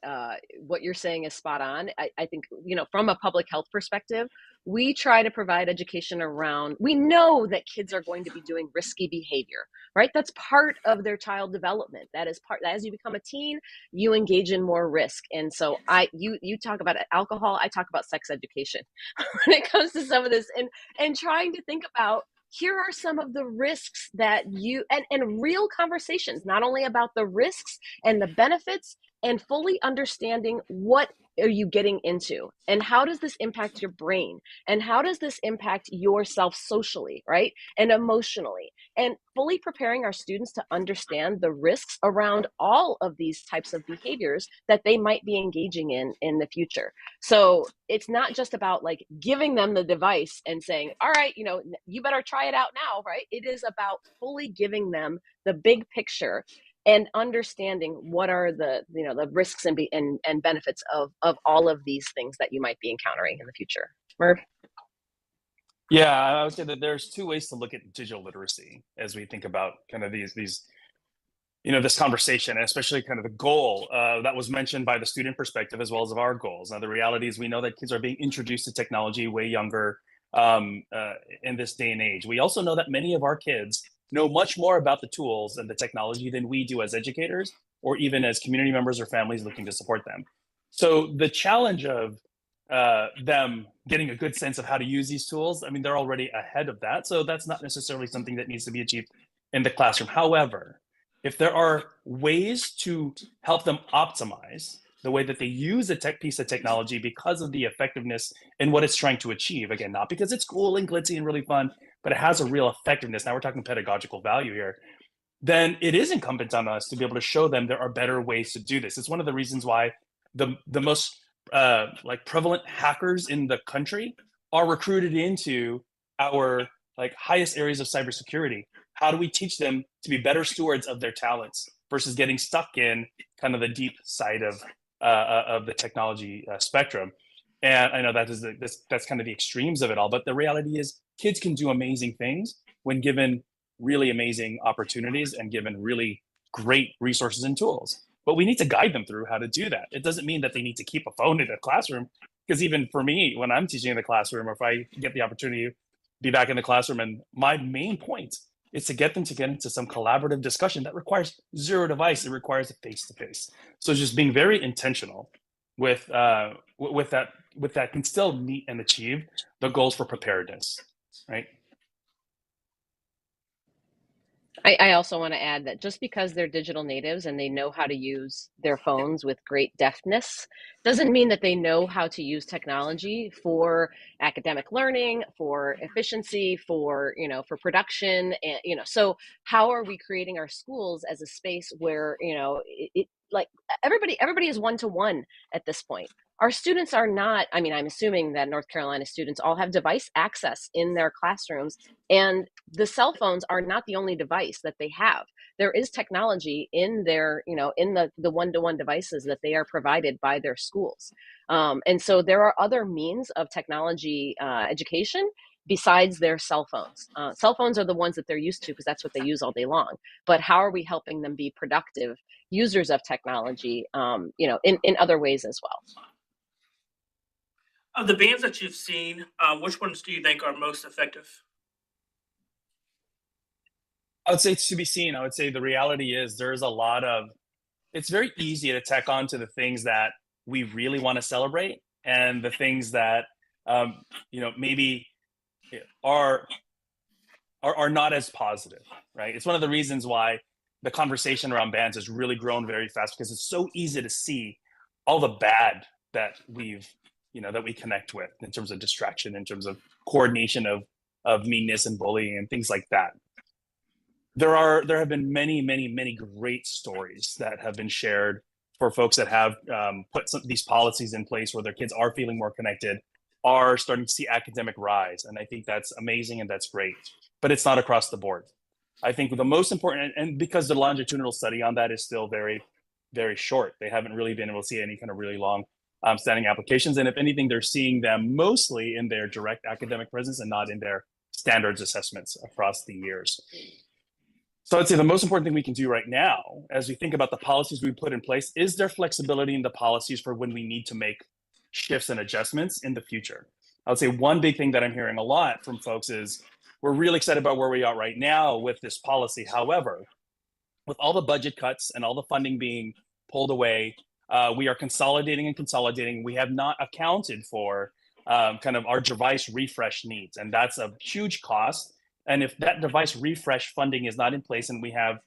what you're saying is spot on. I think, from a public health perspective, we try to provide education around, we know that kids are going to be doing risky behavior, right? That's part of their child development. That is part, as you become a teen, you engage in more risk. And so you talk about alcohol, I talk about sex education when it comes to some of this and trying to think about, here are some of the risks that and real conversations, not only about the risks and the benefits and fully understanding what are you getting into and how does this impact your brain and how does this impact yourself socially, right? And emotionally, and fully preparing our students to understand the risks around all of these types of behaviors that they might be engaging in the future. So it's not just about giving them the device and saying, all right, you better try it out now, right? It is about fully giving them the big picture and understanding what are the risks and benefits of all of these things that you might be encountering in the future. Murph? Yeah, I would say that there's two ways to look at digital literacy as we think about kind of these this conversation, and especially kind of the goal that was mentioned by the student perspective as well as of our goals. Now, the reality is we know that kids are being introduced to technology way younger in this day and age. We also know that many of our kids know much more about the tools and the technology than we do as educators or even as community members or families looking to support them. So the challenge of them getting a good sense of how to use these tools, I mean, they're already ahead of that. So that's not necessarily something that needs to be achieved in the classroom. However, if there are ways to help them optimize the way that they use a piece of technology because of the effectiveness in what it's trying to achieve, again, not because it's cool and glitzy and really fun, but it has a real effectiveness. Now we're talking pedagogical value here. Then it is incumbent on us to be able to show them there are better ways to do this. It's one of the reasons why the most prevalent hackers in the country are recruited into our highest areas of cybersecurity. How do we teach them to be better stewards of their talents versus getting stuck in kind of the deep side of the technology spectrum? And I know that's kind of the extremes of it all, but the reality is kids can do amazing things when given really amazing opportunities and given really great resources and tools. But we need to guide them through how to do that. It doesn't mean that they need to keep a phone in a classroom, because even for me, when I'm teaching in the classroom, or if I get the opportunity to be back in the classroom, and my main point It's to get them to get into some collaborative discussion that requires zero device. It requires a face-to-face. So just being very intentional with that can still meet and achieve the goals for preparedness, right? I also want to add that just because they're digital natives and they know how to use their phones with great deftness doesn't mean that they know how to use technology for academic learning, for efficiency, for, for production. And, so how are we creating our schools as a space where, like everybody is one-to-one at this point. Our students are not, I'm assuming that North Carolina students all have device access in their classrooms, and the cell phones are not the only device that they have. There is technology in their, in the one-to-one devices that they are provided by their schools. And so there are other means of technology education besides their cell phones. Cell phones are the ones that they're used to because that's what they use all day long. But how are we helping them be productive users of technology, in other ways as well? Of the bands that you've seen, which ones do you think are most effective? I would say it's to be seen. I would say the reality is there's a lot of, it's very easy to tack on to the things that we really want to celebrate and the things that, maybe are not as positive, right? It's one of the reasons why the conversation around bands has really grown very fast, because it's so easy to see all the bad that that we connect with in terms of distraction, in terms of coordination of meanness and bullying and things like that. There have been many, many, many great stories that have been shared for folks that have put these policies in place where their kids are feeling more connected, are starting to see academic rise. And I think that's amazing and that's great, but it's not across the board. I think the most important, and because the longitudinal study on that is still very, very short, they haven't really been able to see any kind of really long standing applications. And if anything, they're seeing them mostly in their direct academic presence and not in their standards assessments across the years. So I'd say the most important thing we can do right now, as we think about the policies we put in place, is there flexibility in the policies for when we need to make shifts and adjustments in the future. I would say one big thing that I'm hearing a lot from folks is we're really excited about where we are right now with this policy. However, with all the budget cuts and all the funding being pulled away, we are consolidating and consolidating. We have not accounted for kind of our device refresh needs, and that's a huge cost. And if that device refresh funding is not in place and we have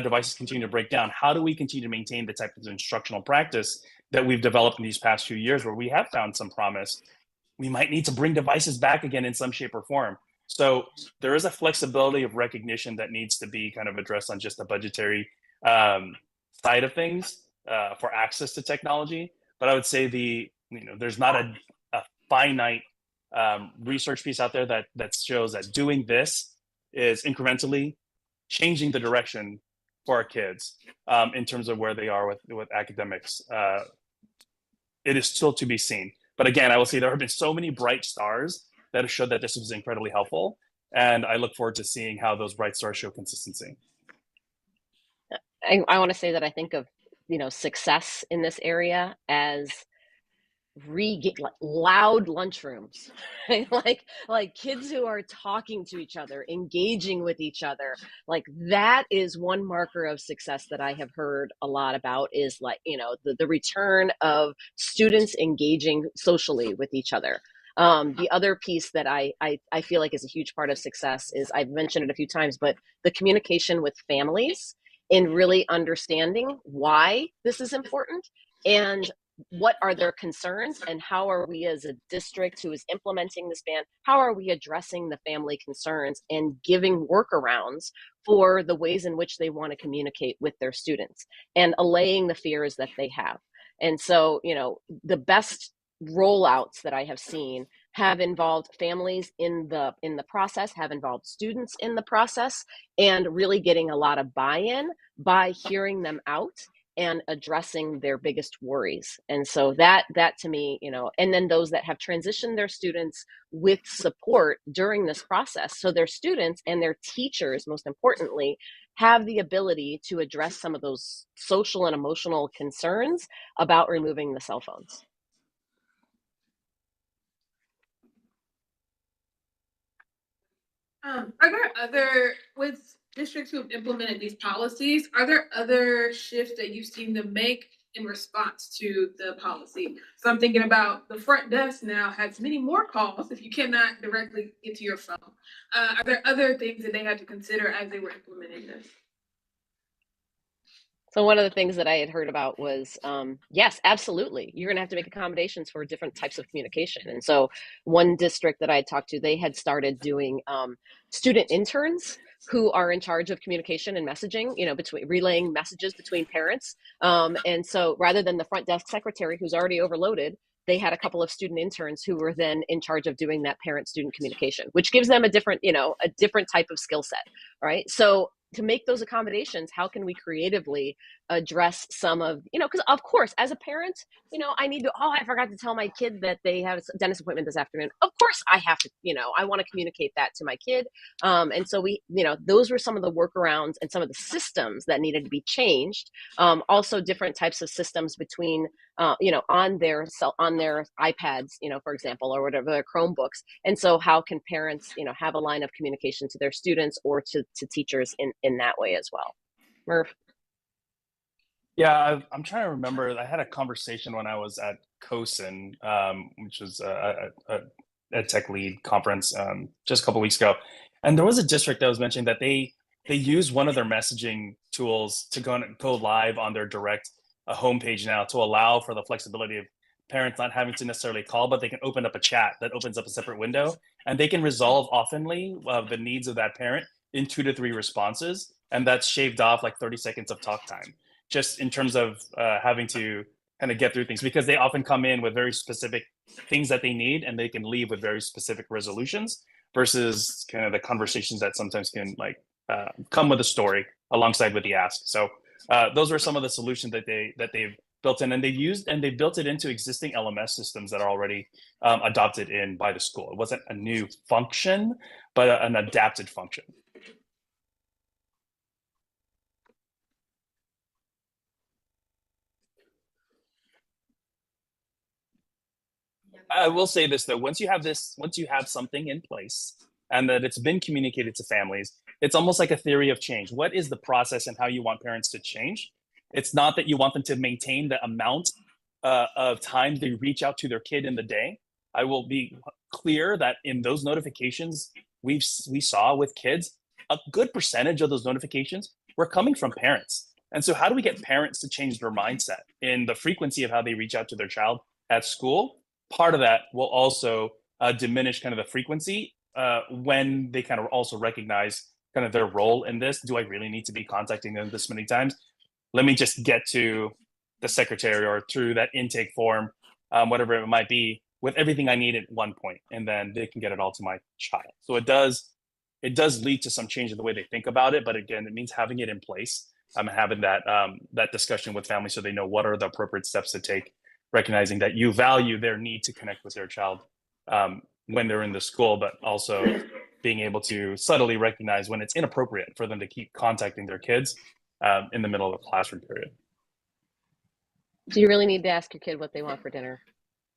devices continue to break down, how do we continue to maintain the type of instructional practice that we've developed in these past few years where we have found some promise? We might need to bring devices back again in some shape or form. So there is a flexibility of recognition that needs to be kind of addressed on just the budgetary side of things for access to technology. But I would say there's not a finite research piece out there that shows that doing this is incrementally changing the direction for our kids in terms of where they are with academics. It is still to be seen. But again, I will say there have been so many bright stars that have showed that this was incredibly helpful. And I look forward to seeing how those bright stars show consistency. I want to say that I think of, success in this area as loud lunchrooms, right? like kids who are talking to each other, engaging with each other. Like that is one marker of success that I have heard a lot about, is the return of students engaging socially with each other. The other piece that I feel like is a huge part of success is, I've mentioned it a few times, but the communication with families in really understanding why this is important and what are their concerns, and how are we as a district who is implementing this ban, how are we addressing the family concerns and giving workarounds for the ways in which they want to communicate with their students and allaying the fears that they have. And so, the best rollouts that I have seen have involved families in the process, have involved students in the process, and really getting a lot of buy-in by hearing them out and addressing their biggest worries. And so that to me, and then those that have transitioned their students with support during this process. So their students and their teachers, most importantly, have the ability to address some of those social and emotional concerns about removing the cell phones. Are there other, with districts who have implemented these policies, are there other shifts that you've seen them make in response to the policy? So I'm thinking about the front desk now has many more calls if you cannot directly get to your phone. Are there other things that they had to consider as they were implementing this? So one of the things that I had heard about was, yes, absolutely. You're going to have to make accommodations for different types of communication. And so one district that I had talked to, they had started doing student interns who are in charge of communication and messaging, between relaying messages between parents. And so rather than the front desk secretary who's already overloaded, they had a couple of student interns who were then in charge of doing that parent-student communication, which gives them a different type of skill set, right? So to make those accommodations, how can we creatively address some of, because of course, as a parent, I forgot to tell my kid that they have a dentist appointment this afternoon. Of course I have to, I want to communicate that to my kid. And so those were some of the workarounds and some of the systems that needed to be changed. Also different types of systems between, on their iPads, for example, or whatever, their Chromebooks. And so how can parents, have a line of communication to their students or to teachers in that way as well? Murph. Yeah, I'm trying to remember. I had a conversation when I was at COSIN, which was a tech lead conference just a couple weeks ago, and there was a district that was mentioning that they use one of their messaging tools to go live on their direct homepage now to allow for the flexibility of parents not having to necessarily call, but they can open up a chat that opens up a separate window, and they can resolve oftenly the needs of that parent in 2 to 3 responses, and that's shaved off like 30 seconds of talk time, just in terms of having to kind of get through things, because they often come in with very specific things that they need and they can leave with very specific resolutions versus kind of the conversations that sometimes can come with a story alongside with the ask. So those were some of the solutions that they've built in, and they've built it into existing LMS systems that are already adopted in by the school. It wasn't a new function, but an adapted function. I will say this though, once you have something in place and that it's been communicated to families, it's almost like a theory of change. What is the process and how you want parents to change? It's not that you want them to maintain the amount of time they reach out to their kid in the day. I will be clear that in those notifications we saw with kids, a good percentage of those notifications were coming from parents. And so how do we get parents to change their mindset in the frequency of how they reach out to their child at school? Part of that will also diminish kind of the frequency when they kind of also recognize kind of their role in this. Do I really need to be contacting them this many times? Let me just get to the secretary or through that intake form, whatever it might be, with everything I need at one point, and then they can get it all to my child. So it does lead to some change in the way they think about it. But again, it means having it in place. Having that discussion with families so they know what are the appropriate steps to take, recognizing that you value their need to connect with their child when they're in the school, but also being able to subtly recognize when it's inappropriate for them to keep contacting their kids in the middle of a classroom period. Do you really need to ask your kid what they want for dinner?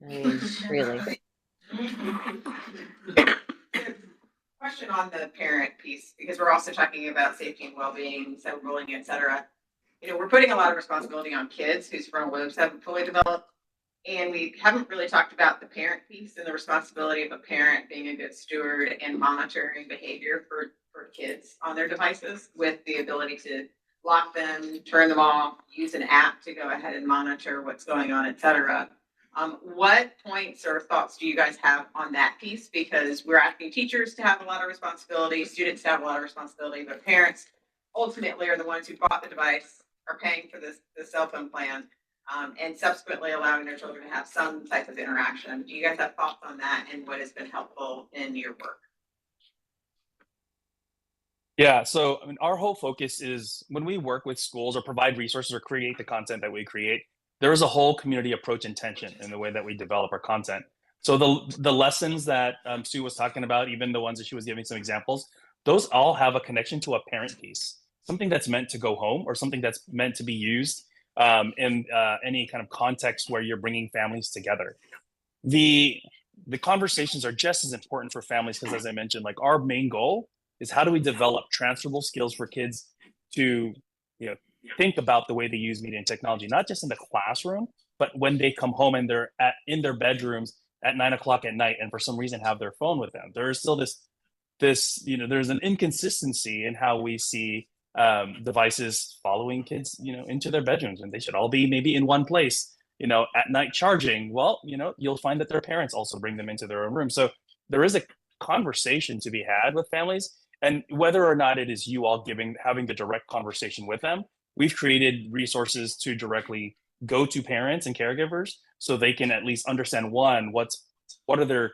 I mean, really. Question on the parent piece, because we're also talking about safety and well-being, cyberbullying, et cetera. We're putting a lot of responsibility on kids whose frontal lobes haven't fully developed. And we haven't really talked about the parent piece and the responsibility of a parent being a good steward and monitoring behavior for kids on their devices, with the ability to lock them, turn them off, use an app to go ahead and monitor what's going on, et cetera. What points or thoughts do you guys have on that piece? Because we're asking teachers to have a lot of responsibility, students to have a lot of responsibility, but parents ultimately are the ones who bought the device, are paying for the cell phone plan, and subsequently allowing their children to have some type of interaction. Do you guys have thoughts on that and what has been helpful in your work? Yeah, so our whole focus is when we work with schools or provide resources or create the content that we create, there is a whole community approach intention in the way that we develop our content. So the lessons that Sue was talking about, even the ones that she was giving some examples, those all have a connection to a parent piece, something that's meant to go home or something that's meant to be used in any kind of context where you're bringing families together. The conversations are just as important for families because, as I mentioned, like our main goal is how do we develop transferable skills for kids to, think about the way they use media and technology, not just in the classroom, but when they come home and they're in their bedrooms at 9 o'clock at night and for some reason have their phone with them. There is still this, there's an inconsistency in how we see devices following kids, into their bedrooms, and they should all be maybe in one place, at night charging. Well, you'll find that their parents also bring them into their own room. So there is a conversation to be had with families, and whether or not it is you all having the direct conversation with them, we've created resources to directly go to parents and caregivers so they can at least understand what are their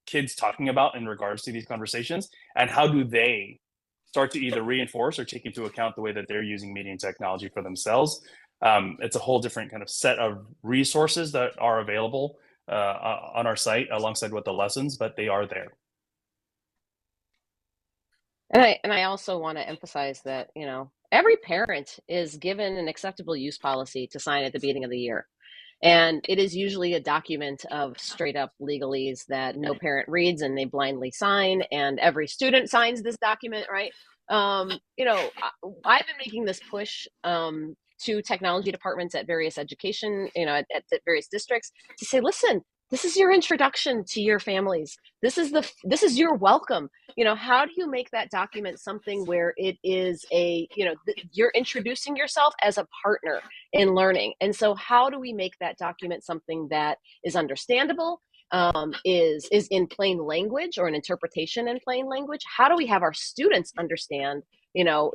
kids talking about in regards to these conversations, and how do they start to either reinforce or take into account the way that they're using media and technology for themselves. It's a whole different kind of set of resources that are available on our site alongside with the lessons, but they are there. And I also want to emphasize that, every parent is given an acceptable use policy to sign at the beginning of the year. And it is usually a document of straight up legalese that no parent reads and they blindly sign, and every student signs this document, right? I've been making this push to technology departments at various education, at various districts to say, listen, this is your introduction to your families. This is your welcome. How do you make that document something where it is you're introducing yourself as a partner in learning? And so how do we make that document something that is understandable, is in plain language, or an interpretation in plain language? How do we have our students understand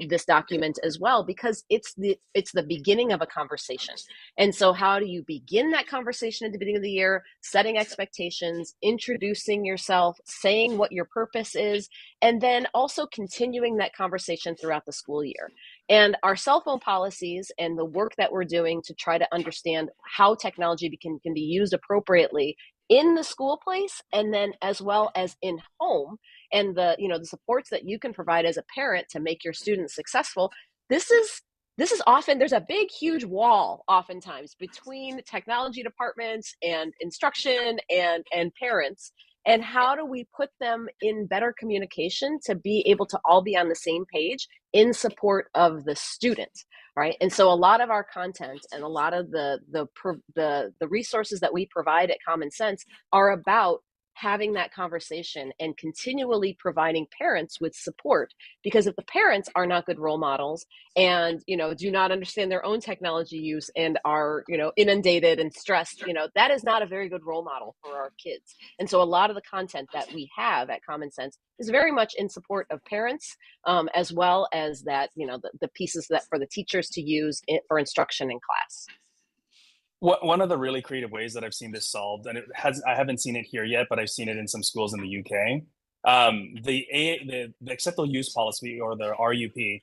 this document as well, because it's the beginning of a conversation. And so how do you begin that conversation at the beginning of the year, setting expectations, introducing yourself, saying what your purpose is, and then also continuing that conversation throughout the school year. And our cell phone policies and the work that we're doing to try to understand how technology can be used appropriately in the school place, and then as well as in home, and the supports that you can provide as a parent to make your students successful. This is often, there's a big, huge wall oftentimes between technology departments and instruction and parents. And how do we put them in better communication to be able to all be on the same page in support of the student, right? And so a lot of our content and a lot of the resources that we provide at Common Sense are about having that conversation and continually providing parents with support. Because if the parents are not good role models and, do not understand their own technology use and are, inundated and stressed, that is not a very good role model for our kids. And so a lot of the content that we have at Common Sense is very much in support of parents, as well as that, the pieces that for the teachers to use for instruction in class. One of the really creative ways that I've seen this solved, and I haven't seen it here yet, but I've seen it in some schools in the UK. The acceptable use policy, or the RUP,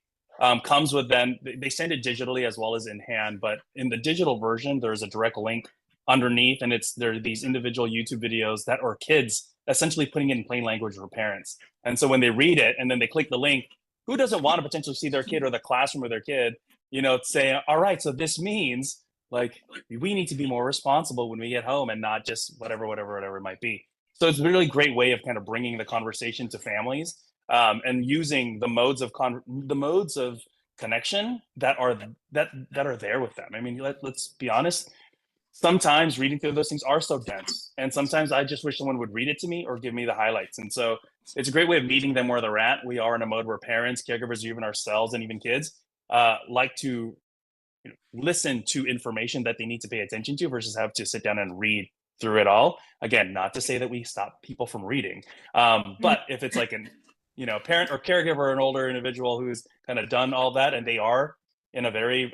comes with them. They send it digitally as well as in hand, but in the digital version, there's a direct link underneath, and there are these individual YouTube videos that are kids essentially putting it in plain language for parents. And so when they read it and then they click the link, who doesn't want to potentially see their kid or the classroom of their kid, saying, all right, so this means we need to be more responsible when we get home and not just whatever it might be. So it's a really great way of kind of bringing the conversation to families, and using the modes of connection that are there with them. I mean, let's be honest. Sometimes reading through those things are so dense, and sometimes I just wish someone would read it to me or give me the highlights. And so it's a great way of meeting them where they're at. We are in a mode where parents, caregivers, even ourselves, and even kids like to listen to information that they need to pay attention to versus have to sit down and read through it all. Again, not to say that we stop people from reading, but if it's like parent or caregiver or an older individual who's kind of done all that and they are in a very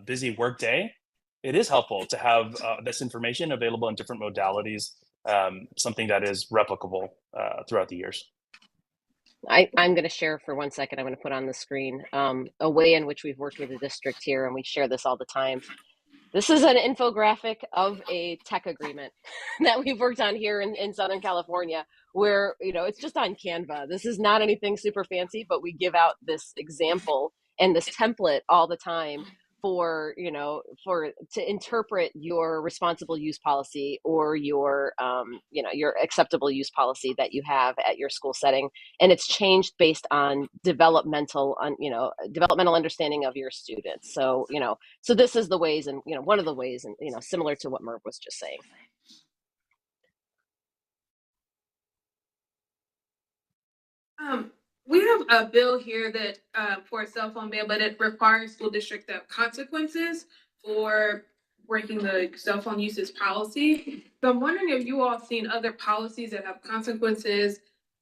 busy work day, it is helpful to have this information available in different modalities, something that is replicable throughout the years. I'm going to share for 1 second. I'm going to put on the screen a way in which we've worked with the district here, and we share this all the time. This is an infographic of a tech agreement that we've worked on here in Southern California, where it's just on Canva. This is not anything super fancy, but we give out this example and this template all the time for, you know, to interpret your responsible use policy or your, you know, your acceptable use policy that you have at your school setting. And it's changed based on developmental understanding of your students. So, you know, so this is the ways, and, you know, one of the ways, and, you know, similar to what Merv was just saying. We have a bill here that, for a cell phone ban, but it requires school districts to have consequences for breaking the cell phone usage policy. So I'm wondering if you all seen other policies that have consequences,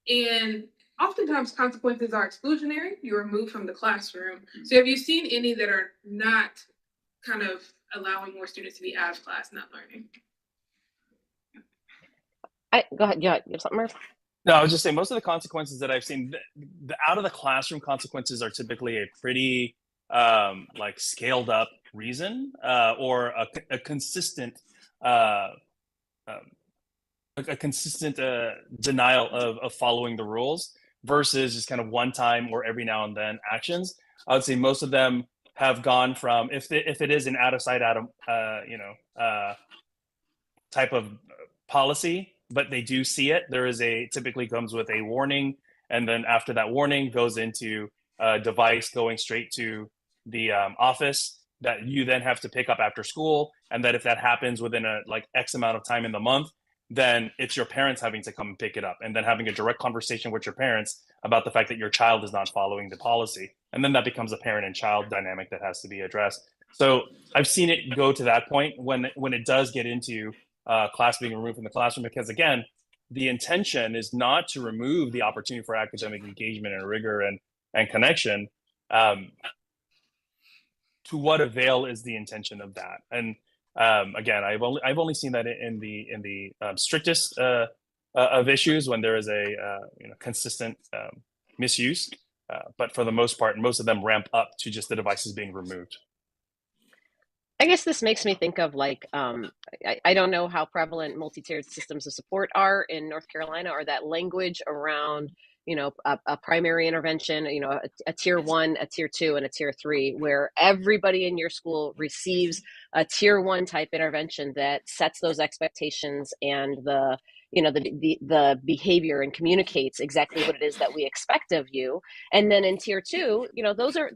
and oftentimes consequences are exclusionary, you're removed from the classroom. So have you seen any that are not kind of allowing more students to be out of class, not learning? Go ahead. Yeah, you have something, Merv? No, I was just saying most of the consequences that I've seen, the out of the classroom consequences are typically a pretty like scaled up reason or a consistent denial of following the rules versus just kind of one time or every now and then actions. I would say most of them have gone from, if it is an out of sight, out of type of policy, but they do see it. There is typically comes with a warning, and then after that warning goes into a device going straight to the office that you then have to pick up after school. And that if that happens within a like X amount of time in the month, then it's your parents having to come and pick it up, and then having a direct conversation with your parents about the fact that your child is not following the policy. And then that becomes a parent and child dynamic that has to be addressed. So I've seen it go to that point when it does get into class being removed from the classroom, because again, the intention is not to remove the opportunity for academic engagement and rigor and connection. To what avail is the intention of that? And again, I've only seen that in the strictest of issues when there is a consistent misuse. But for the most part, most of them ramp up to just the devices being removed. I guess this makes me think of like, I don't know how prevalent multi-tiered systems of support are in North Carolina, or that language around, you know, a primary intervention, you know, a tier 1, a tier 2, and a tier 3, where everybody in your school receives a tier 1 type intervention that sets those expectations and the behavior and communicates exactly what it is that we expect of you. And then in tier 2, you know, those are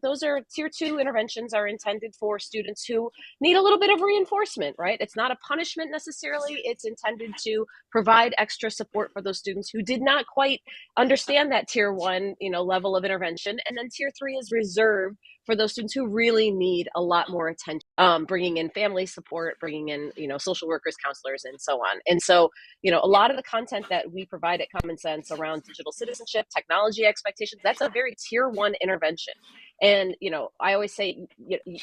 tier 2 interventions are intended for students who need a little bit of reinforcement, right? It's not a punishment necessarily. It's intended to provide extra support for those students who did not quite understand that tier 1, you know, level of intervention. And then tier 3 is reserved for those students who really need a lot more attention, bringing in family support, bringing in, you know, social workers, counselors, and so on. And so, you know, a lot of the content that we provide at Common Sense around digital citizenship, technology expectations, that's a very tier 1 intervention. And, you know, I always say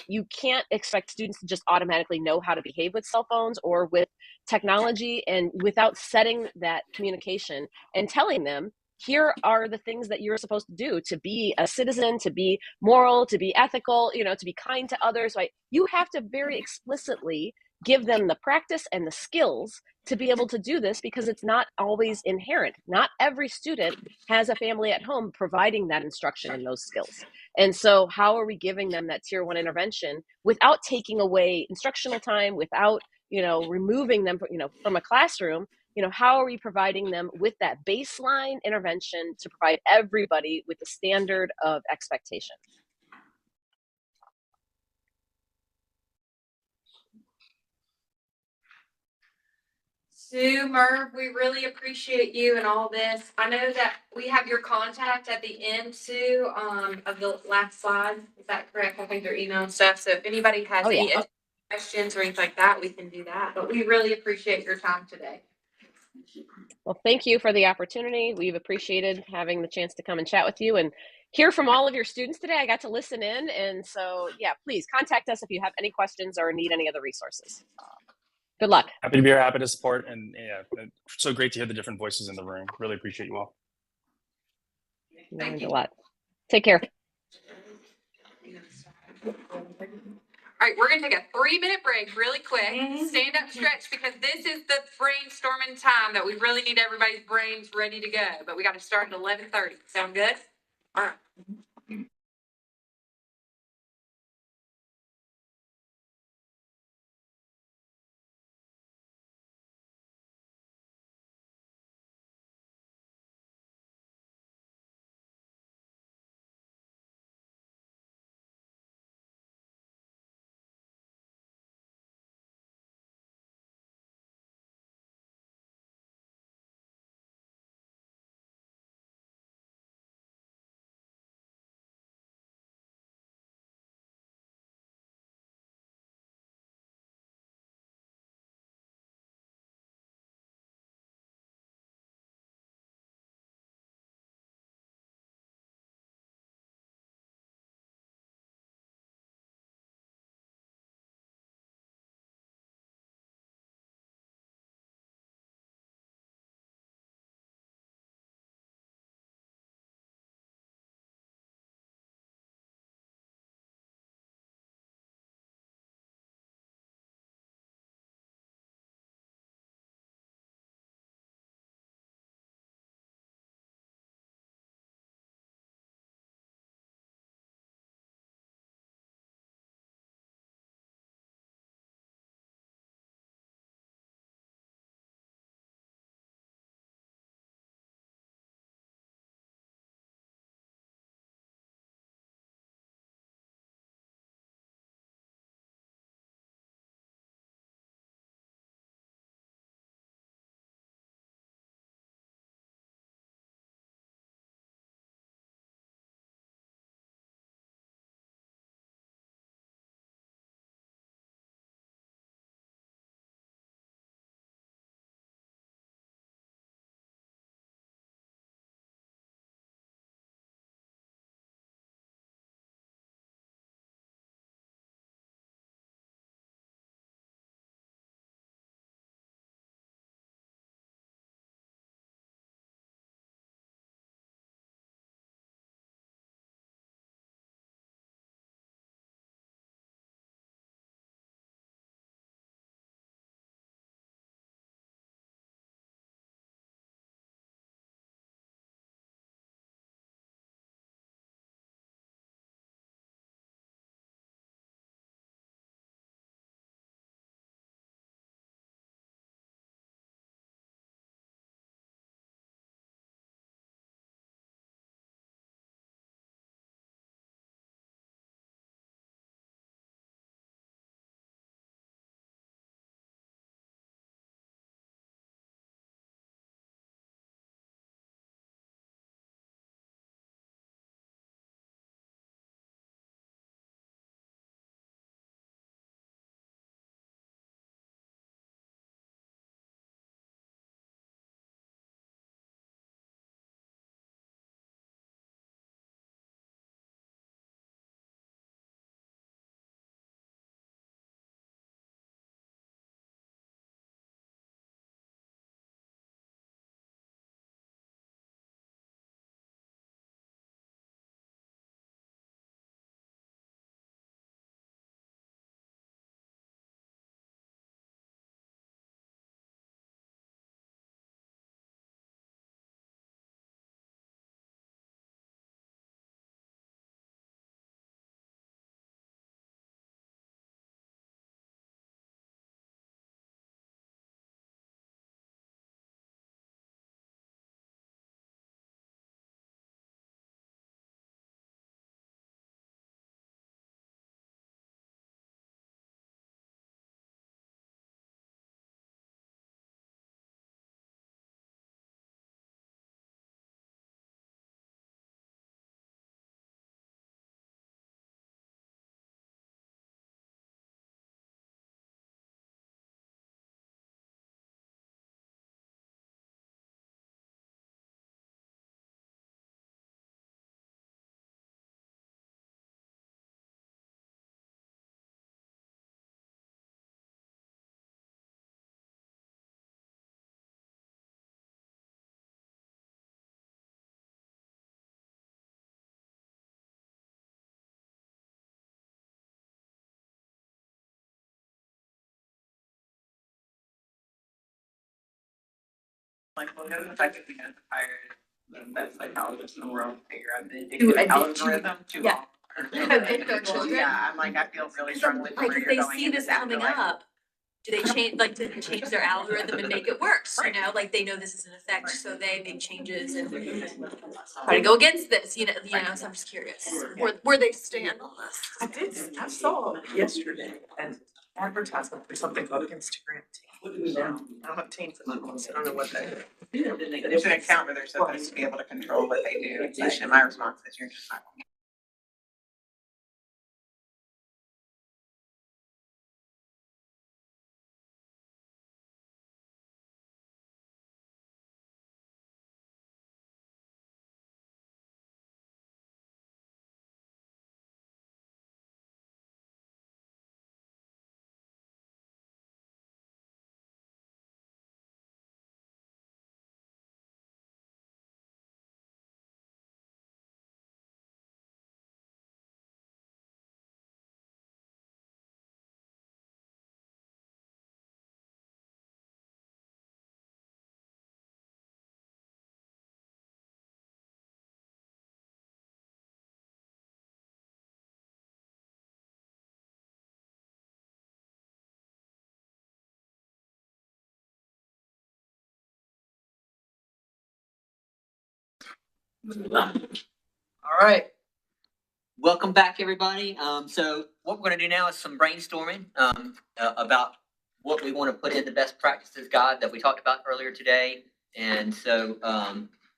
you can't expect students to just automatically know how to behave with cell phones or with technology, and without setting that communication and telling them, here are the things that you're supposed to do to be a citizen, to be moral, to be ethical, you know, to be kind to others, right? You have to very explicitly give them the practice and the skills to be able to do this, because it's not always inherent. Not every student has a family at home providing that instruction and those skills. And so how are we giving them that tier 1 intervention without taking away instructional time, without, you know, removing them, you know, from a classroom? You know, how are we providing them with that baseline intervention to provide everybody with the standard of expectation? Sue, Merv, we really appreciate you and all this. I know that we have your contact at the end, Sue, of the last slide. Is that correct? I think their email and stuff. So if anybody has any questions or anything like that, we can do that. But we really appreciate your time today. Well, thank you for the opportunity. We've appreciated having the chance to come and chat with you and hear from all of your students today. I got to listen in. And so, yeah, please contact us if you have any questions or need any other resources. Good luck. Happy to be here, happy to support. And yeah, so great to hear the different voices in the room. Really appreciate you all. Thank you a lot. Take care. All right, we're gonna take a 3-minute break really quick. Stand up, stretch, because this is the brainstorming time that we really need everybody's brains ready to go. But we got to start at 11:30. Sound good? All right. Like, well, given the fact that we had hired the best psychologist in the world to figure out the To addictive addict to- algorithm to yeah. all. Addict our children? Yeah, I'm like, I feel really strongly for Like, where if you're they going. see and this just coming like- up, do they change, like, to change their algorithm and make it worse, you know, like they know this is an effect, so they make changes and try to go against this, you know, so I'm just curious, where they stand on this. I saw yesterday an advertisement for something called Instagram Teen. I don't have teens in my home, so I don't know what that is. It's an account where they're supposed to be able to control what they do, and my response is, you're just not. All right. Welcome back, everybody. So what we're gonna do now is some brainstorming, about what we want to put in the best practices guide that we talked about earlier today. And so,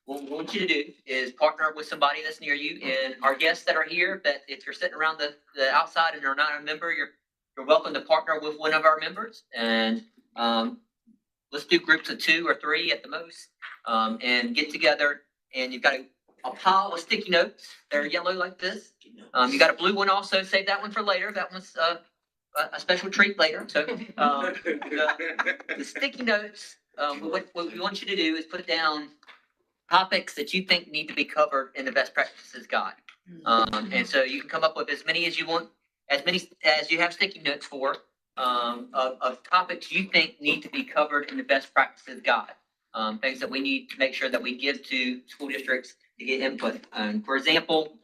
what we want you to do is partner with somebody that's near you, and our guests that are here, that if you're sitting around the outside and are not a member, you're welcome to partner with one of our members. And, let's do groups of 2 or 3 at the most, and get together, and you've got a pile of sticky notes. They're yellow like this. You got a blue one also. Save that one for later. That one's a special treat later. So the sticky notes, what we want you to do is put down topics that you think need to be covered in the best practices guide. And so you can come up with as many as you want, as many as you have sticky notes for, of topics you think need to be covered in the best practices guide. Things that we need to make sure that we give to school districts to get input. For example,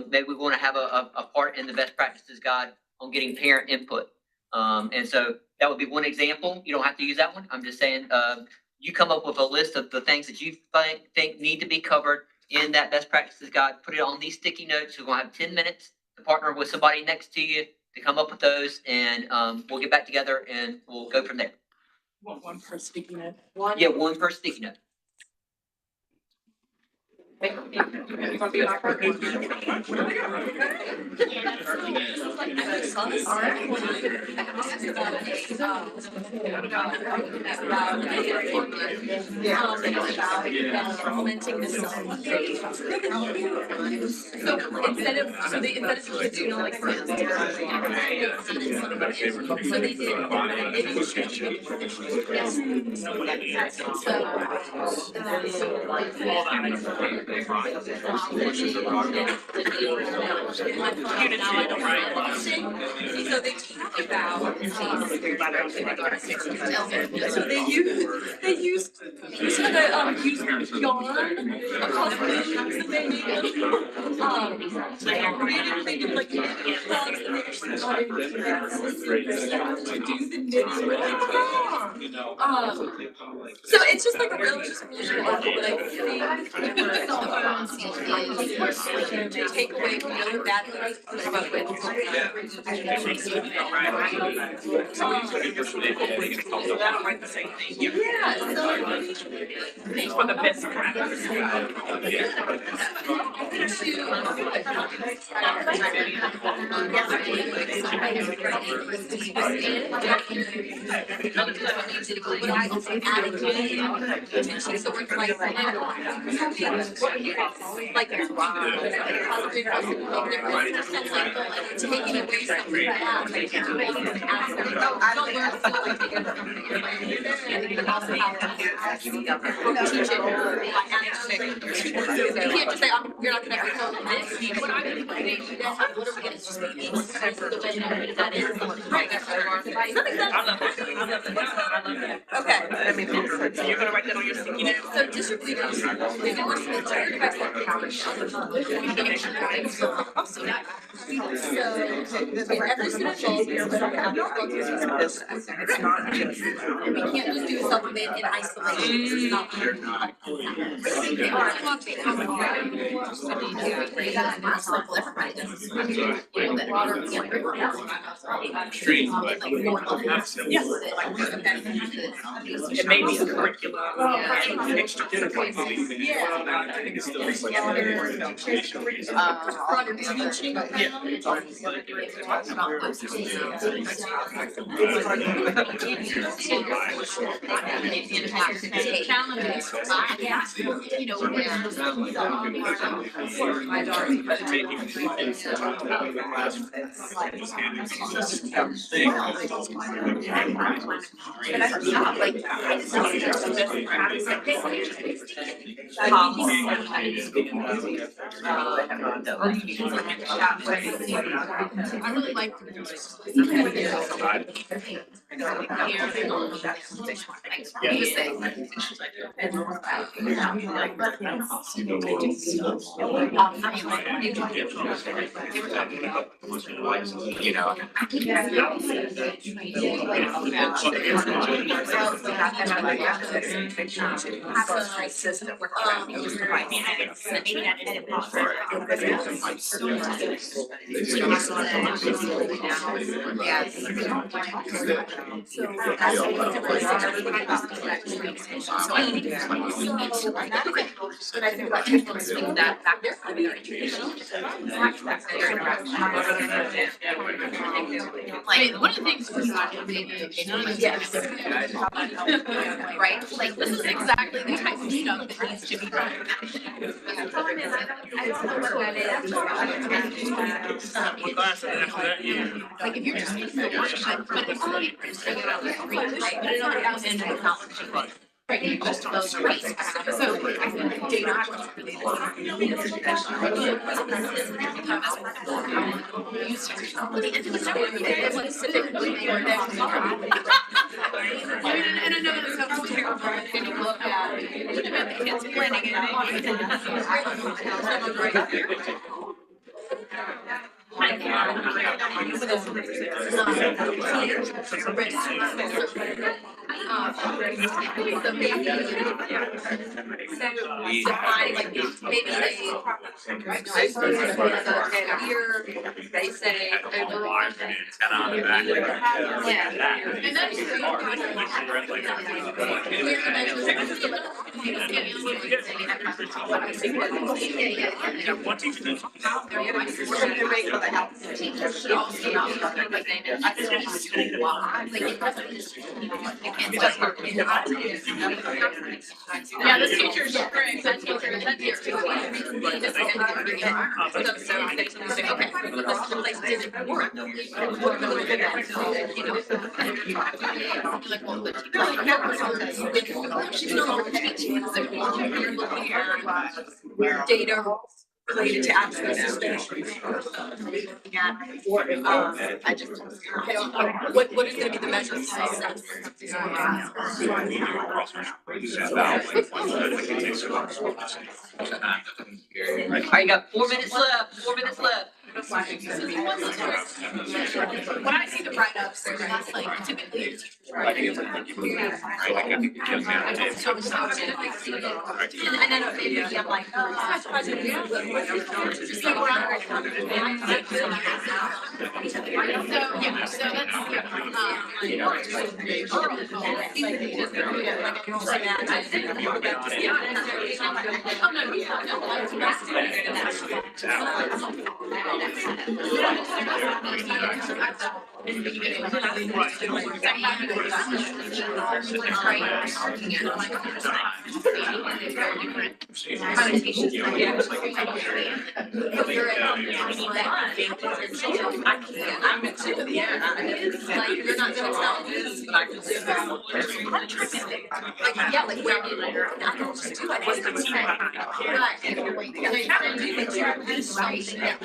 maybe we want to have a part in the best practices guide on getting parent input. And so that would be one example. You don't have to use that one. I'm just saying, you come up with a list of the things that you think need to be covered in that best practices guide. Put it on these sticky notes. We're going to have 10 minutes to partner with somebody next to you to come up with those, and we'll get back together and we'll go from there. One per sticky note. Yeah, one per sticky note. Implementing this. So instead of kids, you know, like. So they did. So they talk about. So they used yarn across the they made they did like clubs and to do the knitting. So it's just like a really cool article, but I think of course to take away you know that about with For the best practice. Taking away something I don't learn teach it. You can't just say, you're not gonna ever tell them this. What I'm gonna do is literally it's just making the way that is. Okay. So you're gonna write that on your sticky note? So district leaders, they do listen to your guys' So in every student goal, we are literally having to go through these processes. It's not just, we can't just do something in isolation. It's not. It may be a curriculum, extracurricular. I really like one of the things we're not right? Like this is exactly the type of stuff that needs to be done. Like if you're just making the workshop, but if somebody put it on the end of the conversation. Right, just those right. So I think data was really and I know that sounds terrible when you look at the kids planning they say overall. Yeah, this teacher's great. That teacher. Okay, this place didn't work. She's no longer teaching. Data related to access. I just, I don't know, what is gonna be the measure of success? All right, you got 4 minutes left, 4 minutes left. When I see the write-ups, that's like typically. And I know maybe I'm like, oh, that's president. Just like around. So, yeah, so that's, too, yeah, it's like, you're not gonna tell me this, but I can do this. Like, yeah, like, where do you, I can just do it. Right. They have to do the job, do something that.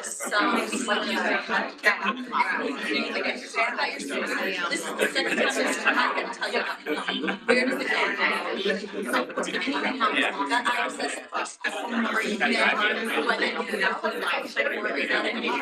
So, like, you have this is the second time I can tell you about. Where does it go? That access. Are you there? When it goes out, or is that an where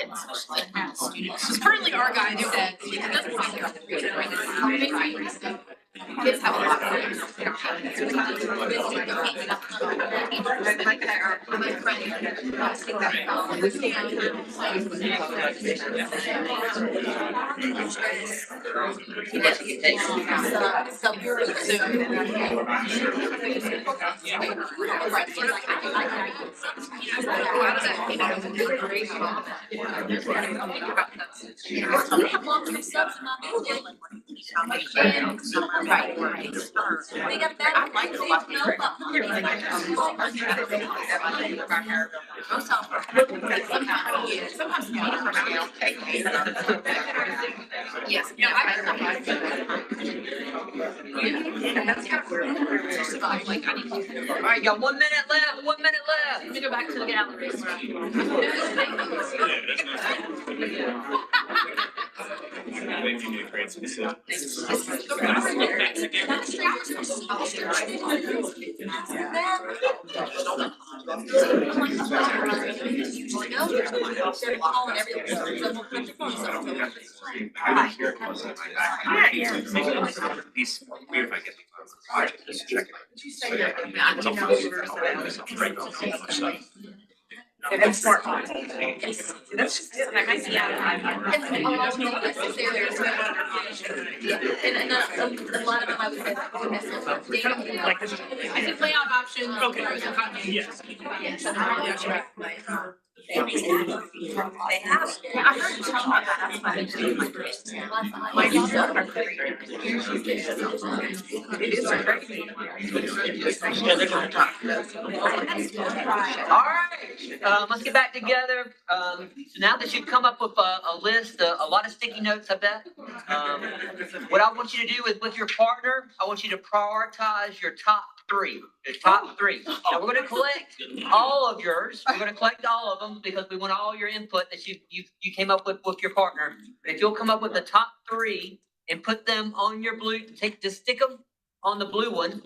This is currently our guy that kids have a lot of they got that. I like yes, no, like, I need to. All right, got 1 minute left, 1 minute left. Let me go back to the gallery. Maybe you need to create some stuff. These weird if I get just check it. It's smart. That's just it. I might be out of time. And a lot of them I would say, I can lay out options. Okay. Yes. They have. Yeah, I heard you talk about that. That's why I did my daughter. It is a great thing. All right, let's get back together. So now that you've come up with a list, a lot of sticky notes, I bet. What I want you to do is with your partner, I want you to prioritize your top three. The top three. Now we're going to collect all of yours. We're going to collect all of them because we want all your input that you came up with your partner. But if you'll come up with the top three and put them on your blue, just stick them on the blue one.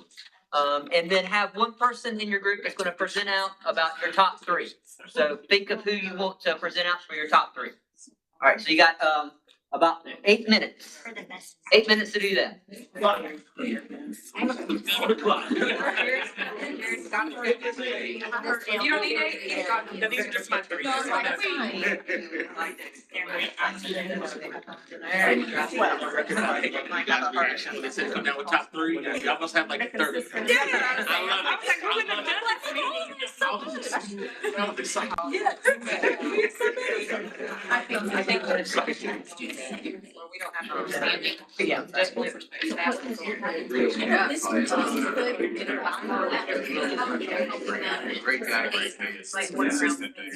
And then have one person in your group that's going to present out about your top three. So think of who you want to present out for your top three. All right, so you got about 8 minutes. 8 minutes to do that. You don't need it. These are just my three. They said come down with top three. Y'all must have like 30. I think there's students where we don't have understanding. Yeah, that's my perspective. Great guy, great thing. It's consistent thing.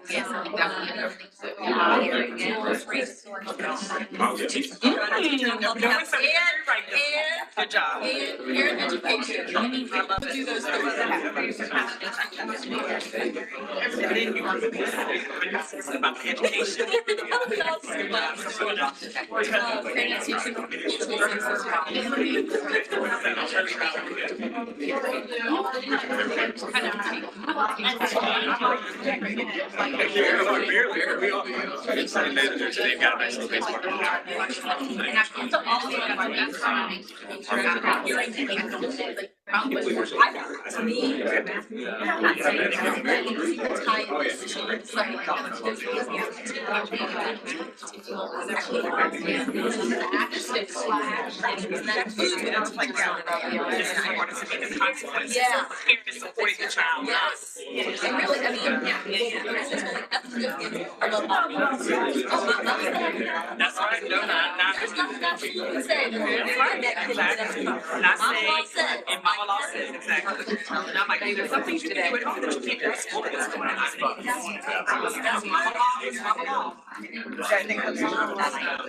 Yes, I definitely. Good job. Parent education. I love it. Do those things that happen. And then you were about the education. Yeah. Parents supporting the child. Yes. And really, I mean, That's right. No, not. There's nothing you can say. That's right. Not saying, and mama law says, exactly. And I'm like, hey, there's some things you can do at home that you can't do at school. That's mama law is mama law.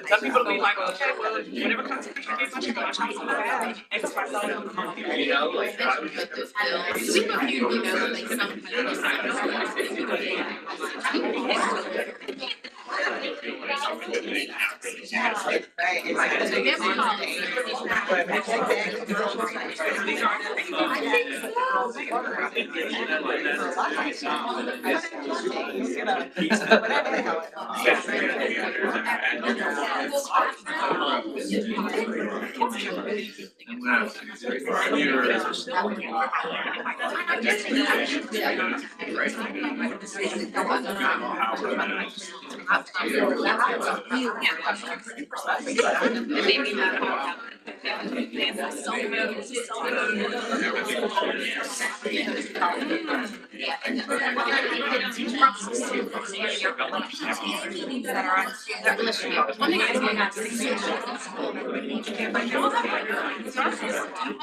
Some people will be like, okay, well, whatever constitution gives you, exercise all of them. You know, like,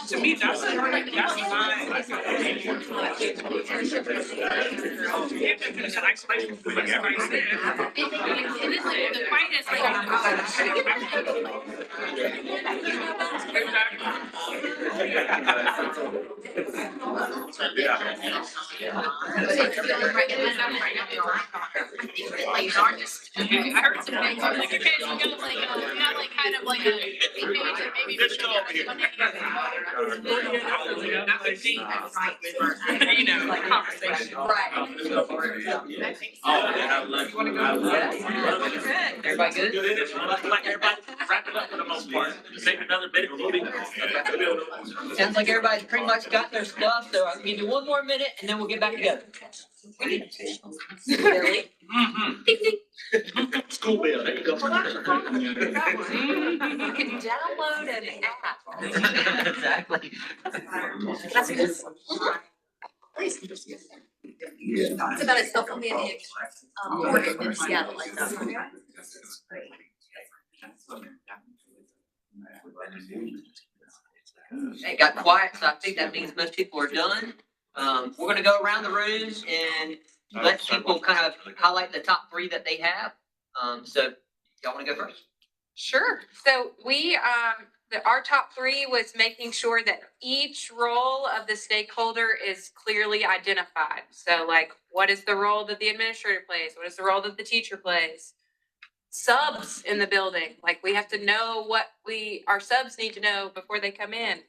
to me, that's fine. An isolation from like everybody said. The fight is I heard some things like you guys go like not like kind of like a maybe You know, like conversation. Right. Everybody good? Like everybody wrap it up for the most part. Take another minute. Sounds like everybody's pretty much got their stuff, so I'll give you one more minute and then we'll get back together. Really? School bell, there you go. You can download an app. Exactly. That's good. It's about a self-managed organ in Seattle like that. It got quiet, so I think that means most people are done. We're gonna go around the room and let people kind of highlight the top three that they have. So y'all wanna go first? Sure. So we, our top three was making sure that each role of the stakeholder is clearly identified. So like, what is the role that the administrator plays? What is the role that the teacher plays? Subs in the building, like we have to know what our subs need to know before they come in.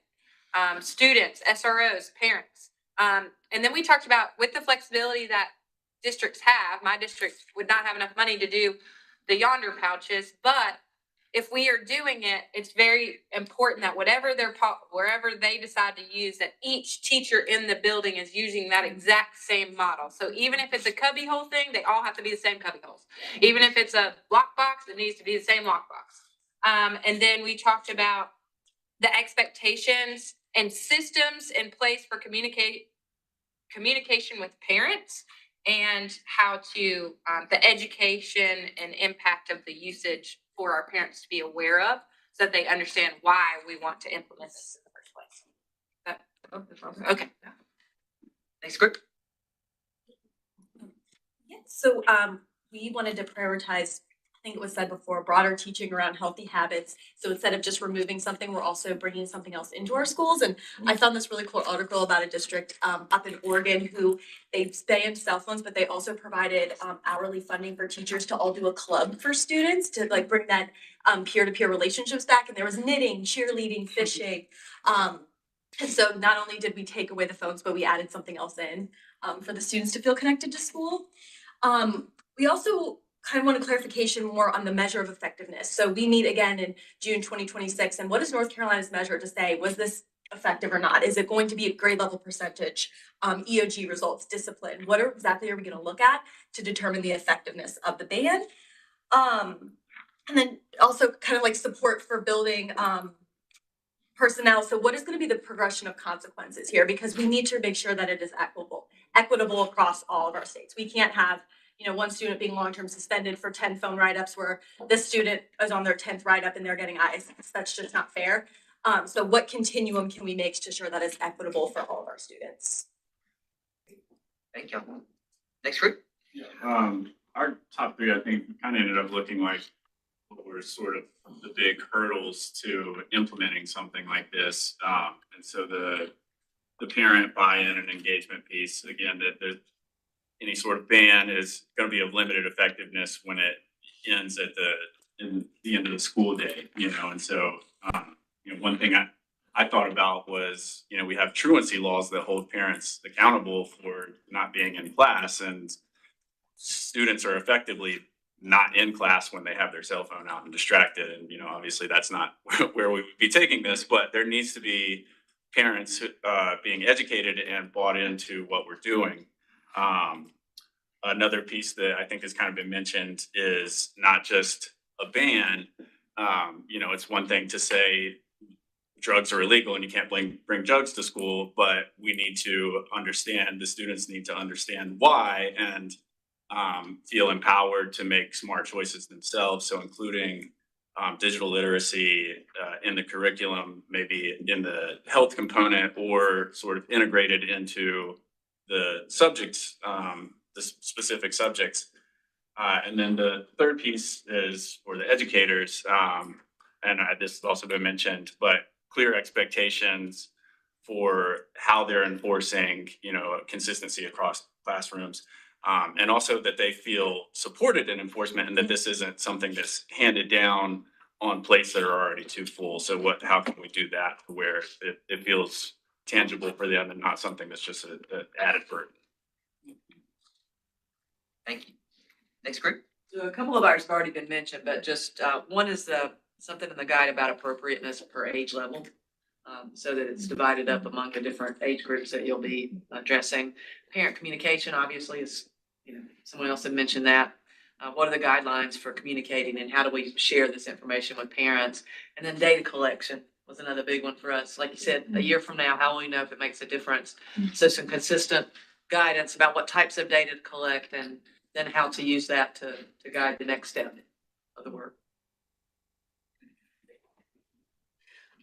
Students, SROs, parents. And then we talked about with the flexibility that districts have, my district would not have enough money to do the yonder pouches, but if we are doing it, it's very important that wherever they decide to use, that each teacher in the building is using that exact same model. So even if it's a cubby hole thing, they all have to be the same cubby holes. Even if it's a lockbox, it needs to be the same lockbox. And then we talked about the expectations and systems in place for communication with parents and how to, the education and impact of the usage for our parents to be aware of so that they understand why we want to implement this in the first place. Okay. Next group. Yes. So we wanted to prioritize, I think it was said before, broader teaching around healthy habits. So instead of just removing something, we're also bringing something else into our schools. And I found this really cool article about a district up in Oregon who they banned cell phones, but they also provided hourly funding for teachers to all do a club for students to like bring that peer-to-peer relationships back. And there was knitting, cheerleading, fishing. And so not only did we take away the phones, but we added something else in for the students to feel connected to school. We also kind of want a clarification more on the measure of effectiveness. So we meet again in June 2026, and what is North Carolina's measure to say, was this effective or not? Is it going to be a grade level percentage, EOG results, discipline? What exactly are we going to look at to determine the effectiveness of the ban? And then also kind of like support for building personnel. So what is going to be the progression of consequences here? Because we need to make sure that it is equitable across all of our states. We can't have, you know, one student being long-term suspended for 10 phone write-ups where this student is on their 10th write-up and they're getting eyes. That's just not fair. So what continuum can we make to ensure that it's equitable for all of our students? Thank you. Next group. Our top three, I think, kind of ended up looking like what were sort of the big hurdles to implementing something like this. And so the parent buy-in and engagement piece, again, that any sort of ban is going to be of limited effectiveness when it ends at the end of the school day, you know. And so, you know, one thing I thought about was, you know, we have truancy laws that hold parents accountable for not being in class, and students are effectively not in class when they have their cell phone out and distracted. And, you know, obviously that's not where we would be taking this, but there needs to be parents being educated and bought into what we're doing. Another piece that I think has kind of been mentioned is not just a ban. You know, it's one thing to say drugs are illegal and you can't bring drugs to school, but we need to understand, the students need to understand why and feel empowered to make smart choices themselves. So including digital literacy in the curriculum, maybe in the health component, or sort of integrated into the subjects, the specific subjects. And then the third piece is for the educators, and this has also been mentioned, but clear expectations for how they're enforcing, you know, consistency across classrooms. And also that they feel supported in enforcement, and that this isn't something that's handed down on plates that are already too full. So how can we do that where it feels tangible for them and not something that's just an added burden? Thank you. Next group. So a couple of ours have already been mentioned, but just one is something in the guide about appropriateness per age level. So that it's divided up among the different age groups that you'll be addressing. Parent communication obviously is, you know, someone else had mentioned that. What are the guidelines for communicating and how do we share this information with parents? And then data collection was another big one for us. Like you said, a year from now, how will we know if it makes a difference? So some consistent guidance about what types of data to collect and then how to use that to guide the next step of the work.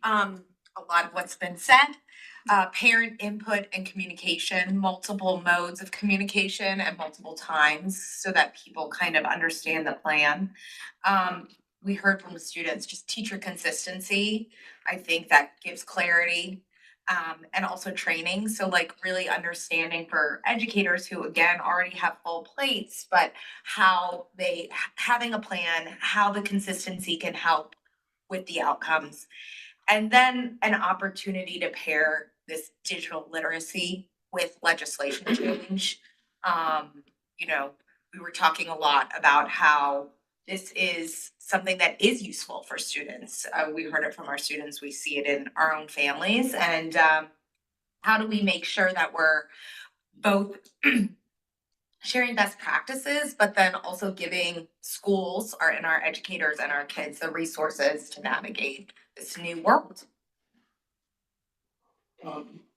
A lot of what's been said, parent input and communication, multiple modes of communication at multiple times so that people kind of understand the plan. We heard from the students, just teacher consistency. I think that gives clarity, and also training. So like really understanding for educators who again already have full plates, but how having a plan, how the consistency can help with the outcomes. And then an opportunity to pair this digital literacy with legislation change. You know, we were talking a lot about how this is something that is useful for students. We heard it from our students. We see it in our own families. And how do we make sure that we're both sharing best practices, but then also giving schools and our educators and our kids the resources to navigate this new world?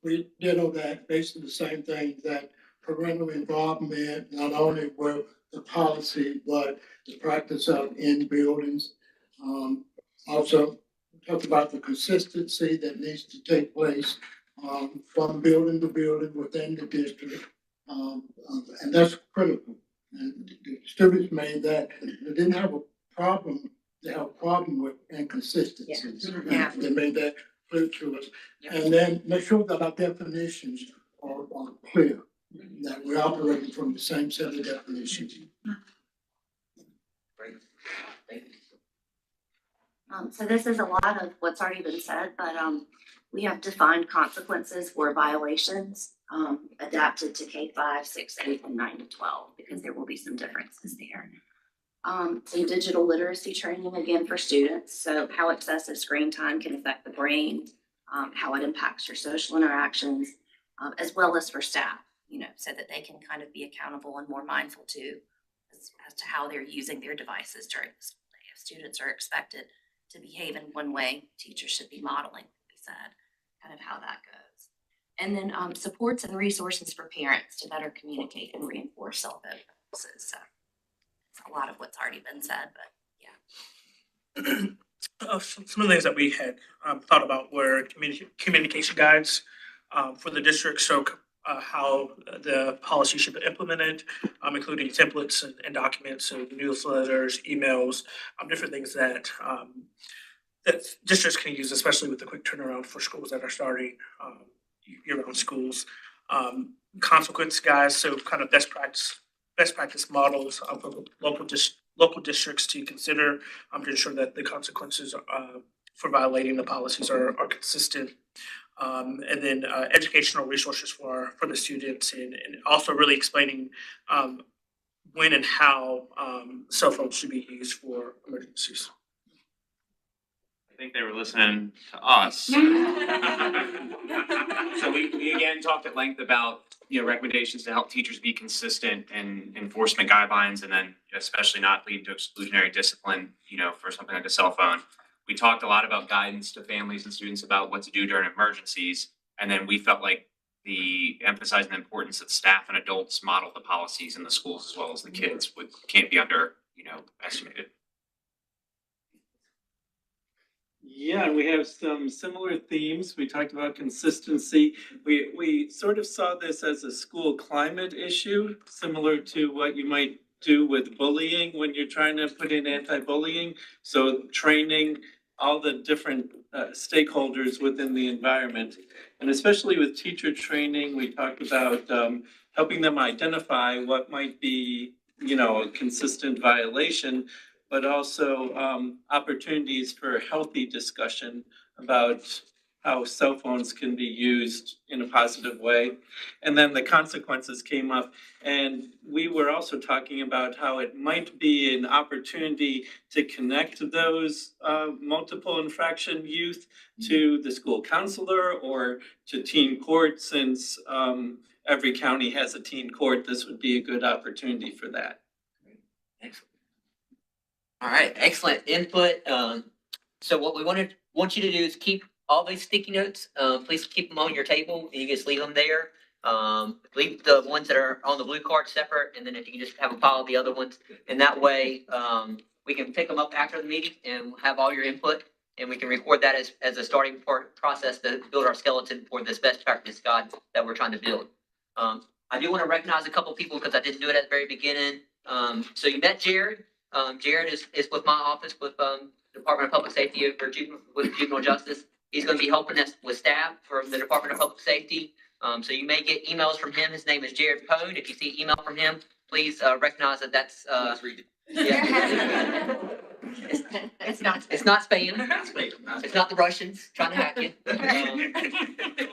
We did on that, basically the same thing, that parental involvement, not only with the policy, but the practice of in buildings. Also talked about the consistency that needs to take place from building to building within the district. And that's critical. And the students made that, they didn't have a problem, they have a problem with inconsistencies. Yeah. They made that clear to us. And then make sure that our definitions are clear, that we're operating from the same set of definitions. So this is a lot of what's already been said, but we have defined consequences for violations adapted to K-5, 6, 8, and 9 to 12, because there will be some differences there. Some digital literacy training again for students. So how excessive screen time can affect the brain, how it impacts your social interactions, as well as for staff, so that they can kind of be accountable and more mindful too, as to how they're using their devices during the school day. If students are expected to behave in one way, teachers should be modeling, we said, kind of how that goes. And then supports and resources for parents to better communicate and reinforce self-ed practices. So it's a lot of what's already been said, but yeah. Some of the things that we had thought about were communication guides for the district. So how the policy should be implemented, including templates and documents and newsletters, emails, different things that that districts can use, especially with the quick turnaround for schools that are starting year-round schools. Consequence guides, so kind of best practice models for local districts to consider to ensure that the consequences for violating the policies are consistent. And then educational resources for the students, and also really explaining when and how cell phones should be used for emergencies. I think they were listening to us. So we again talked at length about, recommendations to help teachers be consistent in enforcement guidelines, and then especially not lead to exclusionary discipline, for something like a cell phone. We talked a lot about guidance to families and students about what to do during emergencies. And then we felt like emphasizing the importance that staff and adults model the policies in the schools as well as the kids can't be estimated. Yeah, we have some similar themes. We talked about consistency. We sort of saw this as a school climate issue, similar to what you might do with bullying when you're trying to put in anti-bullying. So training all the different stakeholders within the environment. And especially with teacher training, we talked about helping them identify what might be, a consistent violation, but also opportunities for healthy discussion about how cell phones can be used in a positive way. And then the consequences came up. And we were also talking about how it might be an opportunity to connect those multiple infraction youth to the school counselor or to teen court. Since every county has a teen court, this would be a good opportunity for that. Excellent. All right, excellent input. So what we want you to do is keep all these sticky notes. Please keep them on your table, and you just leave them there. Leave the ones that are on the blue card separate, and then if you can just have a pile of the other ones, and that way we can pick them up after the meeting and have all your input, and we can record that as a starting process to build our skeleton for this best practice guide that we're trying to build. I do want to recognize a couple people because I didn't do it at the very beginning. So you met Jared. Jared is with my office with Department of Public Safety for juvenile justice. He's going to be helping us with staff for the Department of Public Safety. So you may get emails from him. His name is Jared Pone. If you see email from him, please recognize that that's. Yeah. It's not spam. It's not the Russians trying to hack you.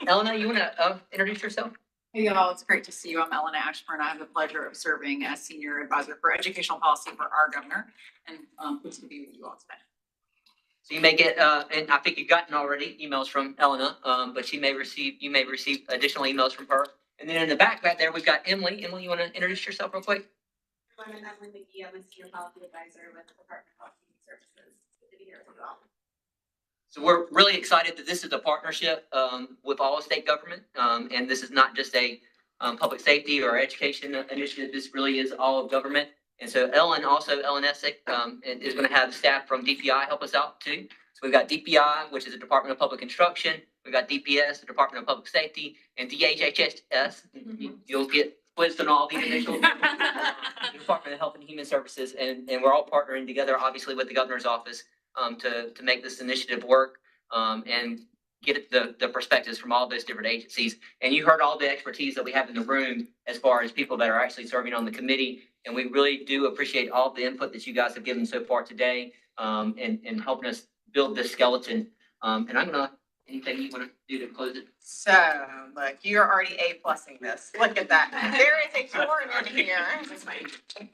Elena, you want to introduce yourself? Hey y'all, it's great to see you. I'm Ellen Ashburn. I have the pleasure of serving as Senior Advisor for Educational Policy for our governor, and pleased to be with you all today. So you may get, and I think you've gotten already emails from Elena, but you may receive additional emails from her. And then in the back there, we've got Emily. Emily, you want to introduce yourself real quick? I'm Emily McGee. I'm a Senior Policy Advisor with the Department of Health and Human Services. Good to be here as well. So we're really excited that this is a partnership with all of state government, and this is not just a public safety or education initiative. This really is all of government. And so Ellen Essick is going to have staff from DPI help us out too. So we've got DPI, which is the Department of Public Instruction. We've got DPS, the Department of Public Safety, and DHHS. You'll get quizzed on all these initials. the Department of Health and Human Services, and we're all partnering together, obviously, with the governor's office to make this initiative work and get the perspectives from all those different agencies. And you heard all the expertise that we have in the room as far as people that are actually serving on the committee. And we really do appreciate all the input that you guys have given so far today and helping us build this skeleton. And I'm gonna, anything you want to do to close it? So, look, you're already A+ing this. Look at that. There is a form in here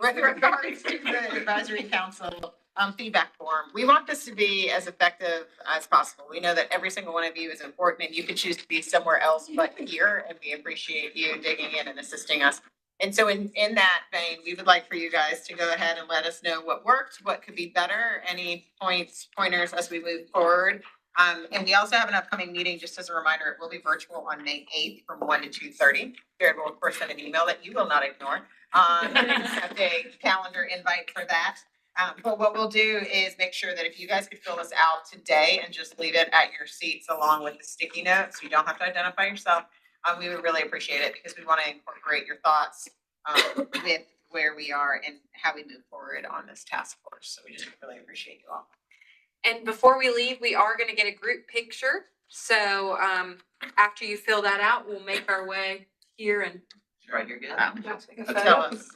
with regards to the advisory council feedback form. We want this to be as effective as possible. We know that every single one of you is important and you could choose to be somewhere else but here, and we appreciate you digging in and assisting us. And so in that vein, we would like for you guys to go ahead and let us know what worked, what could be better, any pointers as we move forward. And we also have an upcoming meeting, just as a reminder, it will be virtual on May 8th from 1 to 2:30. Jared will of course send an email that you will not ignore. Accept a calendar invite for that. But what we'll do is make sure that if you guys could fill this out today and just leave it at your seats along with the sticky notes, you don't have to identify yourself. We would really appreciate it because we want to incorporate your thoughts with where we are and how we move forward on this task force. So we just really appreciate you all. And before we leave, we are gonna get a group picture. So after you fill that out, we'll make our way here and Right, you're good. Tell us.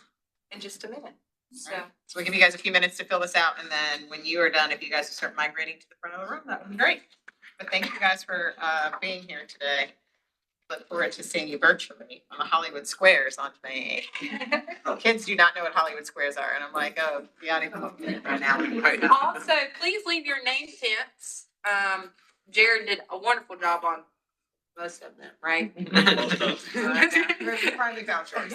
in just a minute. So So we'll give you guys a few minutes to fill this out, and then when you are done, if you guys will start migrating to the front of the room, that would be great. But thank you guys for being here today. Look forward to seeing you virtually on the Hollywood Squares on May 8th. Kids do not know what Hollywood Squares are, and I'm like, oh, yeah, I need to look at it right now. also, please leave your name tents. Jared did a wonderful job on most of them, right? Most of them. Private vouchers.